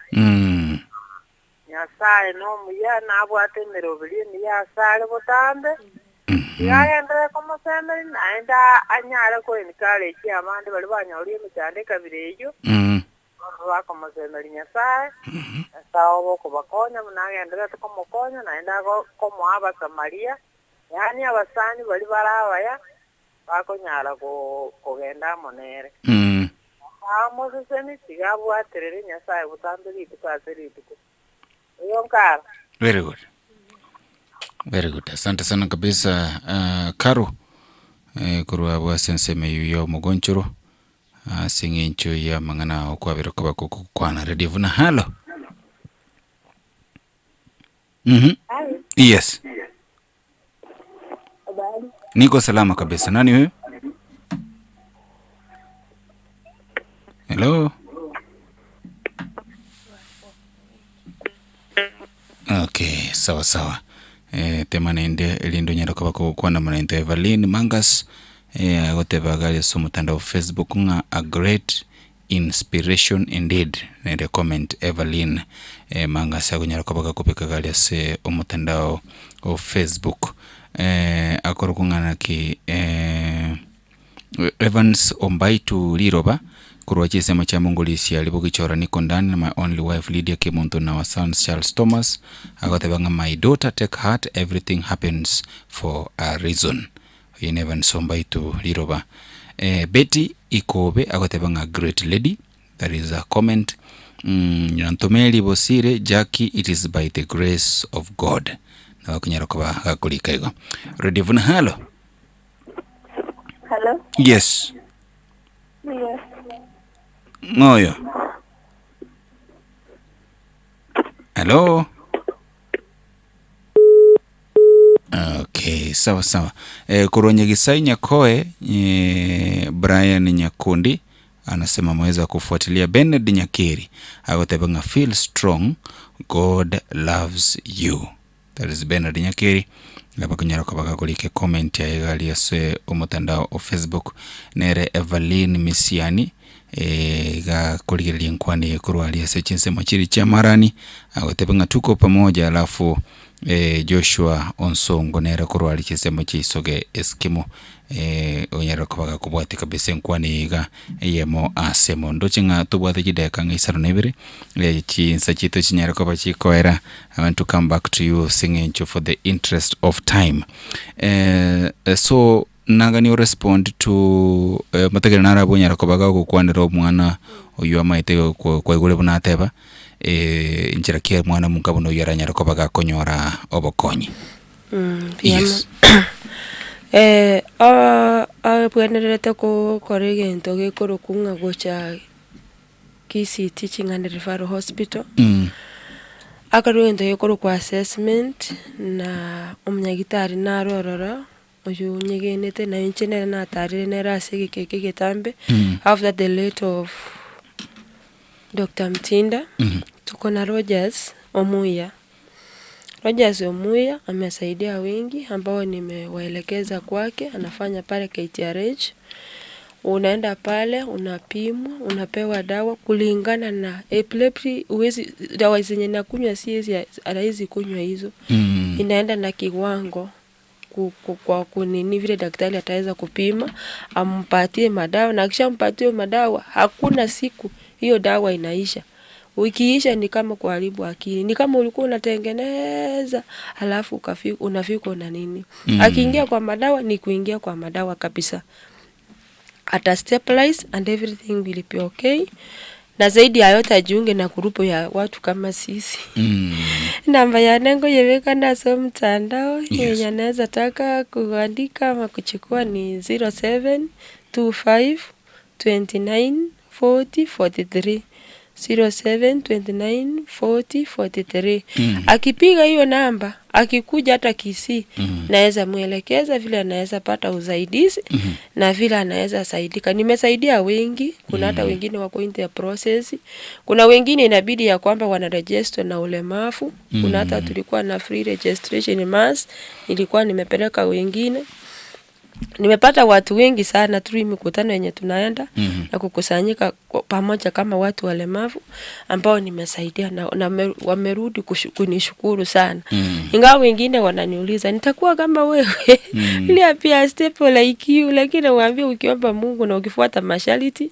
U: Nyasaye no muya nabwate merobiri ni yasale botambe yagendere ko musemeri naenda anyare ko enikale ki amande bali banyori emicande kabirejo bako musemeri Nyasaye sawo ko bakonya munagendere ko mukonya naenda ko mwaba Samaria yani abasani bali barabaya bakonyara ko genda monere Moses sigabwaterere Nyasaye botambe litukaseri tuko Yonkara.
R: Very good. Asante sana kabisa Karo. Kurwa bwa senseme yuyo mugonchoro. Singincho ya mangana kwa biroko bako kwana Radio Vuna halo. Yes. Niko salama kabisa. Nani wewe? Hello. Okay, sawa. Temanende elindo nyarako bako kwana mwanente Evelyn Mangas goteba gali so mutandao Facebook nga a great inspiration indeed nende comment Evelyn Mangas nyarako bako kupeka gali se omutandao o Facebook akorokungana ki Evans Ombaitu Liroba kurwa chisema cha Mongolisi alipokichora niko ndani na my only wife Lydia Kimonto na our son Charles Thomas akotebanga my daughter take heart everything happens for a reason. You never Ombaitu Liroba Betty Ikobe agotebanga great lady. That is a comment. Nyantomeli Bosire Jackie, it is by the grace of God. Na wakunyara kwa hakulika higo. Radio Vuna, hello.
U: Hello?
R: Yes.
U: Yes.
R: Moyo. Hello. Okay, sawa. Kuronye Gisai Nyakoe, Brian Nyakundi anasema mweza kufuatilia. Bernard Nyakeri agotebanga feel strong, God loves you. That is Bernard Nyakeri. Laba kunyara kwa kulike comment ya egali yaswe umutandao wa Facebook. Nere Evelyn Misiani ga kuligeli nkwani kuruali yase chinse machiri chamarani agotebanga tuko pamoja. Alafu Joshua Onsongo nere kuruali chinse machisoge Eskimo onyara kwa kubwati kabisa nkwani ga yemo asemo ndochinga tubwate jideka ngisaro nebere chinsa chito chinyara kwa chikoera. I want to come back to you singing for the interest of time. So nagani respond to mategera narabo nyara kwa kukwanira omwana oyu amaite kwa igule bunateba injira kia mwana munkabuno yaranyara kwa konyora obokonyi.
T: Yes. Bwenerete ko korigento gekoro kunga gocha kisi teaching and referral hospital. Akarugento gekoro kwa assessment na omnyagitari narorora oyu nyegenete na inchenera na tarire nerase getambe after the late of Dr. Mtinda. Tuko na Rogers Omuya amesaidia wengi ambao nimewaelekeza kwake. Anafanya pale KTRH. Unaenda pale, unapimwa, unapewa dawa kulingana na epilepsy. Uwezi dawa zenye nakunywa si hizi kunywa hizo. Inaenda na kiwango kwa kunini vile daktari ataweza kupima, ampatie madawa, na akishampatia madawa hakuna siku hiyo dawa inaisha. Ukiisha ni kama kuharibu akili. Ni kama ulikuwa unatengeneza alafu unafika na nini. Akiingia kwa madawa ni kuingia kwa madawa kabisa. Ata stabilize and everything will be okay. Na zaidi ya yote ajiunge na grupu ya watu kama sisi. Namba ya nengo yeweka naso mtandao. Yenye anaweza taka kuandika ama kuchukua ni 0725 29 40 43. 0729 40 43. Akipiga hiyo namba, akikuja hata Kisii, naweza muelekeza vile anaweza pata usaidizi na vile anaweza saidika. Nimesaidia wengi, kuna hata wengine wako in the process. Kuna wengine inabidi ya kwamba wanaregister na ulemavu. Kuna hata tulikuwa na free registration mass, nilikuwa nimepeleka wengine. Nimepata watu wengi sana through mikutano yenye tunaenda na kukusanyika pamoja kama watu walemavu ambao nimesaidia na wamerudi kunishukuru sana. Ingawa wengine wananiuliza nitakuwa kama wewe ili pia step like you, lakini waambie ukiomba Mungu na ukifuata masharti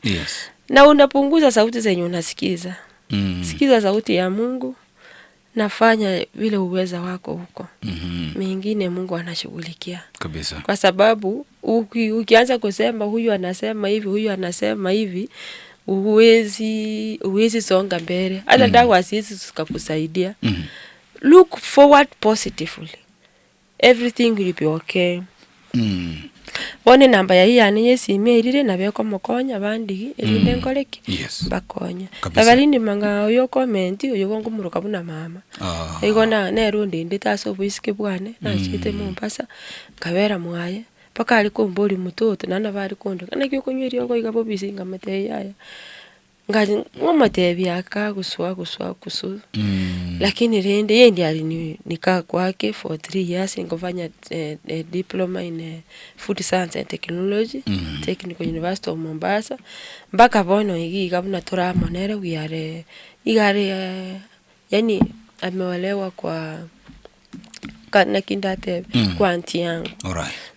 T: na unapunguza sauti zenye unasikiza. Sikiza sauti ya Mungu. Nafanya vile uweza wako huko. Mengine Mungu anashughulikia.
R: Kabisa.
T: Kwa sababu ukianza kusema huyu anasema hivi, uwezi songa mbele. Hata dawa hizi zikakusaidia. Look forward positively. Everything will be okay. One namba ya hii ane simerire na beko mukonya bandi elinde ngoleki bakonya abalindi manga oyo comment oyo gongo muruka buna mama igona nerundi nditaso bwisike bwane nachite Mombasa kabera mwaye paka aliko mboli mutoto nana bari kondo kana kyo kunywiri ogo igabo bisinga mate yaya ngaji ngomate byaka guswa lakini rende yendi ali nika kwake for 3 years ngofanya diploma in food science and technology Technical University of Mombasa mpaka bono igi gabuna tora monere igare yani amewalewa kwa kana kindate kwa auntie yangu.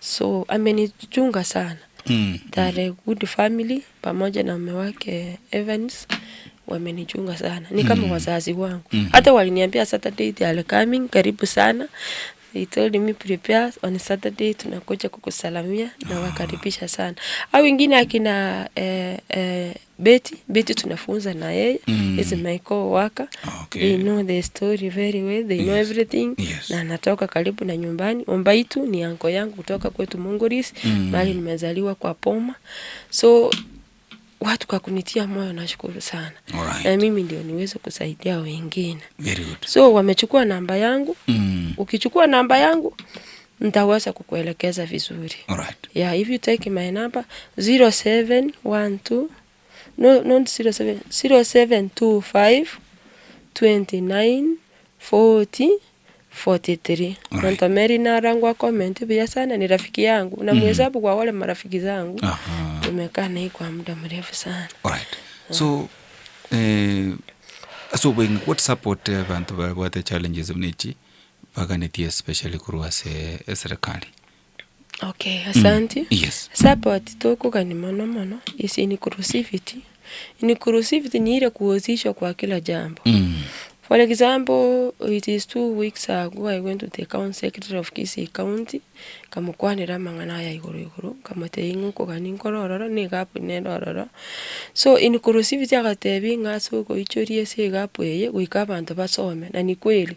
T: So amenichunga sana. Tare good family pamoja na mume wake Evans wamenichunga sana. Ni kama wazazi wangu. Hata waliniambia Saturday they are coming, karibu sana. He told me prepare on Saturday tunakuja kukusalamia na wakaribisha sana. Au wengine akina Betty tunafunza na yeye. Is my co-worker. They know the story very well. They know everything. Na natoka karibu na nyumbani. Ombaitu ni anko yangu kutoka kwetu Mungoris. Mali nimezaliwa kwa Poma. So watu kwa kunitia moyo nashukuru sana. Na mimi ndio niweze kusaidia wengine.
R: Very good.
T: So wamechukua namba yangu. Ukichukua namba yangu nitaweza kukuelekeza vizuri. Yeah, if you take my number 0725 29 40 43. Nanta Mary na rangwa comment pia sana ni rafiki yangu na mwezabu kwa wale marafiki zangu. Tumekaa naye kwa muda mrefu sana.
R: So what support bantu what the challenges mnichi paganeti especially kuruwa serikali.
T: Okay, asante.
R: Yes.
T: Support toko kani mono is inclusivity. Inclusivity ni ile kuhusishwa kwa kila jambo. For example, it is 2 weeks ago I went to the county secretary of Kisii County. Kamukwanira mangana ya iguru kama teingu ko kani kororo ni gapu nedororo. So inclusivity agatebi ngaso ko ichorie se gapu yeye guika abantu basome na ni kweli.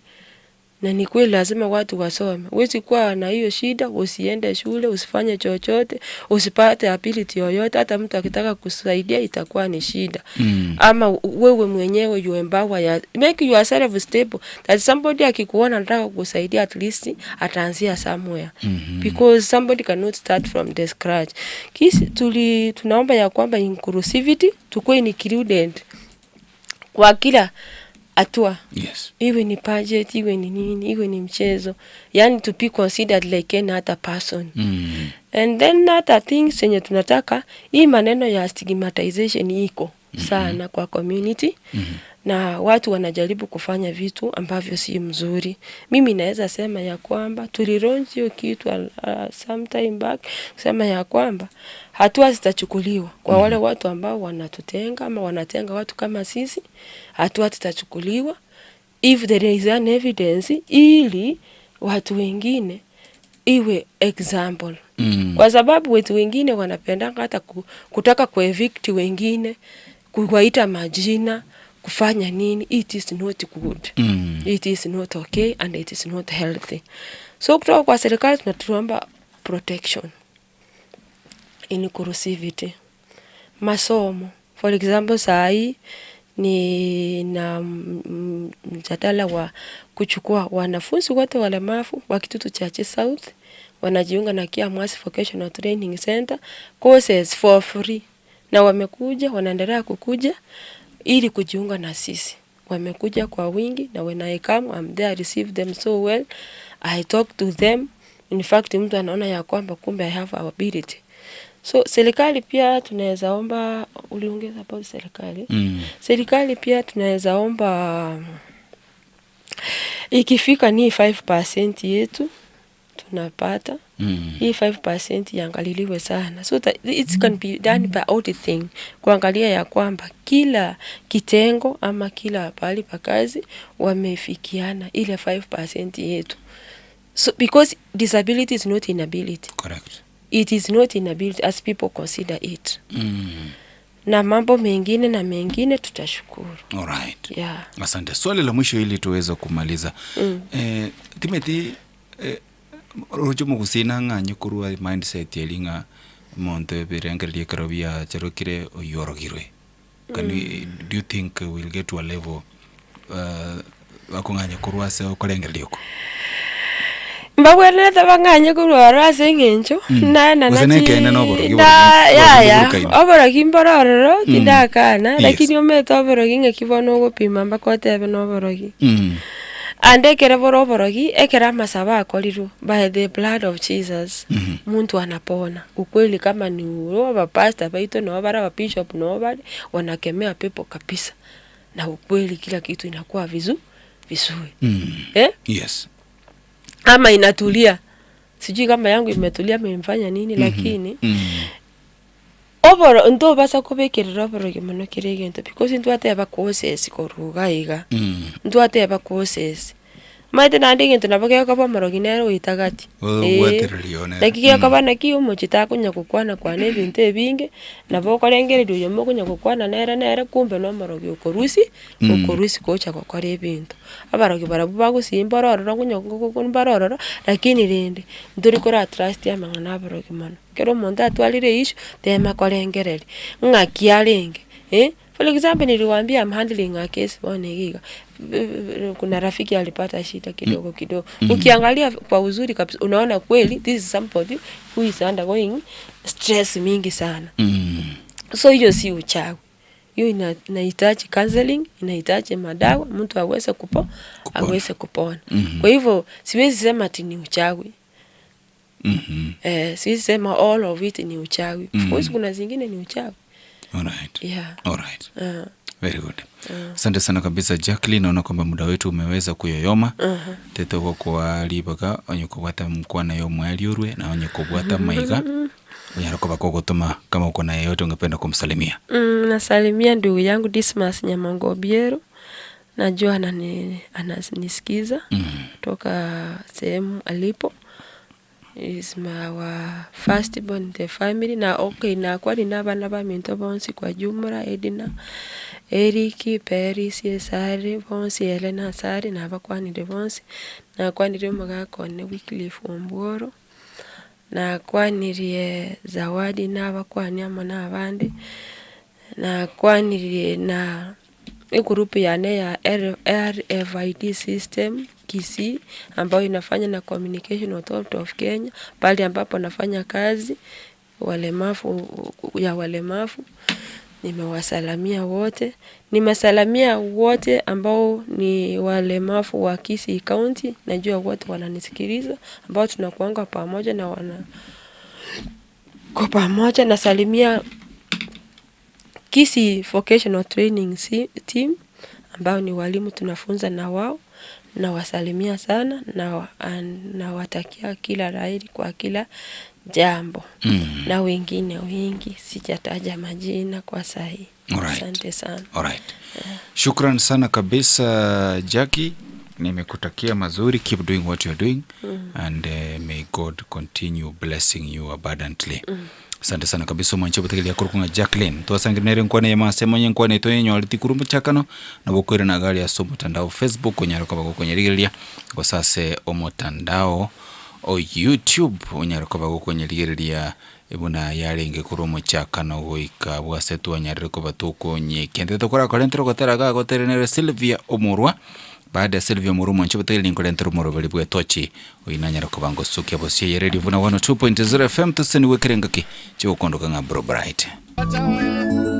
T: Na ni kweli lazima watu wasome. Huwezi kuwa na hiyo shida, usiende shule, usifanye chochote, usipate ability yoyote, hata mtu akitaka kusaidia itakuwa ni shida. Ama wewe mwenyewe you empower, make yourself stable. That somebody akikuona anataka kusaidia at least ataanzia somewhere. Because somebody cannot start from the scratch. Tunaomba ya kwamba inclusivity tukue included kwa kila atua. Iwe ni budget, iwe ni nini, iwe ni mchezo. Yani to be considered like any other person. And then other things yenye tunataka, hii maneno ya stigmatization iko sana kwa community. Na watu wanajaribu kufanya vitu ambavyo si mzuri. Mimi naweza sema ya kwamba tulilaunch hiyo kitu sometime back, sema ya kwamba hatua zitachukuliwa kwa wale watu ambao wanatutenga ama wanatenga watu kama sisi. Hatua zitachukuliwa if there is an evidence ili watu wengine iwe example. Kwa sababu watu wengine wanapenda hata kutaka kuevict wengine, kuwaita majina, kufanya nini. It is not good. It is not okay and it is not healthy. So kutoka kwa serikali tunatuomba protection, inclusivity, masomo. For example, sai ni na mjadala wa kuchukua wanafunzi wote walemavu wa Kitutu Church South wanajiunga na Kiamwasi Vocational Training Center courses for free. Na wamekuja, wanaendelea kukuja ili kujiunga na sisi. Wamekuja kwa wingi na when I come I'm there, I receive them so well. I talk to them. In fact, mtu anaona ya kwamba kumbe I have our ability. So serikali pia tunaweza omba, uliongeza hapo serikali. Serikali pia tunaweza omba ikifika ni 5% yetu tunapata. Hii 5% yangaliliwe sana. So that it can be done by auditing. Kuangalia ya kwamba kila kitengo ama kila pali pa kazi wamefikiana ile 5% yetu. So because disability is not inability.
R: Correct.
T: It is not inability as people consider it. Na mambo mengine tutashukuru.
R: Alright.
T: Yeah.
R: Asante. Swali la mwisho ili tuweze kumaliza. Timothy, rojumu kusina ng'anyo kurua mindset yelinga monte birengelie karabia charokire oyorogirwe. Do you think we'll get to a level wakunganya kurua se okolengelie ko?
T: Mbawele tabanganya kurua se ngencho na oborogi mbororo tidakana lakini ometo oborogi ngekibono gopima mbakotebe no oborogi. Ande kere boroborogi ekera masaba akoliru by the blood of Jesus. Muntu anapona. Ukweli kama ni uroba pastor baito na bara bishop no bali wanakemea pepo kabisa. Na ukweli kila kitu inakuwa vizuri.
R: Yes.
T: Ama inatulia. Sijui kama yangu imetulia memfanya nini lakini oboro ndo basa kubekera oborogi muno kiregento because ndo ateba causes koruga iga. Ndo ateba causes. maite nandinge tunapokea kwa maroginero itagati dakika kwa bana kiyo mochita kunya kukwana kwa nebintu ebinge nabo korengere ryo mo kunya kukwana nere kumbe no marogi ukorusi kocha kokora ebintu abarogi barabu bagusimba roro kunya kukunba roro lakini rende nduri kora trust ya mangana abarogi mano kero monda atwalire ishu tema korengereri ngakiarenge for example niliwaambia I'm handling a case one giga kuna rafiki alipata shida kidogo ukiangalia kwa uzuri kabisa unaona kweli this is somebody who is undergoing stress mingi sana so hiyo si uchawi hiyo inahitaji counseling inahitaji madawa mtu aweze kupona kwa hivyo siwezi sema ati ni uchawi siwezi sema all of it ni uchawi of course kuna zingine ni uchawi.
R: Alright. Yeah. Alright. Very good. Asante sana kabisa Jacqueline, naona kwamba muda wetu umeweza kuyoyoma. Tete kwa libaga onye kubata mkwana yo mwali urwe na onye kubata maiga. Unyarako bako gutuma kama uko na yeyote ungependa kumsalimia.
T: Nasalimia ndugu yangu Dismas Nyamango Biero. Najua ananisikiza toka sehemu alipo. Is our first born in the family na okay na kwa ninabana ba minto bonsi kwa Jumra Edina Eriki Paris Sari bonsi Elena Sari na bakwani de bonsi na kwa nire magako ne weekly Fumboro na kwa nire Zawadi na bakwani amana abandi na kwa nire na grupu ya RFID system Kisii ambayo inafanya na Communication Authority of Kenya pale ambapo nafanya kazi walemavu nimewasalamia wote nimesalamia wote ambao ni walemavu wa Kisii County najua wote wananisikiliza ambao tunakuanga pamoja na kwa pamoja nasalimia Kisii Vocational Training Team ambao ni walimu tunafunza na wao na wasalimia sana na watakia kila laheri kwa kila jambo na wengine wengi sijataja majina kwa sahi. Asante sana.
R: Alright. Shukran sana kabisa Jackie, nimekutakia mazuri, keep doing what you're doing and may God continue blessing you abundantly. Asante sana kabisa mwanche butegeli ya kurukunga Jacqueline twasangirnere nkwane ya masemonye nkwane toyenyo aliti kurumbu chakano na bokwere na gali ya mutandao Facebook onyaruka bako konyerigeria kwa sase omutandao o YouTube onyaruka bako konyerigeria ibuna yarenge kurumu chakano goika bwasetu onyaruka batuko nye kende tokora kalentero goteraga goterenere Sylvia Omurwa baada ya Sylvia Murumo nchibuteli ninkolentero morobeli bwe tochi oinanyara kubango sukia bosie ya Radio Vuna 102.0 FM tuseni wekerengaki chiwo kondoka nga Bro Bright.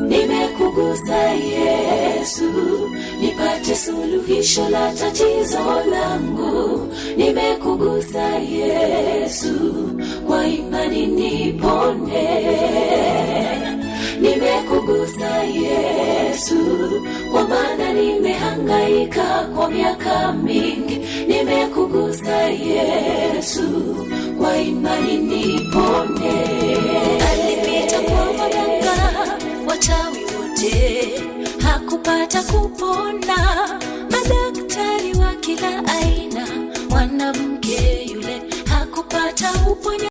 D: Nimekugusa Yesu nipate suluhisho la tatizo langu nimekugusa Yesu kwa imani nipone nimekugusa Yesu kwa maana nimehangaika kwa miaka mingi nimekugusa Yesu kwa imani nipone alipita kwa waganga wachawi wote hakupata kupona madaktari wa kila aina mwanamke yule hakupata uponyaji